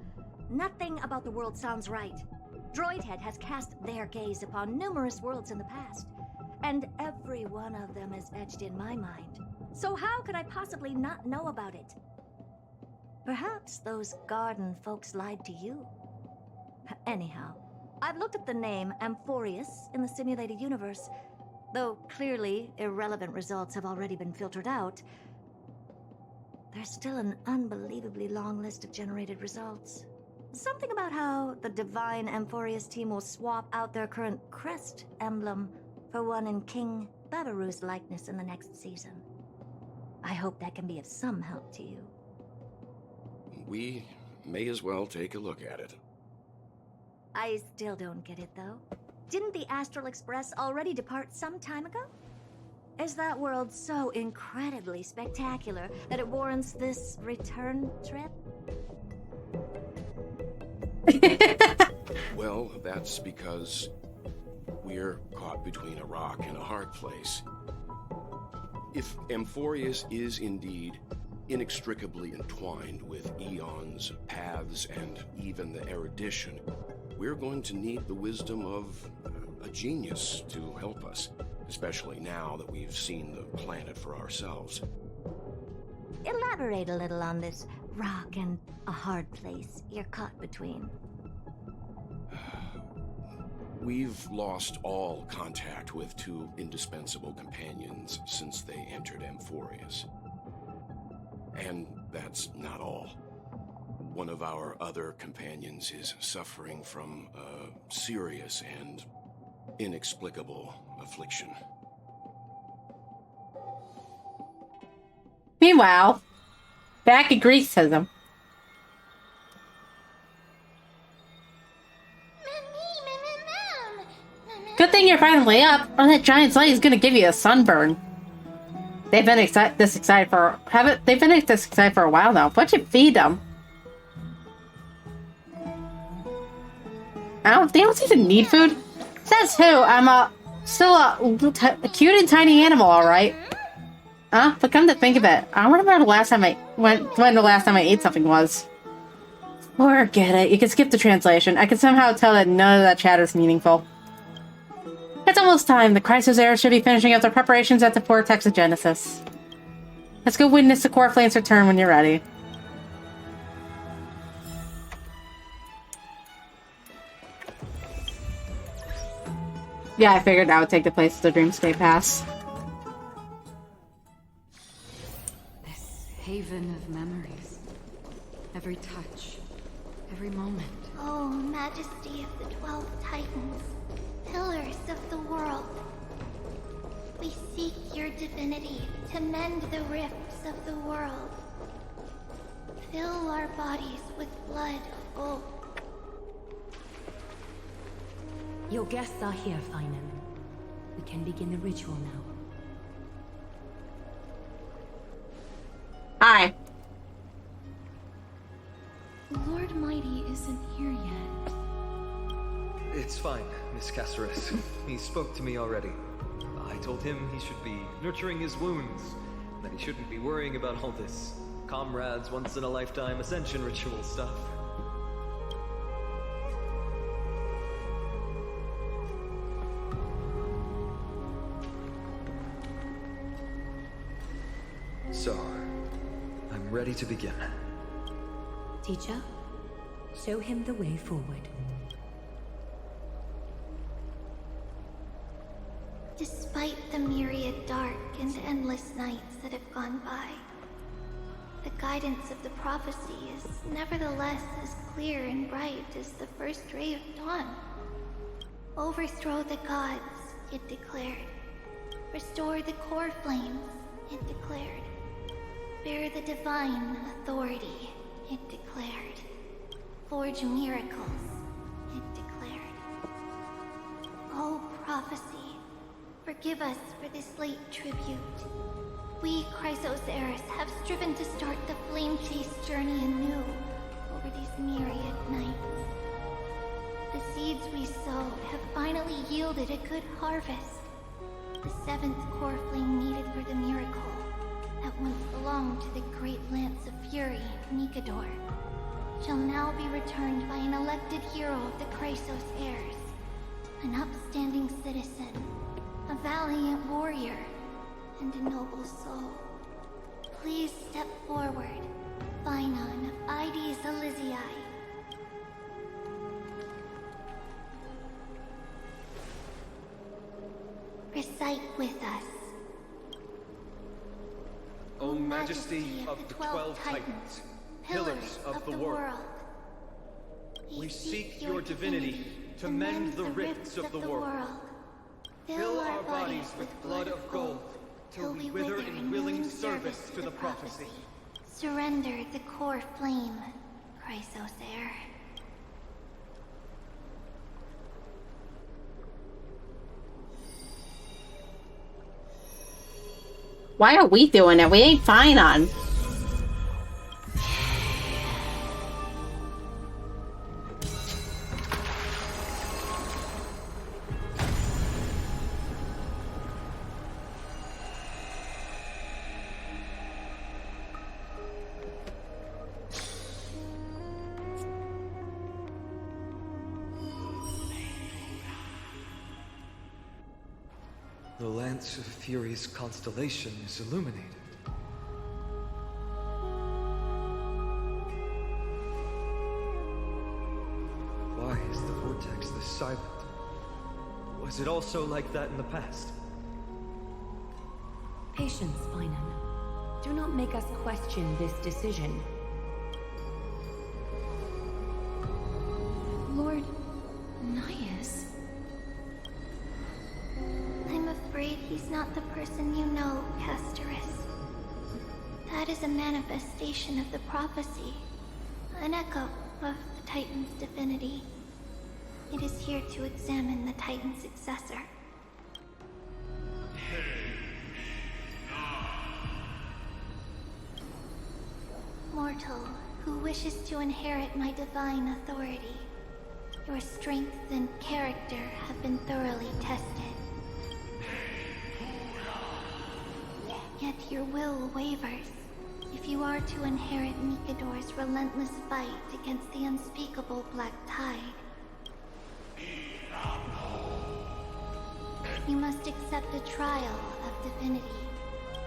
Nothing about the world sounds right. Droidhead has cast their gaze upon numerous worlds in the past, and every one of them is etched in my mind. So how could I possibly not know about it? Perhaps those garden folks lied to you. Anyhow, I've looked up the name Amphorius in the simulated universe, though clearly irrelevant results have already been filtered out. There's still an unbelievably long list of generated results. Something about how the Divine Amphorius team will swap out their current crest emblem for one in King Babaru's likeness in the next season. I hope that can be of some help to you. We may as well take a look at it. I still don't get it, though. Didn't the Astral Express already depart some time ago? Is that world so incredibly spectacular that it warrants this return trip? Well, that's because we're caught between a rock and a hard place. If Amphorius is indeed inextricably entwined with eons, paths, and even the erudition, we're going to need the wisdom of a genius to help us, especially now that we've seen the planet for ourselves. Elaborate a little on this rock and a hard place you're caught between. We've lost all contact with two indispensable companions since they entered Amphorius. And that's not all. One of our other companions is suffering from a serious and inexplicable affliction. Meanwhile, back in Greekism. Good thing you're finally up, or that giant light is gonna give you a sunburn. They've been this excited for a while now. Why'd you feed them? They don't even need food. Says who? I'm still a cute and tiny animal, all right. But come to think of it, I don't remember the last time when the last time I ate something was. Forget it. You can skip the translation. I can somehow tell that none of that chatter is meaningful. It's almost time. The Chrysosauros should be finishing up their preparations at the Vortex of Genesis. Let's go witness the Core Flame's return when you're ready. Yeah, I figured that would take the place of the Dreamscape Pass. This haven of memories. Every touch, every moment. Oh, Majesty of the 12 Titans, pillars of the world. We seek your divinity to mend the rifts of the world. Fill our bodies with blood of gold. Your guests are here, Finan. We can begin the ritual now. Hi. Lord Mighty isn't here yet. It's fine, Miss Caceres. He spoke to me already. I told him he should be nurturing his wounds, that he shouldn't be worrying about all this comrades once-in-a-lifetime ascension ritual stuff. So, I'm ready to begin. Teacher, show him the way forward. Despite the myriad dark and endless nights that have gone by, the guidance of the prophecy is nevertheless as clear and bright as the first ray of dawn. Overthrow the gods, it declared. Restore the core flames, it declared. Bear the divine authority, it declared. Forge miracles, it declared. Oh, prophecy, forgive us for this late tribute. We, Chrysos heirs, have striven to start the flame chase journey anew over these myriad nights. The seeds we sowed have finally yielded a good harvest. The seventh core flame needed for the miracle that once belonged to the great Lance of Fury, Nikador, shall now be returned by an elected hero of the Chrysos heirs, an upstanding citizen, a valiant warrior, and a noble soul. Please step forward, Finon of Ides Elysiae. Recite with us. O Majesty of the 12 Titans, pillars of the world, we seek your divinity to mend the rifts of the world. Fill our bodies with blood of gold, till we wither in willing service to the prophecy. Surrender the core flame, Chrysos heir. Why are we doing it? We ain't fine on. The Lance of Fury's constellation is illuminated. Why is the vortex this silent? Was it also like that in the past? Patience, Finon. Do not make us question this decision. Lord Naius. I'm afraid he's not the person you know, Casterus. That is a manifestation of the prophecy, an echo of the Titan's divinity. It is here to examine the Titan's successor. Mortal, who wishes to inherit my divine authority. Your strength and character have been thoroughly tested. Yet your will wavers. If you are to inherit Nikador's relentless fight against the unspeakable Black Tide, you must accept a trial of divinity.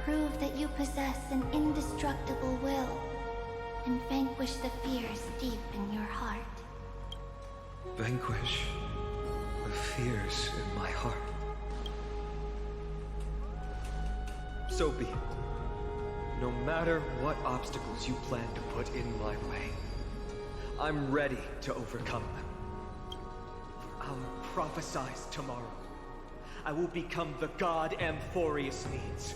Prove that you possess an indestructible will, and vanquish the fears deep in your heart. Vanquish the fears in my heart. So be it. No matter what obstacles you plan to put in my way, I'm ready to overcome them. For our prophesied tomorrow, I will become the god Amphorius needs.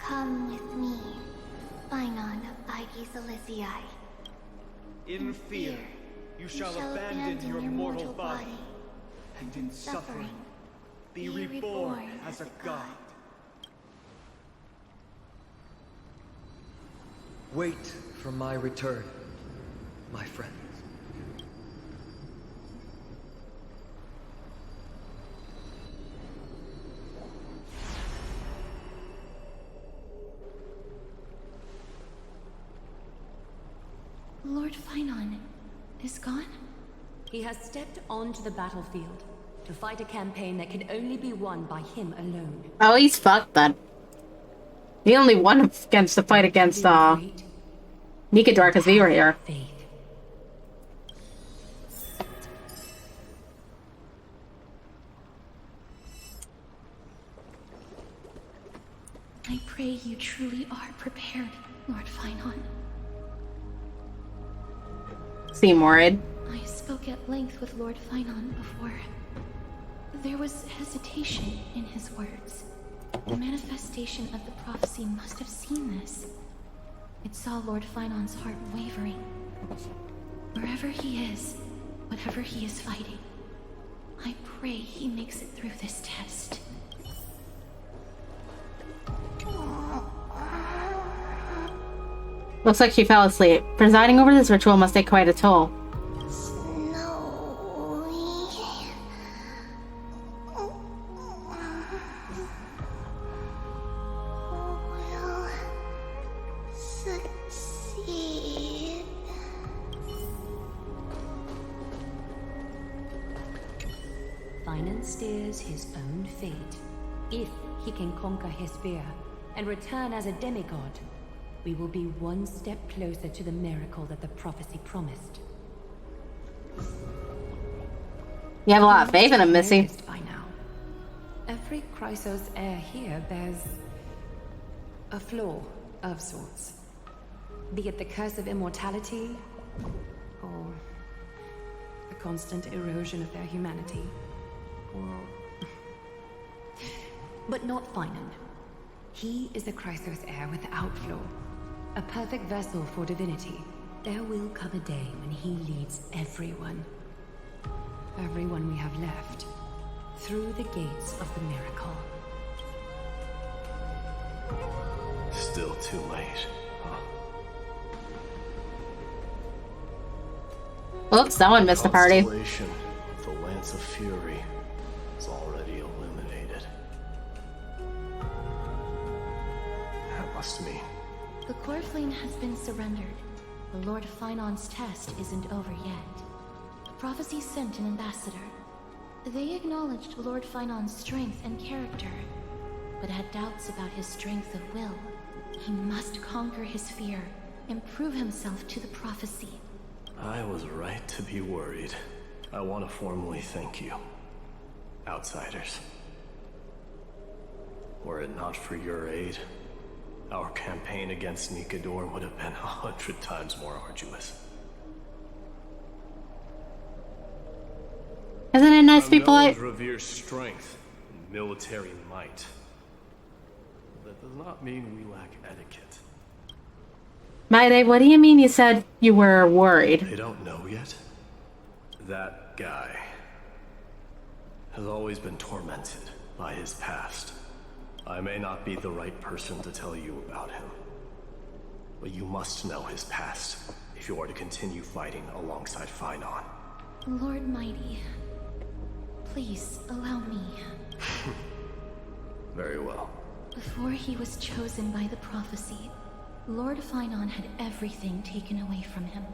Come with me, Finon of Ides Elysiae. In fear, you shall abandon your mortal body, and in suffering, be reborn as a god. Wait for my return, my friends. Lord Finon is gone? He has stepped onto the battlefield to fight a campaign that can only be won by him alone. Oh, he's fucked then. He only won against the fight against Nikador because we were here. I pray you truly are prepared, Lord Finon. Seymour. I spoke at length with Lord Finon before. There was hesitation in his words. The manifestation of the prophecy must have seen this. It saw Lord Finon's heart wavering. Wherever he is, whatever he is fighting, I pray he makes it through this test. Looks like she fell asleep. Presiding over this ritual must take quite a toll. Finan steers his own fate. If he can conquer Hesperia and return as a demigod, we will be one step closer to the miracle that the prophecy promised. You have a lot of faith in him, Missy. By now, every Chrysos heir here bears a flaw of sorts. Be it the curse of immortality, or the constant erosion of their humanity, or... But not Finan. He is the Chrysos heir without flaw. A perfect vessel for divinity. There will come a day when he leads everyone we have left, through the gates of the miracle. Still too late, huh? Oops, that one missed the party. Constellation of the Lance of Fury is already illuminated. That must mean The Corflane has been surrendered. The Lord Finon's test isn't over yet. The prophecy sent an ambassador. They acknowledged Lord Finon's strength and character, but had doubts about his strength of will. He must conquer his fear and prove himself to the prophecy. I was right to be worried. I want to formally thank you, outsiders. Were it not for your aid, our campaign against Nikador would have been 100 times more arduous. Isn't it nice people like... revere strength and military might. That does not mean we lack etiquette. Maide, what do you mean you said you were worried? They don't know yet. That guy has always been tormented by his past. I may not be the right person to tell you about him, but you must know his past if you are to continue fighting alongside Finon. Lord Mighty, please allow me. Very well. Before he was chosen by the prophecy, Lord Finon had everything taken away from him.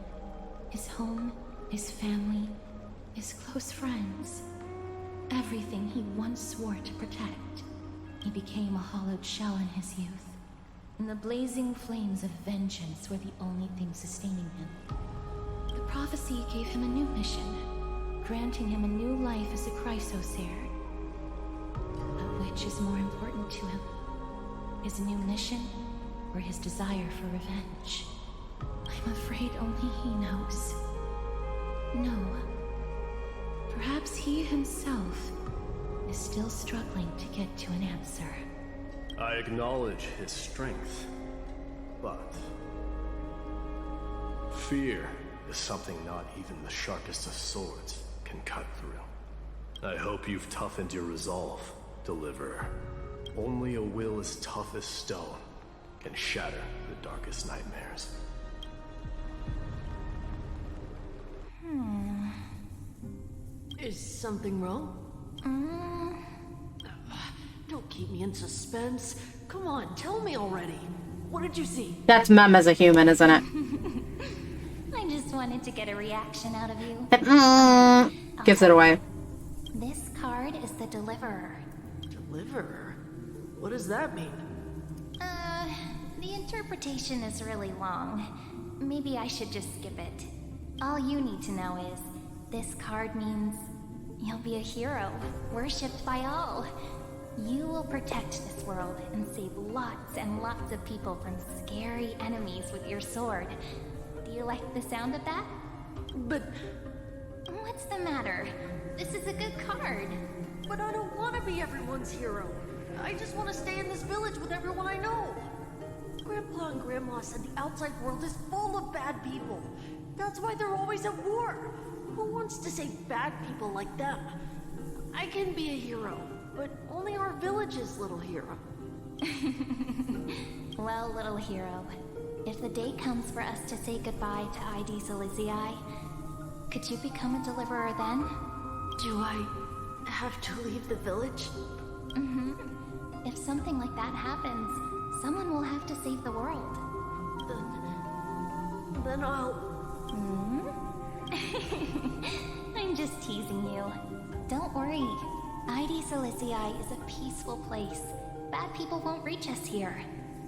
His home, his family, his close friends. Everything he once swore to protect. He became a hollowed shell in his youth, and the blazing flames of vengeance were the only thing sustaining him. The prophecy gave him a new mission, granting him a new life as a Chrysos heir. But which is more important to him? His new mission, or his desire for revenge? I'm afraid only he knows. No. Perhaps he himself is still struggling to get to an answer. I acknowledge his strength, but fear is something not even the sharpest of swords can cut through. I hope you've toughened your resolve, Deliverer. Only a will as tough as stone can shatter the darkest nightmares. Is something wrong? Don't keep me in suspense. Come on, tell me already. What did you see? That's Mem as a human, isn't it? I just wanted to get a reaction out of you. Gives it away. This card is the Deliverer. Deliverer? What does that mean? The interpretation is really long. Maybe I should just skip it. All you need to know is, this card means you'll be a hero, worshipped by all. You will protect this world and save lots and lots of people from scary enemies with your sword. Do you like the sound of that? But What's the matter? This is a good card. But I don't want to be everyone's hero. I just want to stay in this village with everyone I know. Grandpa and Grandma said the outside world is full of bad people. That's why they're always at war. Who wants to save bad people like them? I can be a hero, but only our village's little hero. Well, little hero, if the day comes for us to say goodbye to ID Silicii, could you become a deliverer then? Do I have to leave the village? Mm-hmm. If something like that happens, someone will have to save the world. Then I'll... Hmm? I'm just teasing you. Don't worry. ID Silicii is a peaceful place. Bad people won't reach us here.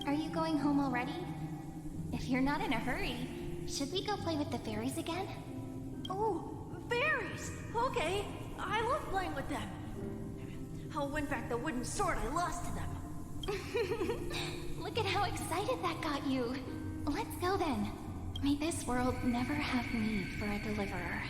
Are you going home already? If you're not in a hurry, should we go play with the fairies again? Oh, fairies! Okay, I love playing with them. I'll win back the wooden sword I lost to them. Look at how excited that got you. Let's go then. May this world never have need for a deliverer.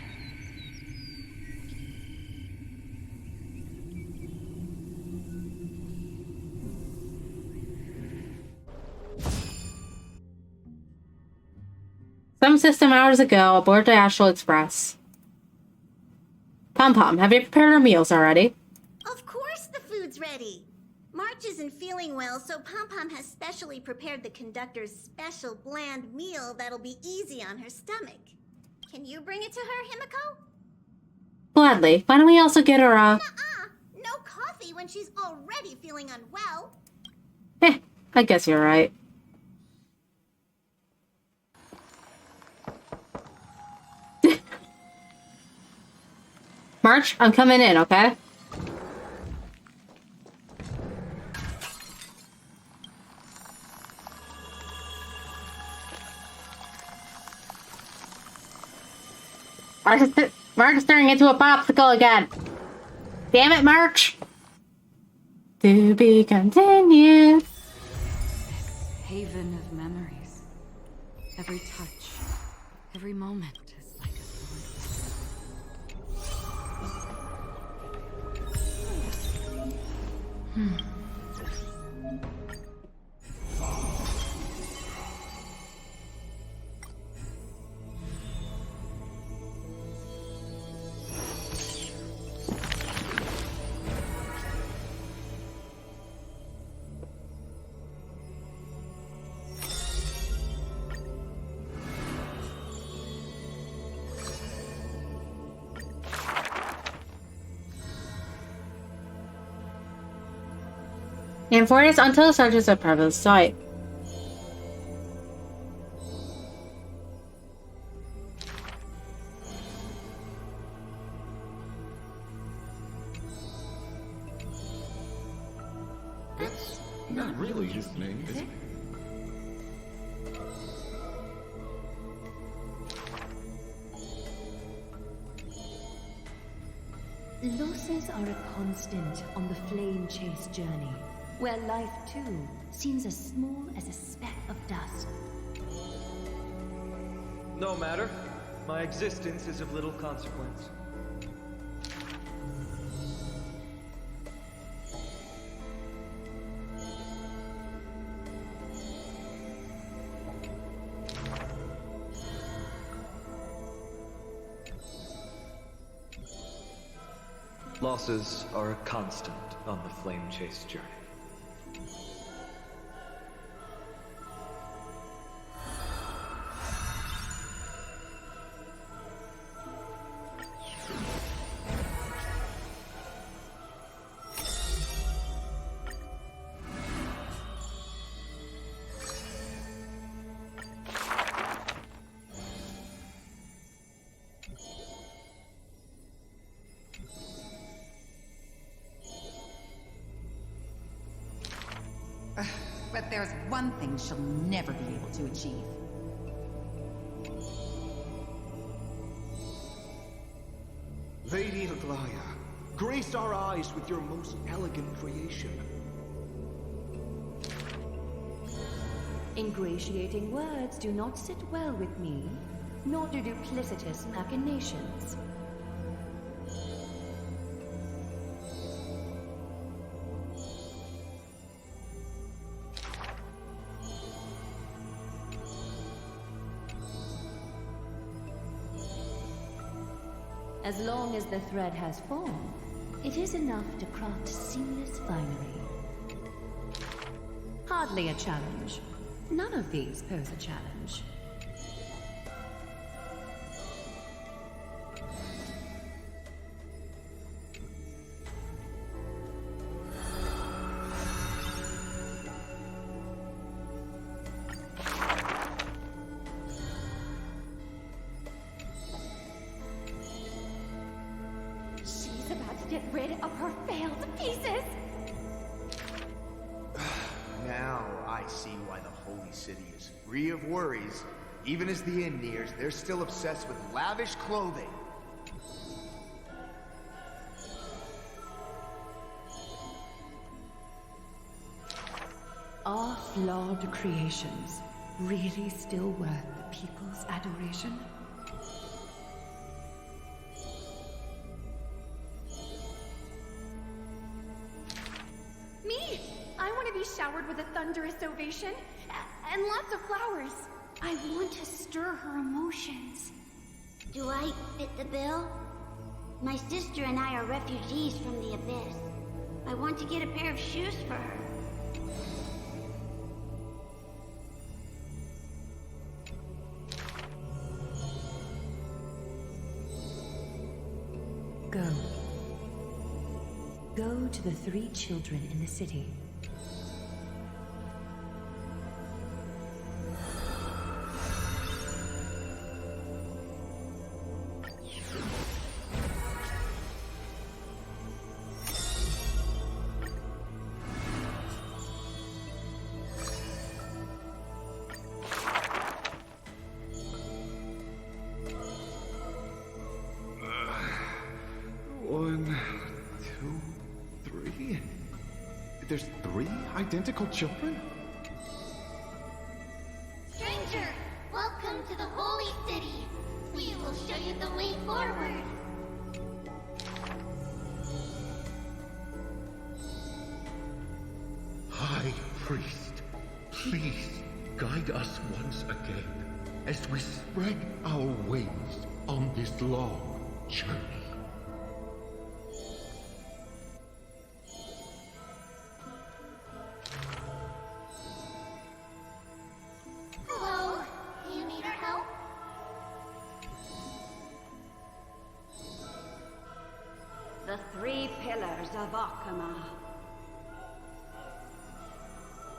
Some system hours ago, aboard the Astral Express. Pom-Pom, have you prepared our meals already? Of course the food's ready. March isn't feeling well, so Pom-Pom has specially prepared the conductor's special bland meal that'll be easy on her stomach. Can you bring it to her, Himiko? Gladly. Why don't we also get her, No coffee when she's already feeling unwell. I guess you're right. March, I'm coming in, okay? March is turning into a popsicle again. Damn it, March! To be continued. Haven of memories. Every touch, every moment is like a voice. And for this, until such as a private site. That's not really his name, is it? Losses are a constant on the flame chase journey, where life too seems as small as a speck of dust. No matter. My existence is of little consequence. Losses are a constant on the flame chase journey. But there's one thing she'll never be able to achieve. Lady Aglaya, grace our eyes with your most elegant creation. Ingratiating words do not sit well with me, nor do duplicitous machinations. As long as the thread has form, it is enough to craft seamless finery. Hardly a challenge. None of these pose a challenge. She's about to get rid of her failed pieces! Now I see why the Holy City is free of worries. Even as the end nears, they're still obsessed with lavish clothing. Are flawed creations really still worth the people's adoration? Me! I want to be showered with a thunderous ovation and lots of flowers. I want to stir her emotions. Do I fit the bill? My sister and I are refugees from the Abyss. I want to get a pair of shoes for her. Go. Go to the 3 children in the city. One, two, three. There's 3 identical children? Stranger, welcome to the Holy City. We will show you the way forward. High Priest, please guide us once again as we spread our wings on this long journey. Hello, do you need our help? The 3 pillars of Akama.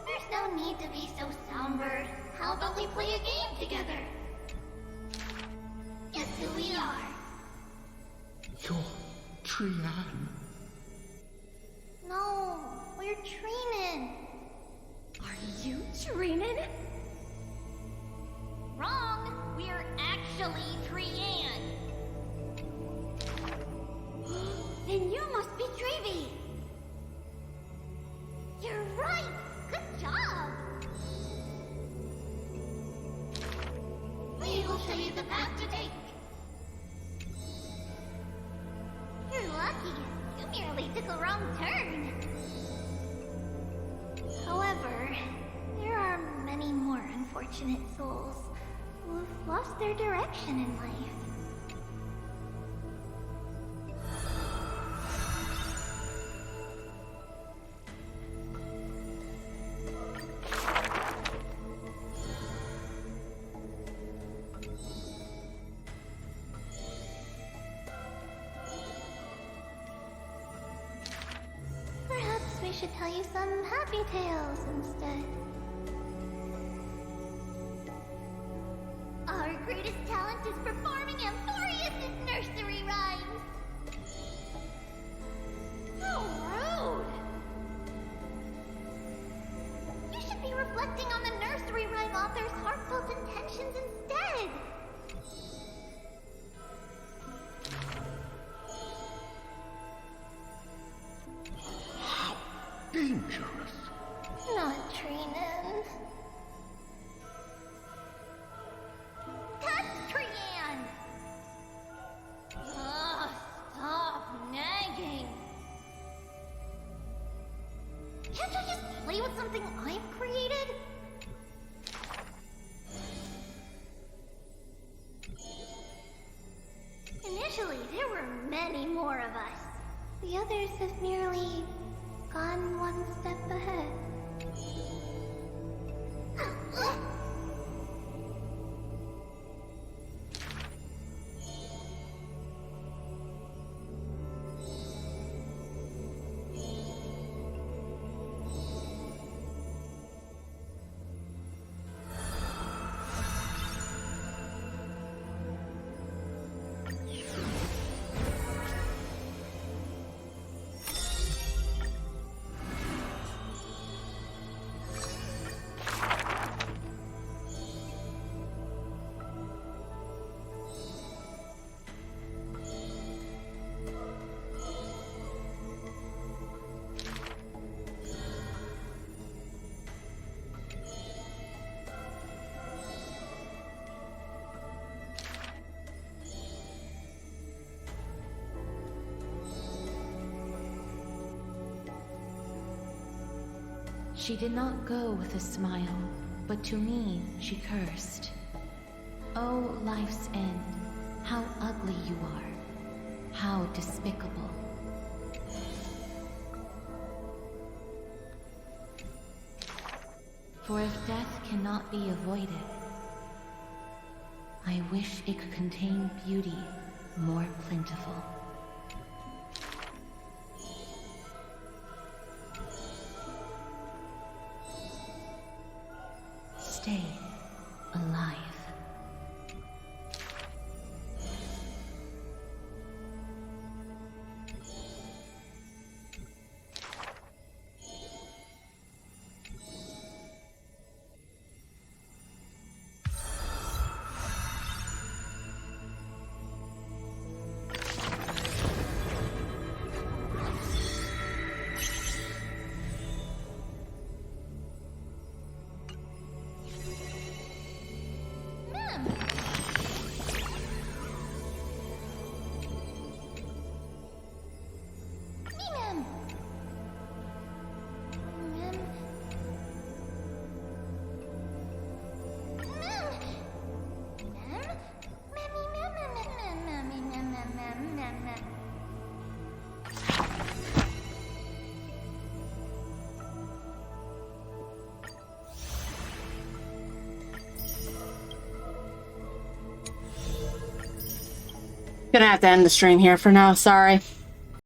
There's no need to be so somber. How about we play a game together? Guess who we are? You're Trian. No, we're Treenin. Are you Treenin? Wrong. We're actually Trian. Then you must be Trevi. You're right. Good job. We will show you the path to take. You're lucky. You merely took a wrong turn. However, there are many more unfortunate souls who have lost their direction in life. Perhaps we should tell you some happy tales instead. Our greatest talent is performing Amphorius' nursery rhymes. How rude! You should be reflecting on the nursery rhyme author's heartfelt intentions instead. Dangerous. Not Treenan. That's Trian! Ugh, stop nagging. Can't you just play with something I've created? Initially, there were others have merely gone one step ahead. She did not go with a smile, but to me she cursed. Oh, life's end, how ugly you are, how despicable. For if death cannot be avoided, I wish it could contain beauty more plentiful. Stay alive. Gonna have to end the stream here for now, sorry.